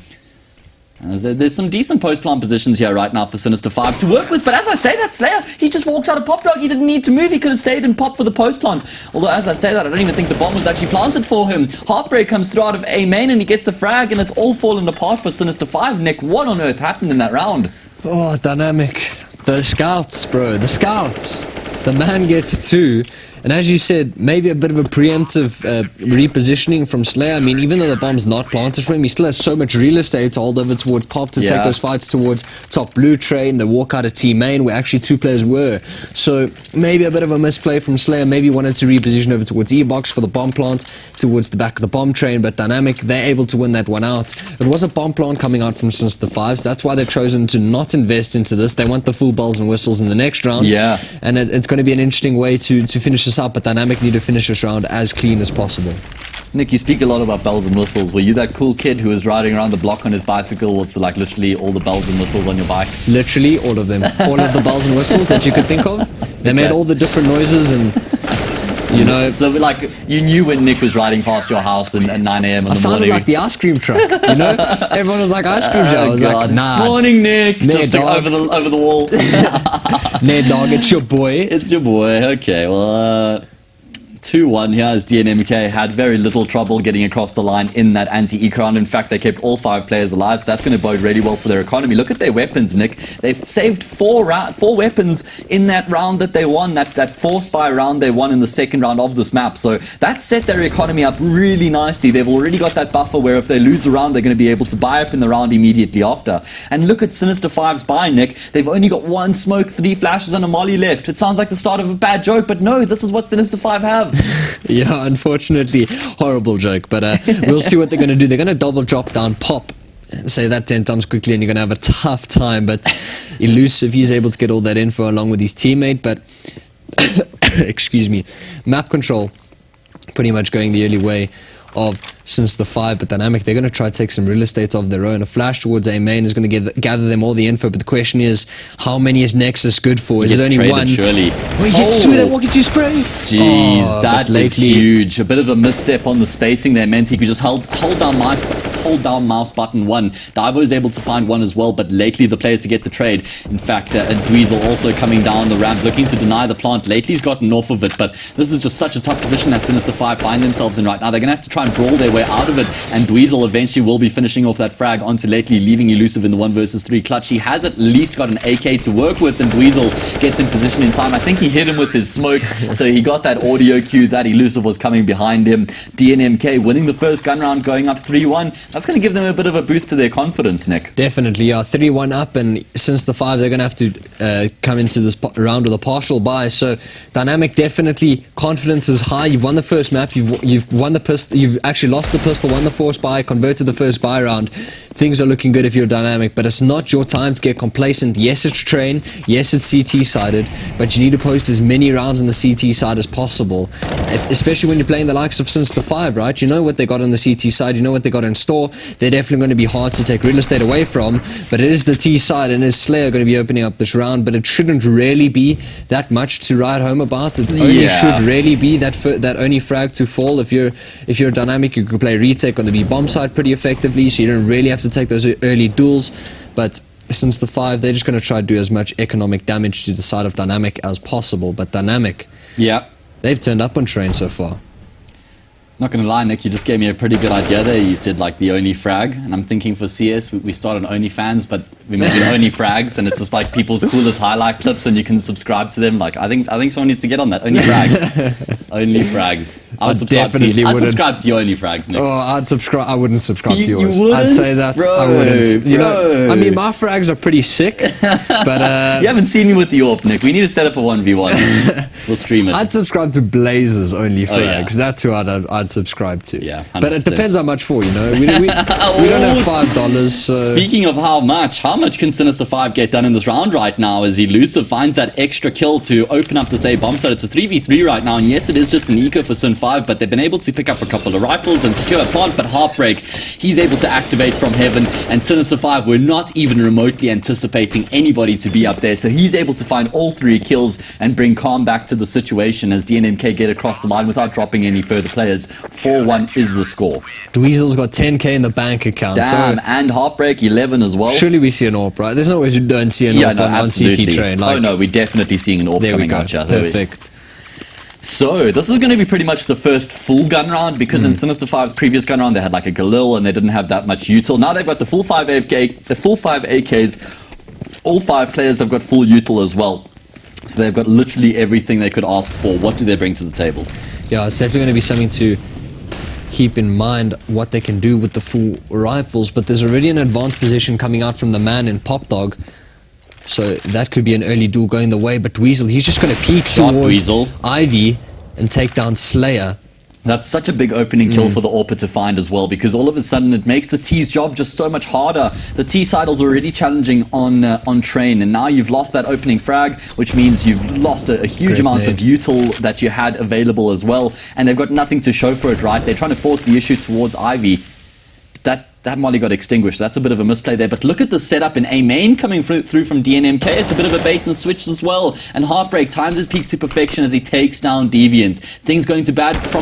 There's some decent post-plant positions here right now for Sinister 5 to work with, but as I say that, Slayer, he just walks out of Pop Dog. He didn't need to move. He could have stayed and popped for the post-plant. Although, as I say that, I don't even think the bomb was actually planted for him. Heartbreak comes through out of A main, and he gets a frag, and it's all fallen apart for Sinister 5. Nick, what on earth happened in that round? Oh, Dynamic. The scouts, bro. The scouts. The man gets 2. And as you said, maybe a bit of a preemptive repositioning from Slayer. I mean, even though the bomb's not planted for him, he still has so much real estate to hold over towards Pop to take those fights towards top blue train, the walk out of T main, where actually 2 players were. So maybe a bit of a misplay from Slayer. Maybe he wanted to reposition over towards E-box for the bomb plant, towards the back of the bomb train. But Dynamic, they're able to win that one out. It was a bomb plant coming out from Sinister 5, so that's why they've chosen to not invest into this. They want the full bells and whistles in the next round. Yeah. And it's going to be an interesting way to finish this up, but Dynamic need to finish this round as clean as possible. Nick, you speak a lot about bells and whistles. Were you that cool kid who was riding around the block on his bicycle with like literally all the bells and whistles on your bike? Literally all of them. All of the bells and whistles that you could think of. They made all the different noises, and you know. So like you knew when Nick was riding past your house at 9 a.m. in the morning. I sounded like the ice cream truck, you know? Everyone was like, ice cream truck. I was like, nah. Morning, Nick. Nah, just like, over the wall. Nah, dog, it's your boy. It's your boy. Okay, well, 2-1 here as DNMK had very little trouble getting across the line in that anti-eco round. In fact, they kept all 5 players alive, so that's going to bode really well for their economy. Look at their weapons, Nick. They've saved 4 weapons in that round that they won, that 4-spy round they won in the second round of this map. So that set their economy up really nicely. They've already got that buffer where if they lose a round, they're going to be able to buy up in the round immediately after. And look at Sinister 5's buy, Nick. They've only got 1 smoke, 3 flashes, and a molly left. It sounds like the start of a bad joke, but no, this is what Sinister 5 have. Yeah, unfortunately, horrible joke, but we'll see what they're going to do. They're going to double drop down Pop. Say that 10 times quickly and you're going to have a tough time, but Elusive, he's able to get all that info along with his teammate, but excuse me, map control pretty much going the early way of Sinister 5, but Dynamic, they're going to try to take some real estate of their own. A flash towards A main is going to gather them all the info, but the question is, how many is Nexus good for? Is it only 1? Surely. Oh, he gets 2, they're walking to spray. Jeez, that is huge. A bit of a misstep on the spacing there meant he could just hold down mouse button 1. Divo is able to find 1 as well, but lately the player to get the trade. In fact, Dweezil also coming down the ramp, looking to deny the plant. Lately's gotten off of it, but this is just such a tough position that Sinister 5 find themselves in right now. They're going to have to try and brawl their way out of it, and Dweezil eventually will be finishing off that frag onto Lately, leaving Elusive in the 1 versus 3 clutch. He has at least got an AK to work with, and Dweezil gets in position in time. I think he hit him with his smoke, so he got that audio cue that Elusive was coming behind him. DNMK winning the first gun round, going up 3-1. That's going to give them a bit of a boost to their confidence, Nick. Definitely, yeah. 3-1 up, and since the 5, they're going to have to come into this round with a partial buy. So Dynamic, definitely confidence is high. You've won the first map. You've won the pistol. You've actually lost the pistol, won the force buy, converted the first buy round. Things are looking good if you're Dynamic, but it's not your time to get complacent. Yes, it's train. Yes, it's CT sided, but you need to post as many rounds on the CT side as possible, especially when you're playing the likes of Sinister 5, right? You know what they got on the CT side. You know what they got in store. They're definitely going to be hard to take real estate away from, but it is the T side, and is Slayer going to be opening up this round, but it shouldn't really be that much to write home about. It only should really be that only frag to fall. If you're Dynamic, you can play retake on the B bomb side pretty effectively, so you don't really have to take those early duels. But since the 5, they're just going to try to do as much economic damage to the side of Dynamic as possible. But Dynamic, they've turned up on train so far. Not going to lie, Nick, you just gave me a pretty good idea there. You said like the only frag, and I'm thinking for CS, we start on OnlyFans, but We make it only frags, and it's just like people's coolest highlight clips, and you can subscribe to them. Like I think someone needs to get on that. Only frags, only frags. I'd subscribe to your only frags, Nick. Oh, I'd subscribe. I wouldn't subscribe to yours. You wouldn't? I'd say that. Bro, I wouldn't. You know, I mean, my frags are pretty sick, but you haven't seen me with the AWP, Nick. We need to set up a 1v1. We'll stream it. I'd subscribe to Blazers only frags. yeah. That's who I'd subscribe to. Yeah, 100%. But it depends how much for. You know, we don't have $5. So. Speaking of how much can Sinister 5 get done in this round right now as Elusive finds that extra kill to open up this A bomb site. It's a 3v3 right now, and yes, it is just an eco for Sin 5, but they've been able to pick up a couple of rifles and secure a plant, but Heartbreak, he's able to activate from heaven, and Sinister 5 were not even remotely anticipating anybody to be up there, so he's able to find all 3 kills and bring calm back to the situation as DNMK get across the line without dropping any further players. 4-1 is the score. Dweezil's got 10k in the bank account. Damn, so and Heartbreak 11 as well. Surely we see an AWP, right? There's no way we don't see an AWP on CT train. Like, oh no, we're definitely seeing an AWP coming out. Perfect. So this is going to be pretty much the first full gun round, because in Sinister 5's previous gun round they had like a Galil and they didn't have that much util. Now they've got the full 5 AKs. All 5 players have got full util as well. So they've got literally everything they could ask for. What do they bring to the table? Yeah, it's definitely going to be something to keep in mind, what they can do with the full rifles, but there's already an advanced position coming out from the man in Pop Dog, so that could be an early duel going the way. But Weasel, he's just going to peek towards Ivy and take down Slayer. That's such a big opening kill for the AWPer to find as well, because all of a sudden it makes the T's job just so much harder. The T side was already challenging on train, and now you've lost that opening frag, which means you've lost a huge amount of util that you had available as well, and they've got nothing to show for it, right? They're trying to force the issue towards Ivy. That molly got extinguished. That's a bit of a misplay there. But look at the setup in A main coming through from DNMK. It's a bit of a bait and switch as well. And Heartbreak times his peak to perfection as he takes down Deviant. Things going from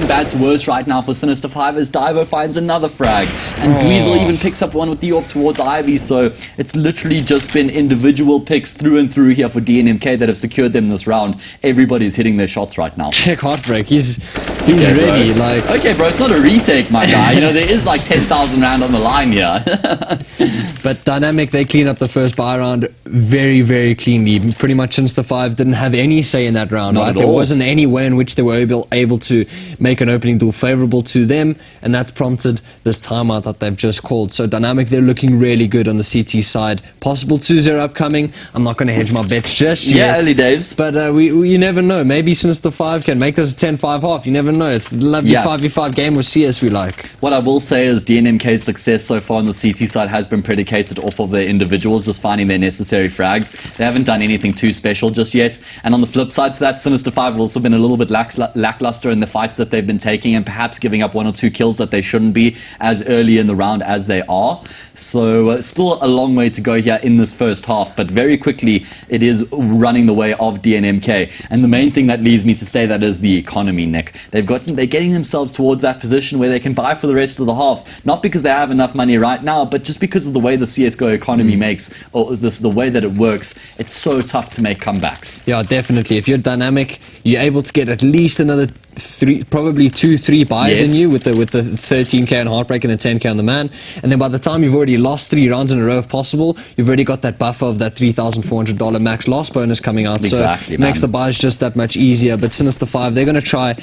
bad to worse right now for Sinister 5 as Divo finds another frag. And Dweezil even picks up one with the AWP towards Ivy. So it's literally just been individual picks through and through here for DNMK that have secured them this round. Everybody's hitting their shots right now. Check Heartbreak. He's ready. Okay, bro, it's not a retake, my guy. You know, there is like 10,000 round on the line here. But Dynamic, they clean up the first buy round very, very cleanly. Pretty much Sinister 5 didn't have any say in that round. Right? There wasn't any way in which they were able to make an opening duel favorable to them, and that's prompted this timeout that they've just called. So Dynamic, they're looking really good on the CT side. Possible 2-0 upcoming. I'm not going to hedge my bets just yet. Yeah, early days. But you never know. Maybe Sinister 5 can make this a 10-5 half. You never know. It's the lovely 5v5 game with CS we like. What I will say is DNMK's success so far on the CT side has been predicated off of their individuals just finding their necessary frags. They haven't done anything too special just yet. And on the flip side to that, Sinister 5 have also been a little bit lackluster in the fights that they've been taking, and perhaps giving up 1 or 2 kills that they shouldn't be as early in the round as they are. So still a long way to go here in this first half, but very quickly it is running the way of DNMK. And the main thing that leads me to say that is the economy, Nick. They're getting themselves towards that position where they can buy for the rest of the half, not because they have enough money right now, but just because of the way the CSGO economy the way that it works. It's so tough to make comebacks. Yeah, definitely. If you're Dynamic, you're able to get at least another 2-3 buys in you with the 13k on Heartbreak and the 10k on the man, and then by the time you've already lost 3 rounds in a row if possible, you've already got that buffer of that $3,400 max loss bonus coming out. Exactly, so it makes the buys just that much easier. But Sinister 5, they're going to try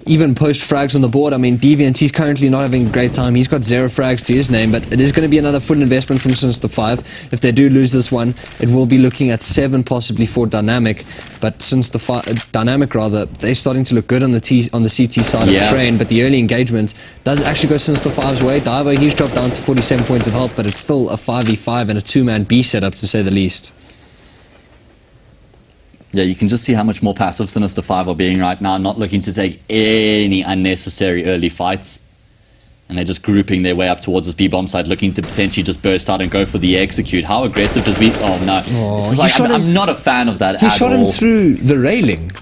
even post frags on the board. I mean, Deviant, he's currently not having a great time. He's got 0 frags to his name, but it is going to be another full investment from Sinister 5. If they do lose this one, it will be looking at 7 possibly for Dynamic. But since Dynamic, they're starting to look good on the CT side of the train, but the early engagement does actually go Sinister 5's way. Divo, he's dropped down to 47 points of health, but it's still a 5v5 and a 2-man B setup, to say the least. Yeah, you can just see how much more passive Sinister 5 are being right now, not looking to take any unnecessary early fights. And they're just grouping their way up towards this B-bomb side, looking to potentially just burst out and go for the execute. How aggressive does we... Oh, no. I'm not a fan of that at all. He shot him through the railing.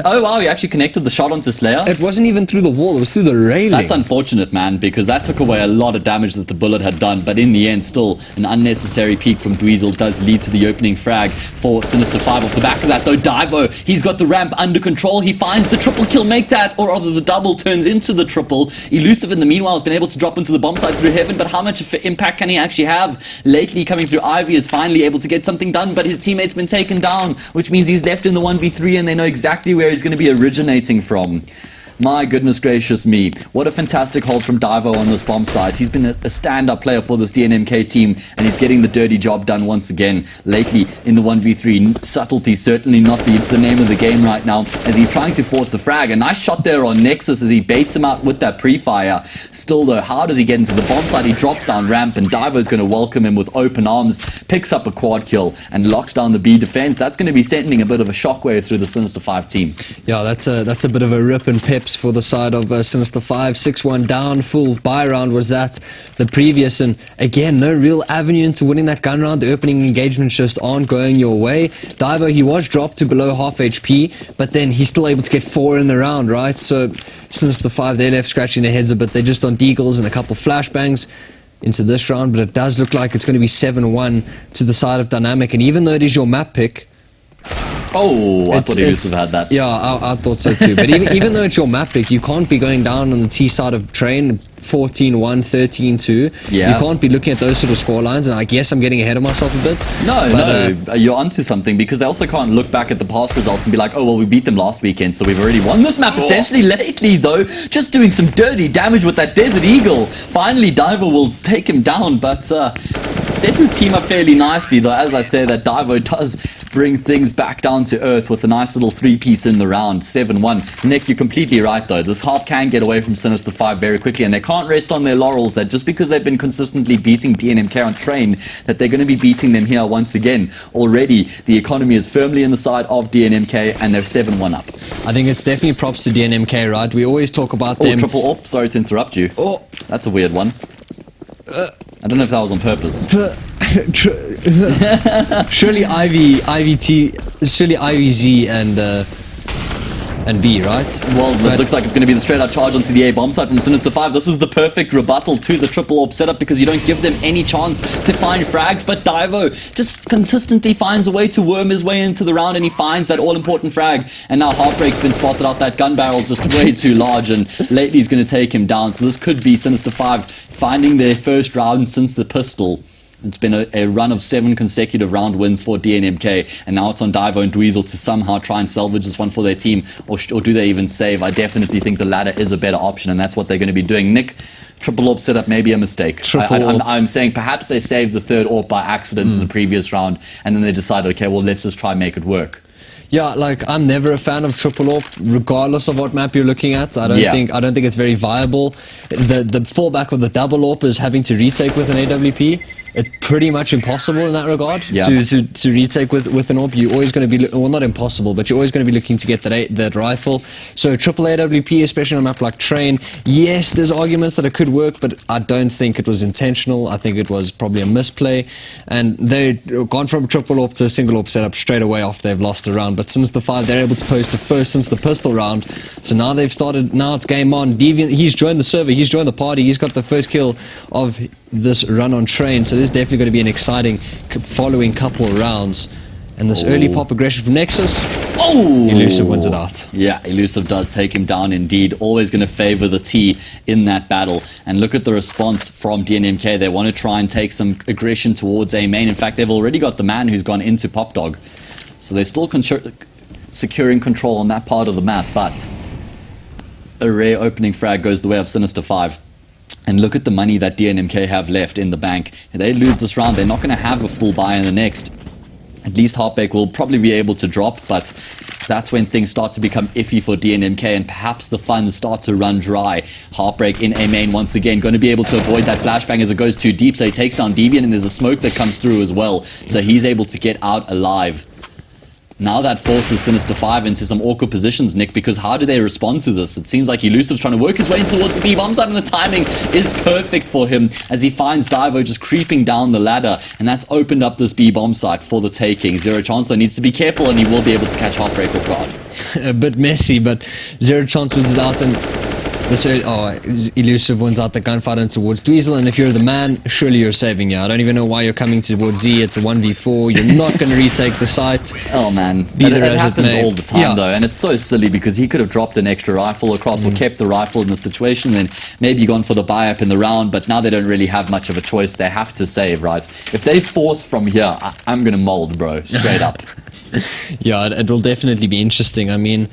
Oh wow, he actually connected the shot onto Slayer. It wasn't even through the wall, it was through the railing. That's unfortunate, man, because that took away a lot of damage that the bullet had done. But in the end, still, an unnecessary peek from Dweezil does lead to the opening frag for Sinister 5. Off the back of that, though, Divo, he's got the ramp under control. He finds the triple kill, make that, or rather the double turns into the triple. Elusive, in the meanwhile, has been able to drop into the bomb site through heaven, but how much of an impact can he actually have? Lately, coming through Ivy is finally able to get something done, but his teammate's been taken down, which means he's left in the 1v3, and they know exactly where he's going to be originating from. My goodness gracious me. What a fantastic hold from Divo on this bomb site. He's been a stand-up player for this DNMK team, and he's getting the dirty job done once again. Lately, in the 1v3, subtlety certainly not the name of the game right now, as he's trying to force a frag. A nice shot there on Nexus as he baits him out with that pre-fire. Still though, how does he get into the bomb site? He drops down ramp, and Divo's going to welcome him with open arms, picks up a quad kill, and locks down the B defense. That's going to be sending a bit of a shockwave through the Sinister 5 team. Yeah, that's a bit of a rip and peps for the side of Sinister 5. 6-1 down, full buy round was that the previous, and again, no real avenue into winning that gun round. The opening engagements just aren't going your way. Divo, he was dropped to below half HP, but then he's still able to get 4 in the round, right? So Sinister 5, they're left scratching their heads a bit. They're just on deagles and a couple flashbangs into this round, but it does look like it's going to be 7-1 to the side of Dynamic, and even though it is your map pick, oh, I thought he used to have had that. Yeah, I thought so too. But even though it's your map pick, you can't be going down on the T side of train 14-1, 13-2. Yeah. You can't be looking at those sort of score lines, and I guess I'm getting ahead of myself a bit. No, you're onto something, because they also can't look back at the past results and be like, oh, well, we beat them last weekend, so we've already won this map. Essentially, lately, though, just doing some dirty damage with that Desert Eagle. Finally, Divo will take him down, but set his team up fairly nicely, though. As I say, that Divo does bring things back down to earth with a nice little 3-piece in the round, 7-1. Nick, you're completely right, though. This half can get away from Sinister 5 very quickly, and they can't rest on their laurels that just because they've been consistently beating DNMK on train, that they're going to be beating them here once again. Already, the economy is firmly in the side of DNMK, and they're 7-1 up. I think it's definitely props to DNMK, right? We always talk about them. Triple AWP, sorry to interrupt you. Oh, that's a weird one. I don't know if that was on purpose. Surely surely IVZ and B, right? Well, it looks like it's going to be the straight-out charge onto the A bomb site from Sinister 5. This is the perfect rebuttal to the triple AWP setup, because you don't give them any chance to find frags, but Divo just consistently finds a way to worm his way into the round, and he finds that all-important frag. And now Heartbreak's been spotted out. That gun barrel's just way too large, and lately he's going to take him down. So this could be Sinister 5 finding their first round since the pistol. It's been a run of 7 consecutive round wins for DNMK, and now it's on Divo and Dweezil to somehow try and salvage this one for their team, or do they even save? I definitely think the latter is a better option, and that's what they're going to be doing. Nick, triple AWP setup may be a mistake. I'm saying perhaps they saved the third AWP by accident in the previous round, and then they decided, okay, well, let's just try and make it work. Yeah, like, I'm never a fan of triple AWP, regardless of what map you're looking at. I don't think it's very viable. The fallback of the double AWP is having to retake with an AWP. It's pretty much impossible in that regard to retake with an AWP. You're always going to be, well, not impossible, but you're always going to be looking to get that rifle. So triple AWP, especially on a map like Train, yes, there's arguments that it could work, but I don't think it was intentional. I think it was probably a misplay, and they've gone from triple AWP to a single AWP setup straight away after they've lost the round. But since the 5, they're able to post the first since the pistol round. So now they've started. Now it's game on. Deviant, he's joined the server. He's joined the party. He's got the first kill of this run on Train. So there's definitely going to be an exciting following couple of rounds. And this early pop aggression from Nexus. Oh! Elusive wins it out. Yeah, Elusive does take him down indeed. Always going to favor the T in that battle. And look at the response from DNMK. They want to try and take some aggression towards A main. In fact, they've already got the man who's gone into Pop Dog. So they're still securing control on that part of the map. But a rare opening frag goes the way of Sinister 5. And look at the money that DNMK have left in the bank. If they lose this round, they're not going to have a full buy in the next. At least Heartbreak will probably be able to drop, but that's when things start to become iffy for DNMK, and perhaps the funds start to run dry. Heartbreak in A main once again, going to be able to avoid that flashbang as it goes too deep, so he takes down Deviant, and there's a smoke that comes through as well, so he's able to get out alive. Now that forces Sinister 5 into some awkward positions, Nick, because how do they respond to this? It seems like Elusive's trying to work his way towards the B bomb site, and the timing is perfect for him as he finds Divo just creeping down the ladder, and that's opened up this B bomb site for the taking. Zero chance, though, needs to be careful, and he will be able to catch Heartbreak off guard. a bit messy, but Zero Chance wins it out, and this Elusive wins out the gunfight in towards Dweezil. And if you're the man, surely you're saving here. I don't even know why you're coming towards Z. It's a 1v4. You're not going to retake the site. Oh man, it happens all the time though, and it's so silly because he could have dropped an extra rifle across or kept the rifle in the situation, then maybe gone for the buy-up in the round, but now they don't really have much of a choice. They have to save, right? If they force from here, I'm going to mold, bro, straight up. Yeah, it will definitely be interesting. I mean,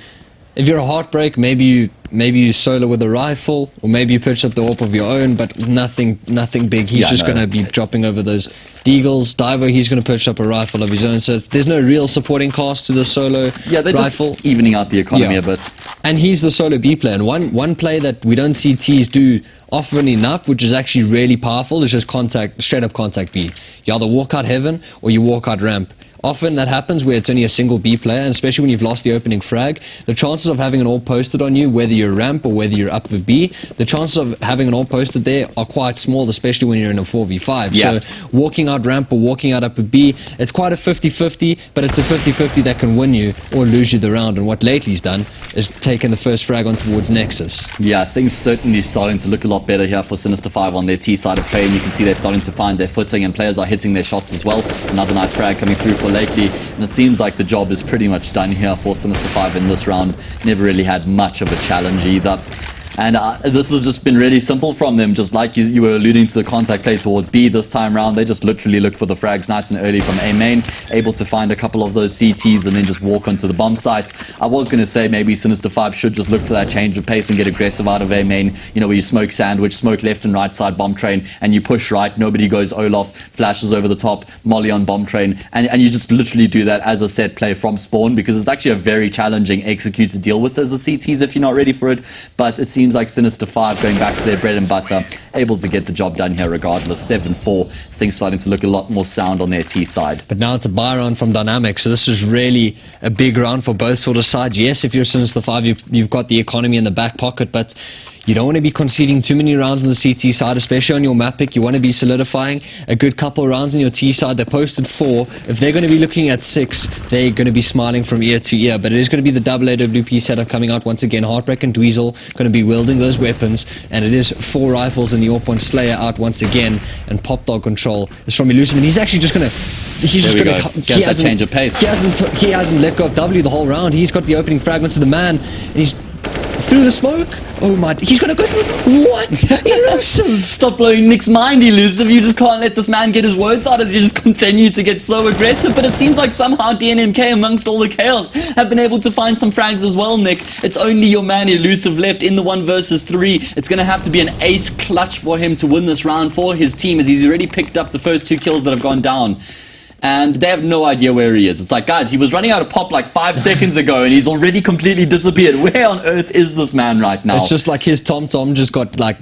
if you're a Heartbreak, maybe you solo with a rifle, or maybe you pitch up the AWP of your own, but nothing big. He's just going to be dropping over those deagles. Divo, he's going to pitch up a rifle of his own, so there's no real supporting cast to the solo they're rifle. Just evening out the economy a bit. And he's the solo B player, and one play that we don't see T's do often enough, which is actually really powerful, is just straight up contact B. You either walk out heaven or you walk out ramp. Often that happens where it's only a single B player, and especially when you've lost the opening frag, the chances of having an AWP posted on you, whether you're ramp or whether you're upper B, the chances of having an AWP posted there are quite small, especially when you're in a 4v5. Yeah. So walking out ramp or walking out upper B, it's quite a 50-50, but it's a 50-50 that can win you or lose you the round. And what Lately's done is taken the first frag on towards Nexus. Yeah, things certainly starting to look a lot better here for Sinister 5 on their T side of play, and you can see they're starting to find their footing, and players are hitting their shots as well. Another nice frag coming through for Lately, and it seems like the job is pretty much done here for Sinister 5 in this round. Never really had much of a challenge either. And this has just been really simple from them, just like you were alluding to the contact play towards B this time round. They just literally look for the frags nice and early from A main, able to find a couple of those CTs and then just walk onto the bomb sites. I was going to say maybe Sinister 5 should just look for that change of pace and get aggressive out of A main, you know, where you smoke sandwich, smoke left and right side bomb train, and you push right, nobody goes Olaf, flashes over the top, molly on bomb train, and you just literally do that as a set play from spawn, because it's actually a very challenging execute to deal with as a CTs if you're not ready for it. But it seems like Sinister 5 going back to their bread and butter, able to get the job done here regardless. 7-4, things starting to look a lot more sound on their T side. But now it's a buy round from DNMK, so this is really a big round for both sort of sides. Yes, if you're Sinister 5, you've got the economy in the back pocket, but you don't want to be conceding too many rounds on the CT side, especially on your map pick. You want to be solidifying a good couple of rounds on your T side. They posted 4. If they're going to be looking at 6, they're going to be smiling from ear to ear. But it is going to be the double AWP setup coming out once again. Heartbreak and Dweezil going to be wielding those weapons. And it is 4 rifles and the AWP on Slayer out once again. And Pop Dog control is from Elusive. And he's actually just going to... Get that change of pace. He hasn't let go of W the whole round. He's got the opening fragment to the man. And he's... through the smoke? Oh my, he's gonna go through. What? Elusive! Stop blowing Nick's mind, Elusive. You just can't let this man get his words out as you just continue to get so aggressive. But it seems like somehow DNMK, amongst all the chaos, have been able to find some frags as well, Nick. It's only your man Elusive left in the 1 versus 3. It's gonna have to be an ace clutch for him to win this round for his team, as he's already picked up the first 2 kills that have gone down. And they have no idea where he is. It's like, guys, he was running out of pop like 5 seconds ago and he's already completely disappeared. Where on earth is this man right now? It's just like his Tom just got like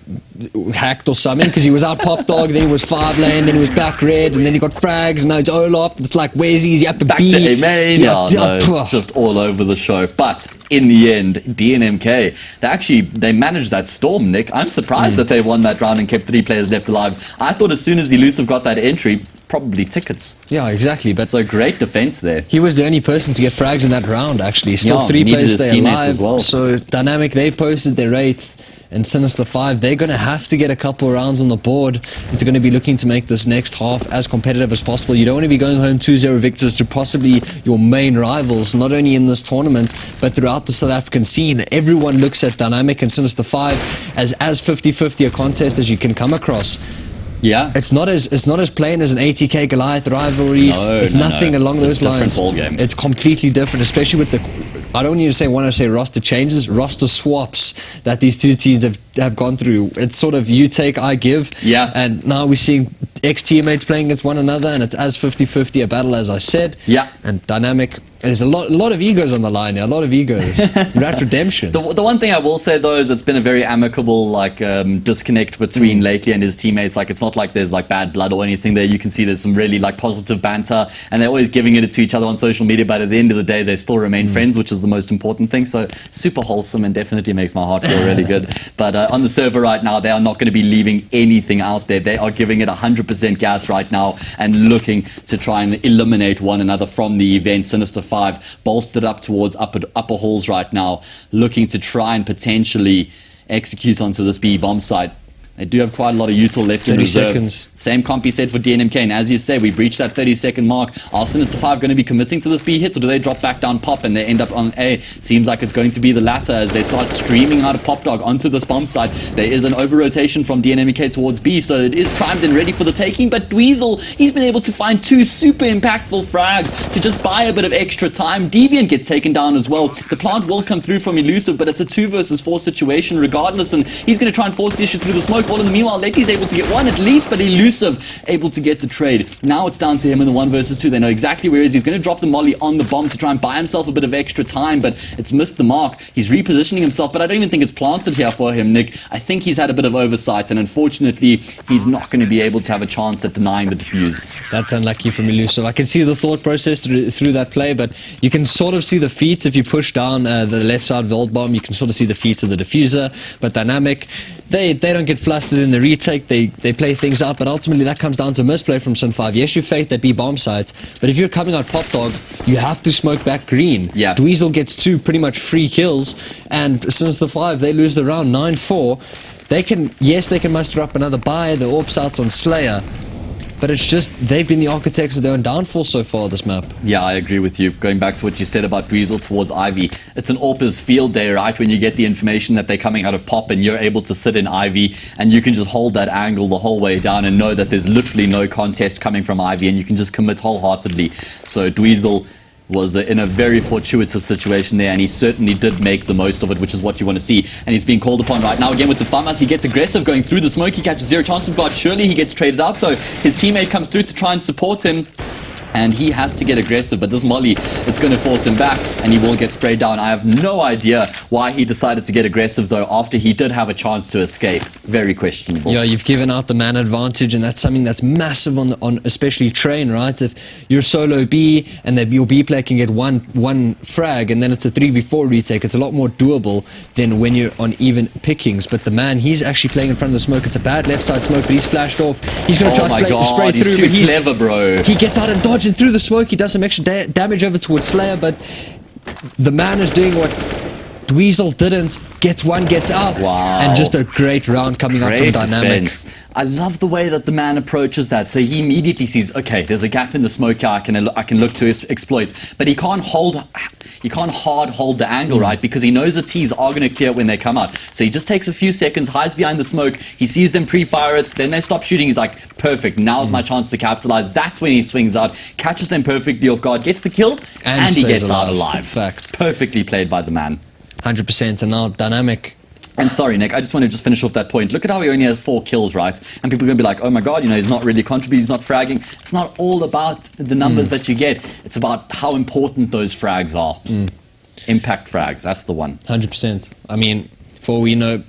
hacked or something, because he was out Pop Dog, then he was 5 lane, then he was back red, and then he got frags, and now it's Olaf. It's like, where's he? He's up back B. to A main. Just all over the show. But in the end, DNMK, they managed that storm, Nick. I'm surprised that they won that round and kept 3 players left alive. I thought as soon as Elusive got that entry, probably tickets. Yeah, exactly. But so great defense there. He was the only person to get frags in that round, actually. Still 3 players stay alive. As well. So DNMK, they posted their 8th. And Sinister 5, they're going to have to get a couple of rounds on the board if they're going to be looking to make this next half as competitive as possible. You don't want to be going home 2-0 victors to possibly your main rivals, not only in this tournament, but throughout the South African scene. Everyone looks at DNMK and Sinister 5 as 50-50 a contest as you can come across. Yeah, it's not as plain as an ATK Goliath rivalry. It's nothing along those lines. Ball game. It's completely different, especially with the... I don't want to say roster changes, roster swaps that these two teams have gone through. It's sort of you take, I give. Yeah. And now we're seeing ex-teammates playing against one another, and it's as 50-50 a battle, as I said. Yeah. And DNMK, there's a lot of egos on the line here, a lot of egos. Rat Redemption. The one thing I will say, though, is it's been a very amicable disconnect between Lately and his teammates. Like, it's not like there's like bad blood or anything there. You can see there's some really like positive banter, and they're always giving it to each other on social media, but at the end of the day, they still remain friends, which is the most important thing. So super wholesome and definitely makes my heart feel really good. But on the server right now, they are not going to be leaving anything out there. They are giving it 100% gas right now and looking to try and eliminate one another from the event. Sinister 5 bolstered up towards upper halls right now, looking to try and potentially execute onto this B bomb site. They do have quite a lot of util left in reserves. Seconds. Same comp he said for DNMK, and as you say, we breached that 30-second mark. Are Sinister 5 going to be committing to this B hit, or do they drop back down pop and they end up on A? Seems like it's going to be the latter as they start streaming out of Pop Dog onto this bomb site. There is an over-rotation from DNMK towards B, so it is primed and ready for the taking, but Dweezil, he's been able to find 2 super impactful frags to just buy a bit of extra time. Deviant gets taken down as well. The plant will come through from Elusive, but it's a 2 versus 4 situation regardless, and he's going to try and force the issue through the smoke. All in the meanwhile, Lecky's able to get one at least, but Elusive able to get the trade. Now it's down to him in the 1 versus 2. They know exactly where he is. He's going to drop the molly on the bomb to try and buy himself a bit of extra time, but it's missed the mark. He's repositioning himself, but I don't even think it's planted here for him, Nick. I think he's had a bit of oversight, and unfortunately, he's not going to be able to have a chance at denying the defuse. That's unlucky from Elusive. I can see the thought process through that play, but you can sort of see the feet if you push down the left side Volt Bomb. You can sort of see the feet of the diffuser, but Dynamic, they don't get flustered in the retake. They play things out, but ultimately that comes down to a misplay from Sin 5. Yes, you fake that B bomb sites, but if you're coming out Pop Dog, you have to smoke back green. Yeah. Dweezil gets 2 pretty much free kills, and since the 5, they lose the round 9-4. They can muster up another buy. The AWP outs on Slayer. But it's just, they've been the architects of their own downfall so far, this map. Yeah, I agree with you. Going back to what you said about Dweezil towards Ivy, it's an AWP's field day, right? When you get the information that they're coming out of Pop and you're able to sit in Ivy and you can just hold that angle the whole way down and know that there's literally no contest coming from Ivy and you can just commit wholeheartedly. So Dweezil was in a very fortuitous situation there, and he certainly did make the most of it, which is what you want to see. And he's being called upon right now again with the FAMAS. He gets aggressive going through the smoke. He catches 0 chance of guard. Surely he gets traded out though. His teammate comes through to try and support him, and he has to get aggressive, but this molly, it's going to force him back, and he will get sprayed down. I have no idea why he decided to get aggressive, though, after he did have a chance to escape. Very questionable. Yeah, you've given out the man advantage, and that's something that's massive on especially Train, right? If you're solo B, and your B player can get one frag, and then it's a 3v4 retake, it's a lot more doable than when you're on even pickings. But the man, he's actually playing in front of the smoke. It's a bad left side smoke, but he's flashed off. He's going to try and spray through, he's too clever, bro. He gets out and dodging through the smoke. He does some extra damage over towards Slayer, but the man is doing what Dweezil didn't. Gets one, gets out. Wow. And just a great round coming out from Dynamic. Defense. I love the way that the man approaches that. So he immediately sees, okay, there's a gap in the smoke here I can look to exploit. But he can't hard hold the angle, right? Because he knows the T's are going to clear when they come out. So he just takes a few seconds, hides behind the smoke. He sees them pre-fire it. Then they stop shooting. He's like, perfect. Now's my chance to capitalize. That's when he swings out, catches them perfectly off guard, gets the kill, and he gets out alive. Fact. Perfectly played by the man. 100%, and now Dynamic. And sorry, Nick, I just want to finish off that point. Look at how he only has 4 kills, right? And people are going to be like, oh my god, he's not really contributing, he's not fragging. It's not all about the numbers that you get. It's about how important those frags are. Impact frags, that's the one. 100%. I mean, for all we know,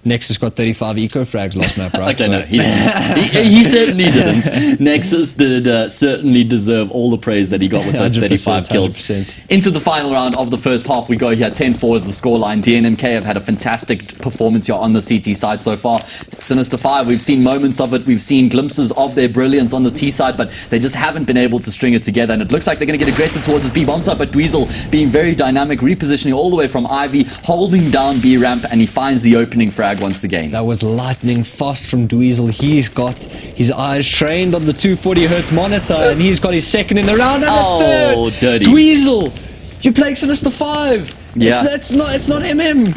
Nexus got 35 eco frags last map, right? Okay, no, he didn't. He certainly didn't. Nexus did certainly deserve all the praise that he got with those 35 kills. 100%. Into the final round of the first half we go here. 10-4 is the scoreline. DNMK have had a fantastic performance here on the CT side so far. Sinister 5, we've seen moments of it. We've seen glimpses of their brilliance on the T side, but they just haven't been able to string it together. And it looks like they're going to get aggressive towards this B bomb side, but Dweezil being very dynamic, repositioning all the way from Ivy, holding down B ramp, and he finds the opening frag once again. That was lightning fast from Dweezil. He's got his eyes trained on the 240 hertz monitor, and he's got his second in the round and a third. Oh, dirty. Dweezil, you're playing Sinister 5. Yeah. It's not MM.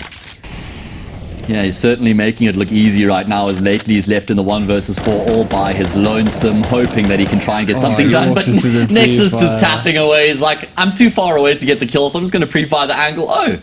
Yeah, he's certainly making it look easy right now as lately he's left in the 1 versus 4 all by his lonesome, hoping that he can try and get something done. But Nexus just tapping away. He's like, I'm too far away to get the kill, so I'm just going to pre-fire the angle. Oh,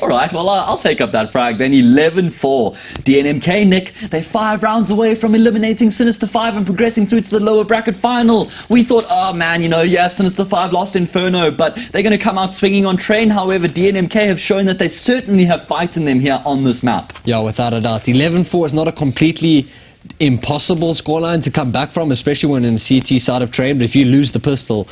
all right, well, I'll take up that frag. Then 11-4. DNMK, Nick, they're 5 rounds away from eliminating Sinister 5 and progressing through to the lower bracket final. We thought, oh man, Sinister 5 lost Inferno, but they're going to come out swinging on Train. However, DNMK have shown that they certainly have fight in them here on this map. Yeah, without a doubt. 11-4 is not a completely impossible scoreline to come back from, especially when in the CT side of Train. But if you lose the pistol,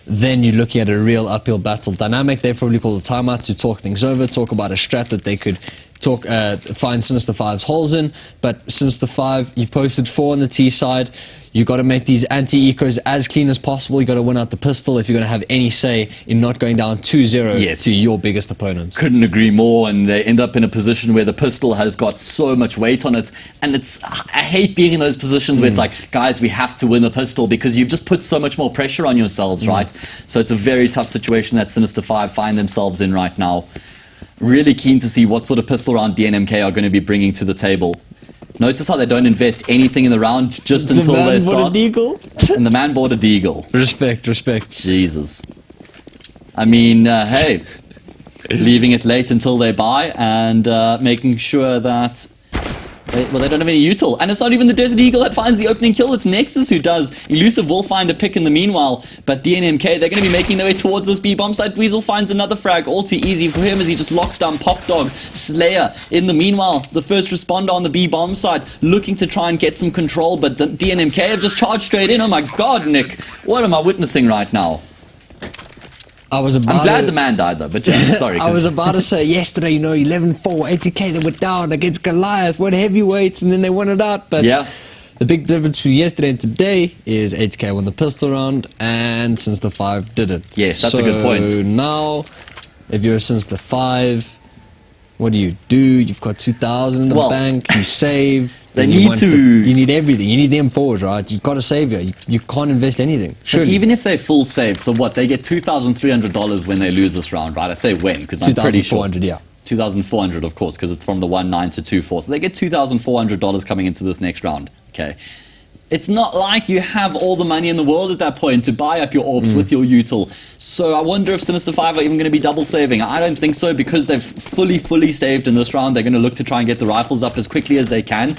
then you're looking at a real uphill battle. Dynamic, they probably call a timeout to talk things over, talk about a strat that they could find Sinister 5's holes in, but Sinister 5, you've posted 4 on the T side. You've got to make these anti-ecos as clean as possible. You've got to win out the pistol if you're going to have any say in not going down 2-0 to your biggest opponents. Couldn't agree more, and they end up in a position where the pistol has got so much weight on it, and I hate being in those positions where it's like, guys, we have to win the pistol, because you've just put so much more pressure on yourselves, right? So it's a very tough situation that Sinister 5 find themselves in right now. Really keen to see what sort of pistol round DNMK are going to be bringing to the table. Notice how they don't invest anything in the round just until they start. And the man bought a deagle. Respect. Jesus. I mean, hey, leaving it late until they buy and making sure that they don't have any util. And it's not even the Desert Eagle that finds the opening kill. It's Nexus who does. Elusive will find a pick in the meanwhile. But DNMK, they're going to be making their way towards this B-bomb site. Dweezil finds another frag. All too easy for him as he just locks down Pop Dog. Slayer, in the meanwhile, the first responder on the B-bomb site, looking to try and get some control. But DNMK have just charged straight in. Oh my god, Nick. What am I witnessing right now? I'm glad the man died though, but sorry. I was about to say yesterday, 11-4, 80k, they were down against Goliath, won heavyweights, and then they won it out. But the big difference between yesterday and today is 80k won the pistol round, and Sinister 5 did it. Yes, that's a good point. So now, if you're a Sinister 5, what do? You've got 2,000 in the bank, you save. They need to... You need everything. You need the M4s, right? You've got to save here. You can't invest anything. Surely. Even if they full save, so what? They get $2,300 when they lose this round, right? I say when, because I'm pretty sure. 2,400, yeah. 2,400, of course, because it's from the 1-9 to 2-4. So they get $2,400 coming into this next round, okay? It's not like you have all the money in the world at that point to buy up your orbs with your util. So I wonder if Sinister 5 are even going to be double saving. I don't think so, because they've fully saved in this round. They're going to look to try and get the rifles up as quickly as they can.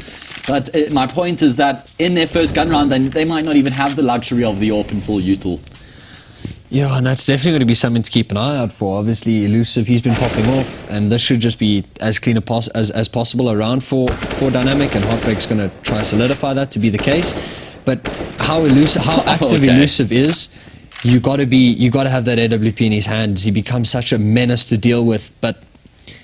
But my point is that in their first gun round, they might not even have the luxury of the AWP and full util. Yeah, and that's definitely going to be something to keep an eye out for. Obviously, Elusive, he's been popping off, and this should just be as clean as possible around for Dynamic, and Heartbreak's going to try to solidify that to be the case. But how active Elusive is, you got to have that AWP in his hands. He becomes such a menace to deal with. But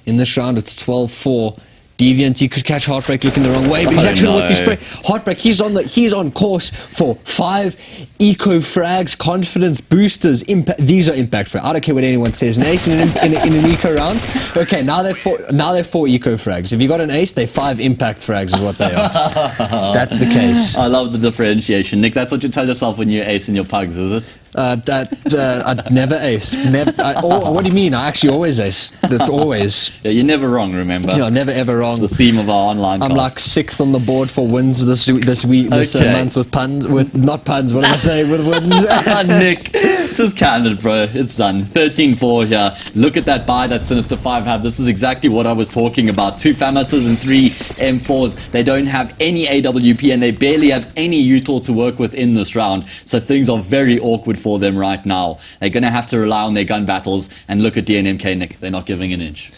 in this round, it's 12-4. Deviant, he could catch Heartbreak looking the wrong way, but he's actually with his spray. Heartbreak, he's on course for 5 eco frags, confidence boosters. These are impact frags. I don't care what anyone says. An ace in an eco round. Okay, now they're 4 eco frags. If you got an ace, they're 5 impact frags is what they are. That's the case. I love the differentiation, Nick. That's what you tell yourself when you ace in your pugs, is it? I'd never ace. What do you mean? I actually always ace. Always. Yeah, you're never wrong. Remember? Yeah, never ever wrong. The theme of our online. I'm like 6th on the board for wins this month with puns. Not puns. What am I saying? With wins. Nick, just candid, bro. It's done. 13-4 here. Look at that buy that Sinister 5 have. This is exactly what I was talking about. 2 FAMASs and 3 M4s. They don't have any AWP and they barely have any util to work with in this round. So things are very awkward for them right now. They're going to have to rely on their gun battles, and look at DNMK, Nick. They're not giving an inch.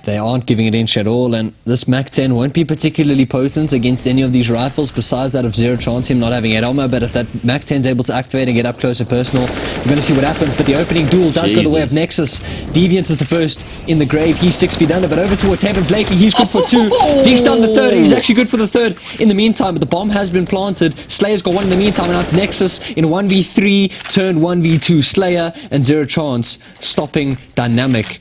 They aren't giving it inch at all, and this MAC-10 won't be particularly potent against any of these rifles, besides that of zero chance him not having 8 armor. But if that MAC-10 is able to activate and get up close and personal, we're going to see what happens. But the opening duel does go the way of Nexus. Deviant is the first in the grave. He's 6 feet under, but over towards Heavens lately. He's good for 2. Digs down the 3rd. He's actually good for the 3rd in the meantime, but the bomb has been planted. Slayer's got 1 in the meantime, and now it's Nexus in 1v3, turned 1v2. Slayer and zero chance stopping Dynamic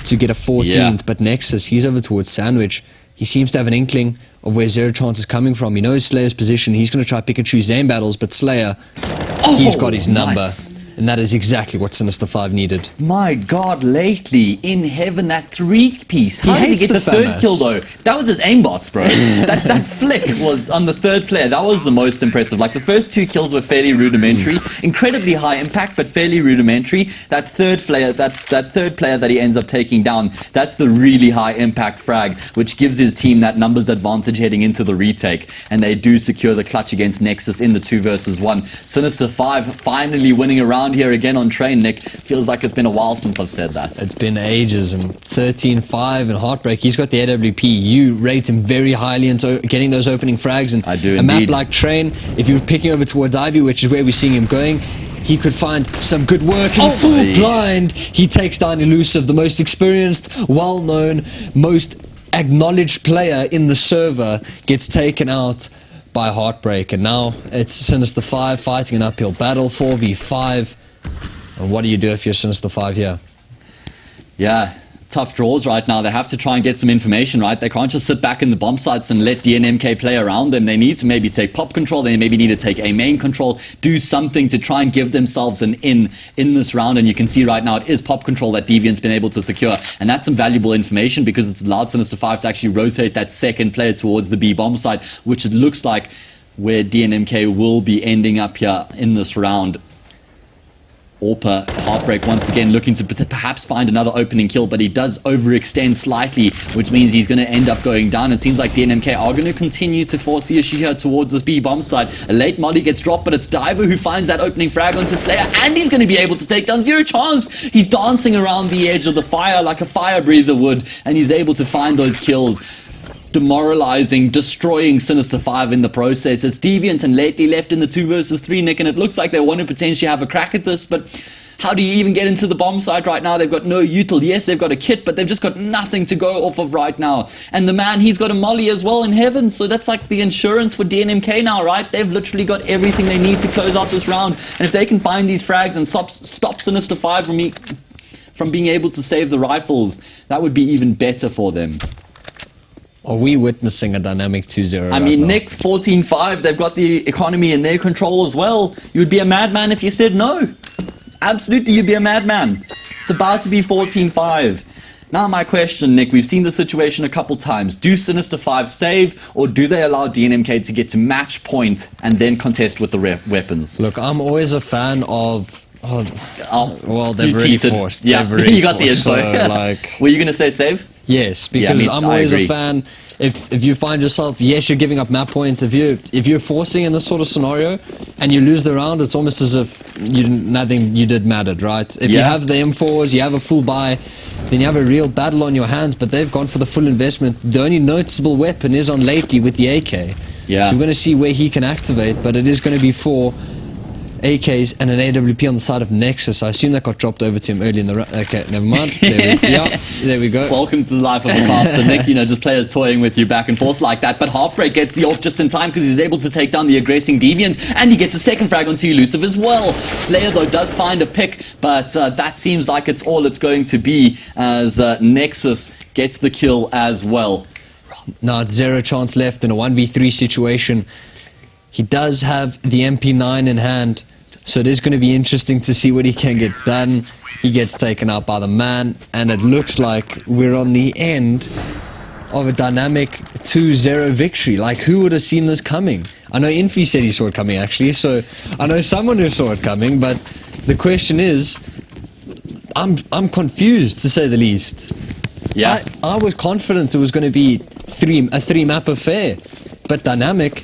to get a 14th, but Nexus, he's over towards Sandwich. He seems to have an inkling of where Zero Chance is coming from. He knows Slayer's position. He's going to try pick and choose Zane battles, but Slayer, he's got his number. And that is exactly what Sinister 5 needed. My God, lately, in heaven, that 3-piece. How did he get the 3rd kill, though? That was his aimbots, bro. that flick was on the 3rd player. That was the most impressive. Like, the first 2 kills were fairly rudimentary. Incredibly high impact, but fairly rudimentary. That 3rd player, that 3rd player that he ends up taking down, that's the really high impact frag, which gives his team that numbers advantage heading into the retake. And they do secure the clutch against Nexus in the 2 versus 1. Sinister 5 finally winning a round here again on train, Nick. Feels like it's been a while since I've said that. It's been ages, and 13-5 and Heartbreak. He's got the AWP. You rate him very highly into getting those opening frags, and I do a map like Train, if you're picking over towards Ivy, which is where we're seeing him going, he could find some good work, and full blind, he takes down Elusive, the most experienced, well-known, most acknowledged player in the server gets taken out by Heartbreak, and now it's Sinister 5 fighting an uphill battle, 4v5. And what do you do if you're Sinister 5 here? Yeah, tough draws right now. They have to try and get some information, right? They can't just sit back in the bomb sites and let DNMK play around them. They need to maybe take pop control. They maybe need to take a main control, do something to try and give themselves an in this round. And you can see right now it is pop control that Deviant's been able to secure. And that's some valuable information because it's allowed Sinister 5 to actually rotate that second player towards the B bomb site, which it looks like where DNMK will be ending up here in this round. Orpa, Heartbreak once again looking to perhaps find another opening kill, but he does overextend slightly, which means he's going to end up going down. It seems like DNMK are going to continue to force the issue here towards this B bomb side. A late molly gets dropped, but it's Diver who finds that opening frag onto Slayer, and he's going to be able to take down Zero Chance. He's dancing around the edge of the fire like a fire breather would, and he's able to find those kills, demoralizing, destroying Sinister 5 in the process. It's Deviant and Lately left in the 2 versus 3, Nick, and it looks like they want to potentially have a crack at this, but how do you even get into the bomb site right now? They've got no util. Yes, they've got a kit, but they've just got nothing to go off of right now. And the man, he's got a molly as well in heaven, so that's like the insurance for DNMK now, right? They've literally got everything they need to close out this round, and if they can find these frags and stop Sinister 5 from being able to save the rifles, that would be even better for them. Are we witnessing a dynamic 2-0 I mean, Nick, 14-5, they've got the economy in their control as well. You would be a madman if you said no. Absolutely, you'd be a madman. It's about to be 14-5. Now my question, Nick, we've seen the situation a couple times. Do Sinister 5 save, or do they allow DNMK to get to match point and then contest with the weapons? Look, I'm always a fan of... well, they've you already cheated. forced. Yeah, they've already you got the info. So, like, were you going to say save? Yes, because Yeah, I'm I always agree. a fan. If you find yourself, yes, you're giving up map points. If you're forcing in this sort of scenario and you lose the round, it's almost as if nothing you did mattered, right? If you have the M4s, you have a full buy, then you have a real battle on your hands. But they've gone for the full investment. The only noticeable weapon is on Lately with the AK. Yeah. So we're going to see where he can activate, but it is going to be 4 AKs and an AWP on the side of Nexus. I assume that got dropped over to him early in the round. Okay, never mind. There we go. Welcome to the life of a pastor, Nick. You know, just players toying with you back and forth like that. But Heartbreak gets the off just in time because he's able to take down the aggressing Deviant, and he gets a second frag onto Elusive as well. Slayer, though, does find a pick, but that seems like it's all it's going to be as Nexus gets the kill as well. Now it's Zero Chance left in a 1v3 situation. He does have the MP9 in hand, so it is going to be interesting to see what he can get done. He gets taken out by the man, and it looks like we're on the end of a dynamic 2-0 victory. Like, who would have seen this coming? I know Infi said he saw it coming, actually, so I know someone who saw it coming, but the question is, I'm confused, to say the least. Yeah. I was confident it was going to be a 3-map affair, but Dynamic,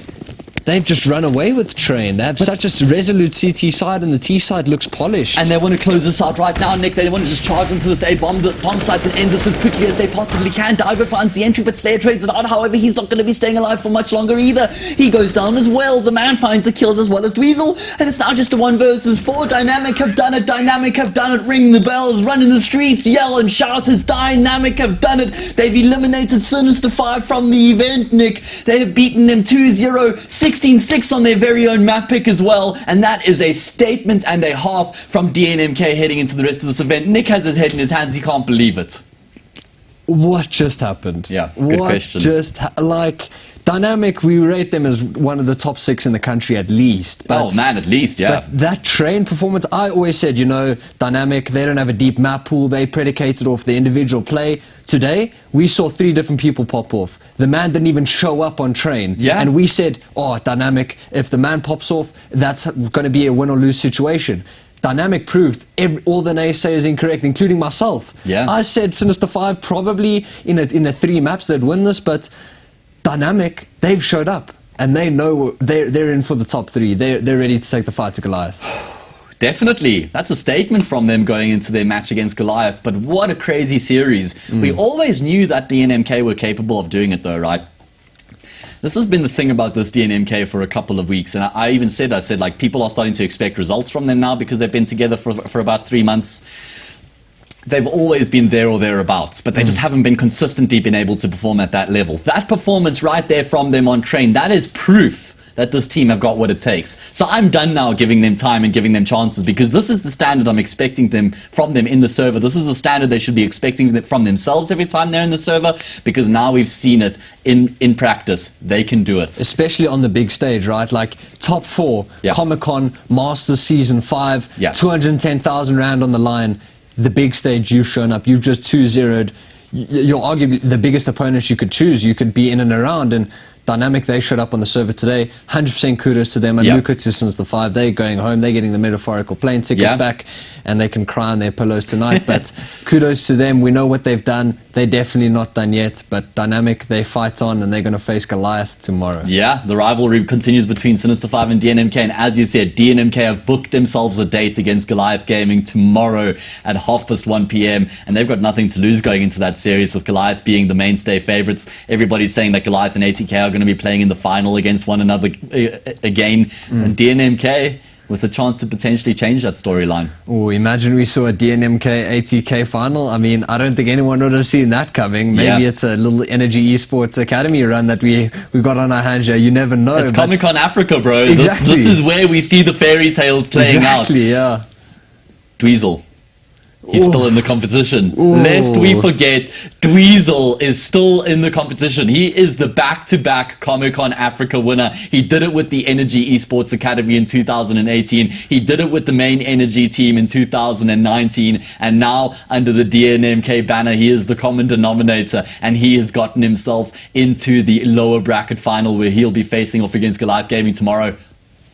they've just run away with Train. They have such a resolute CT side, and the T side looks polished. And they want to close this out right now, Nick. They want to just charge into this A bomb sites and end this as quickly as they possibly can. Diver finds the entry, but Slayer trades it out. However, he's not going to be staying alive for much longer either. He goes down as well. The man finds the kills as well as Dweezil, and it's now just a 1 versus 4. Dynamic have done it. Dynamic have done it. Ring the bells, run in the streets, yell and shout as Dynamic have done it. They've eliminated Sinister 5 from the event, Nick. They have beaten them 2-0, 16-6 on their very own map pick as well, and that is a statement and a half from DNMK heading into the rest of this event. Nick has his head in his hands. He can't believe it. What just happened? Yeah, good what question. Like, Dynamic, we rate them as one of the top 6 in the country at least. But, oh man, at least, yeah. But that Train performance, I always said, you know, Dynamic, they don't have a deep map pool. They predicated off the individual play. Today, we saw 3 different people pop off. The man didn't even show up on Train. Yeah. And we said, oh, Dynamic, if the man pops off, that's going to be a win or lose situation. Dynamic proved all the naysayers incorrect, including myself. Yeah. I said Sinister 5 probably in a 3 maps they'd win this, but Dynamic, they've showed up, and they know they're in for the top 3. They're ready to take the fight to Goliath. Definitely. That's a statement from them going into their match against Goliath, but what a crazy series. We always knew that DNMK were capable of doing it though, right? This has been the thing about this DNMK for a couple of weeks, and I even said, like, people are starting to expect results from them now because they've been together for about 3 months. they've always been there or thereabouts, but they just haven't been consistently been able to perform at that level. That performance right there from them on train, that is proof that this team have got what it takes. So I'm done now giving them time and giving them chances, because this is the standard I'm expecting from them in the server. This is the standard they should be expecting from themselves every time they're in the server, because now we've seen it in practice. They can do it. Especially on the big stage, right? Like top 4, Comic-Con, Masters Season 5, 210,000 Rand on the line. The big stage, you've shown up. You've just 2-0'd. You're arguably the biggest opponent you could choose. You could be in and around, and DNMK, they showed up on the server today. 100% kudos to them. And Luca to Sinister 5, they're going home. They're getting the metaphorical plane tickets back, and they can cry on their pillows tonight. But kudos to them. We know what they've done. They're definitely not done yet. But DNMK, they fight on, and they're going to face Goliath tomorrow. Yeah, the rivalry continues between Sinister 5 and DNMK. And as you said, DNMK have booked themselves a date against Goliath Gaming tomorrow at 1:30 p.m. And they've got nothing to lose going into that series, with Goliath being the mainstay favorites. Everybody's saying that Goliath and ATK are going to be playing in the final against one another again. And DNMK with a chance to potentially change that storyline. Oh, imagine we saw a DNMK ATK final. I mean, I don't think anyone would have seen that coming. Maybe it's a little Energy Esports Academy run that we got on our hands here. You never know. It's Comic-Con Africa, bro. Exactly. This is where we see the fairy tales playing out. Exactly, yeah. Dweezil. He's still in the competition. Lest we forget, Dweezil is still in the competition. He is the back-to-back Comic-Con Africa winner. He did it with the Energy Esports Academy in 2018. He did it with the main Energy team in 2019. And now, under the DNMK banner, he is the common denominator. And he has gotten himself into the lower bracket final, where he'll be facing off against Goliath Gaming tomorrow,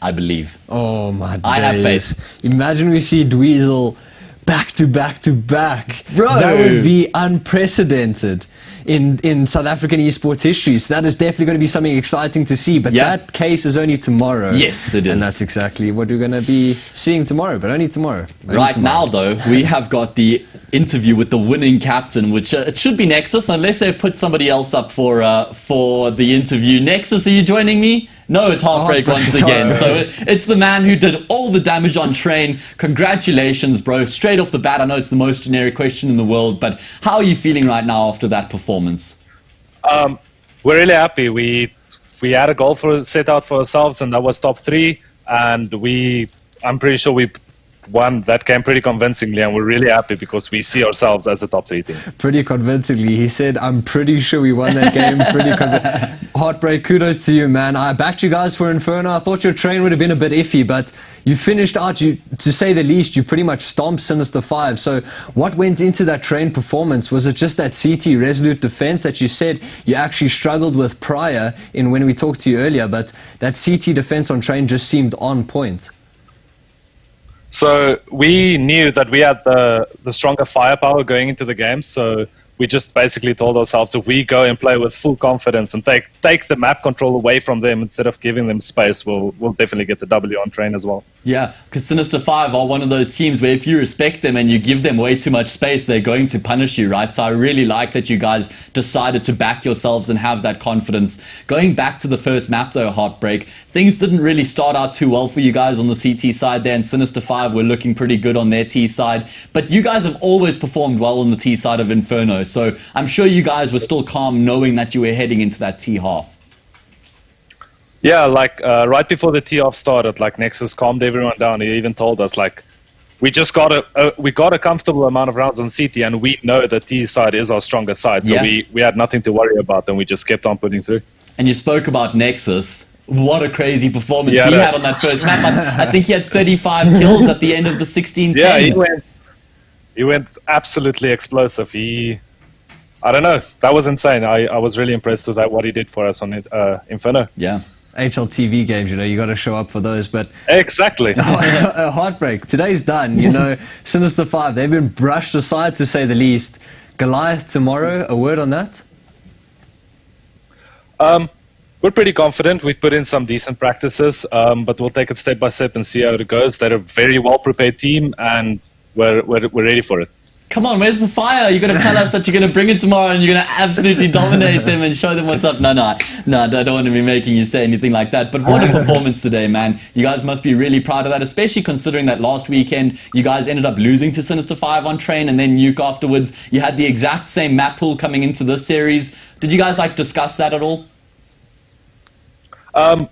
I believe. Oh, my days. I have faith. Imagine we see Dweezil back to back. Bro, that would be unprecedented in South African esports history. So that is definitely going to be something exciting to see. But that case is only tomorrow. Yes, it is. And that's exactly what we're going to be seeing tomorrow, but only tomorrow. Now, though, we have got the interview with the winning captain, which it should be Nexus, unless they've put somebody else up for the interview. Nexus, are you joining me? No, it's Heartbreak once again. So it's the man who did all the damage on train. Congratulations, bro. Straight off the bat, I know it's the most generic question in the world, but how are you feeling right now after that performance? We're really happy. We had a goal set out for ourselves, and that was top 3. And I'm pretty sure we won that game pretty convincingly, and we're really happy because we see ourselves as a top 3 team. Pretty convincingly. He said, I'm pretty sure we won that game. Heartbreak, kudos to you, man. I backed you guys for Inferno. I thought your train would have been a bit iffy, but you finished out, to say the least, you pretty much stomped Sinister 5. So what went into that train performance? Was it just that CT resolute defense that you said you actually struggled with prior when we talked to you earlier, but that CT defense on train just seemed on point? So we knew that we had the stronger firepower going into the game, so we just basically told ourselves, if we go and play with full confidence and take the map control away from them instead of giving them space, we'll definitely get the W on train as well. Yeah, because Sinister 5 are one of those teams where if you respect them and you give them way too much space, they're going to punish you, right? So I really like that you guys decided to back yourselves and have that confidence. Going back to the first map, though, Heartbreak, things didn't really start out too well for you guys on the CT side there, and Sinister 5 were looking pretty good on their T side. But you guys have always performed well on the T side of Inferno, so I'm sure you guys were still calm knowing that you were heading into that T half. Yeah, right before the tee-off started, Nexus calmed everyone down. He even told us, we just got a comfortable amount of rounds on CT, and we know the T side is our strongest side, so we had nothing to worry about, and we just kept on putting through. And you spoke about Nexus. What a crazy performance he had on that first map. I think he had 35 kills at the end of the 16-10. Yeah, he went absolutely explosive. I don't know. That was insane. I was really impressed with what he did for us on Inferno. Yeah. HLTV games, you got to show up for those. But exactly. Heartbreak. Today's done. Sinister 5, they've been brushed aside, to say the least. Goliath tomorrow, a word on that? We're pretty confident. We've put in some decent practices, but we'll take it step by step and see how it goes. They're a very well-prepared team, and we're ready for it. Come on, where's the fire? You're going to tell us that you're going to bring it tomorrow and you're going to absolutely dominate them and show them what's up. No, I don't want to be making you say anything like that. But what a performance today, man. You guys must be really proud of that, especially considering that last weekend you guys ended up losing to Sinister 5 on train, and then Nuke afterwards. You had the exact same map pool coming into this series. Did you guys discuss that at all?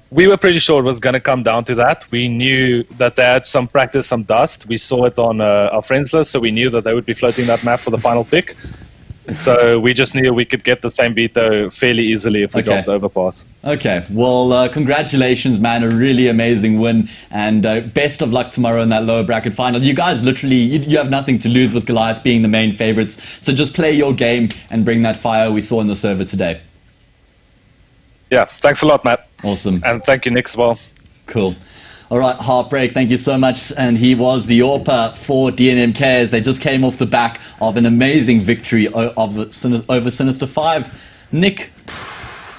We were pretty sure it was going to come down to that. We knew that they had some practice, some dust. We saw it on our friends list, so we knew that they would be floating that map for the final pick. So we just knew we could get the same veto fairly easily if we dropped the overpass. Okay, well, congratulations, man. A really amazing win. And best of luck tomorrow in that lower bracket final. You guys literally, you have nothing to lose with Goliath being the main favorites. So just play your game and bring that fire we saw in the server today. Yeah, thanks a lot, Matt. Awesome. And thank you, Nick, as well. Cool. All right, Heartbreak, thank you so much. And he was the AWPer for DNMK as they just came off the back of an amazing victory over Sinister 5. Nick,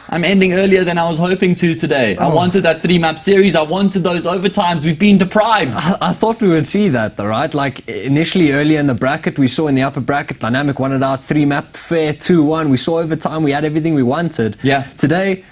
I'm ending earlier than I was hoping to today. I wanted that 3-map series. I wanted those overtimes. We've been deprived. I thought we would see that, though, right? Like, initially, earlier in the bracket, we saw in the upper bracket, Dynamic won it out, 3-map, fair, 2-1. We saw overtime. We had everything we wanted. Yeah. Today,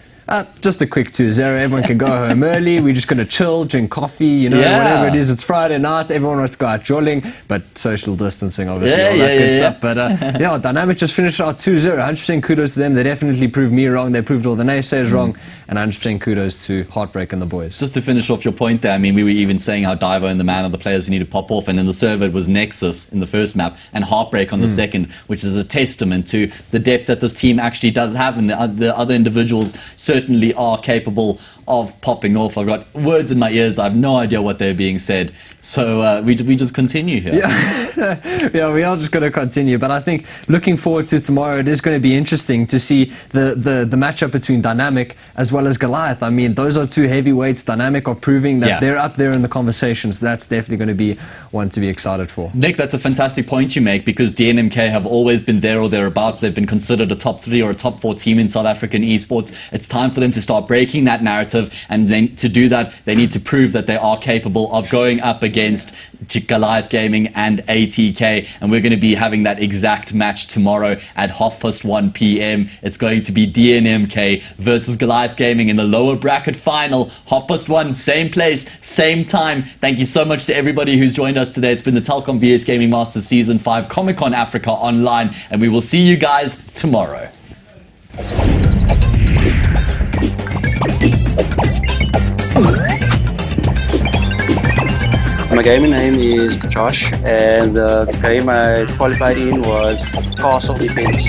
just a quick 2-0. Everyone can go home early. We're just going to chill, drink coffee, whatever it is. It's Friday night. Everyone wants to go out jolling, but social distancing, obviously, all that good stuff. But Dynamic just finished out 2-0. 100% kudos to them. They definitely proved me wrong. They proved all the naysayers wrong. And 100% kudos to Heartbreak and the boys. Just to finish off your point there, I mean, we were even saying how Divo and the man are the players who need to pop off. And in the server, it was Nexus in the first map and Heartbreak on the second, which is a testament to the depth that this team actually does have. And the other individuals certainly are capable of popping off. I've got words in my ears. I have no idea what they're being said. So we just continue here. Yeah, we are just going to continue. But I think looking forward to tomorrow, it is going to be interesting to see the matchup between Dynamic as well as Goliath. I mean, those are two heavyweights. Dynamic are proving that they're up there in the conversations. That's definitely going to be one to be excited for. Nick, that's a fantastic point you make, because DNMK have always been there or thereabouts. They've been considered a top 3 or a top 4 team in South African esports. It's time for them to start breaking that narrative, and then to do that, they need to prove that they are capable of going up against Goliath Gaming and ATK. And we're going to be having that exact match tomorrow at 1:30 p.m. It's going to be DNMK versus Goliath Gaming in the lower bracket final. 1:30, same place, same time. Thank you so much to everybody who's joined us today. It's been the Telkom VS Gaming Masters Season 5 Comic-Con Africa online, and we will see you guys tomorrow. My gaming name is Josh, and the game I qualified in was Castle Defense.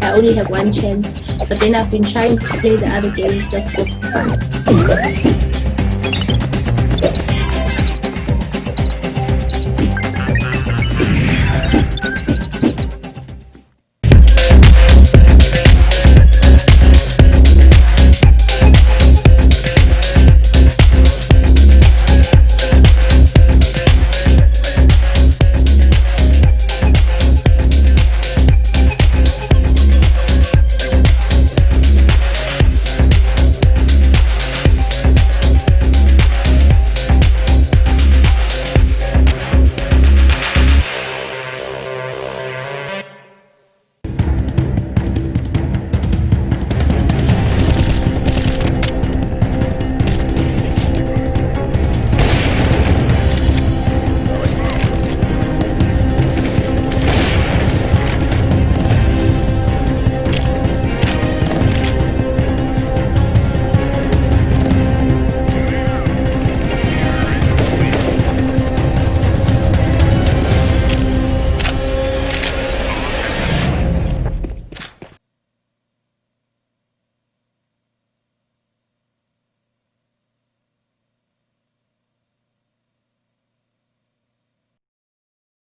I only have one chance, but then I've been trying to play the other games just for fun.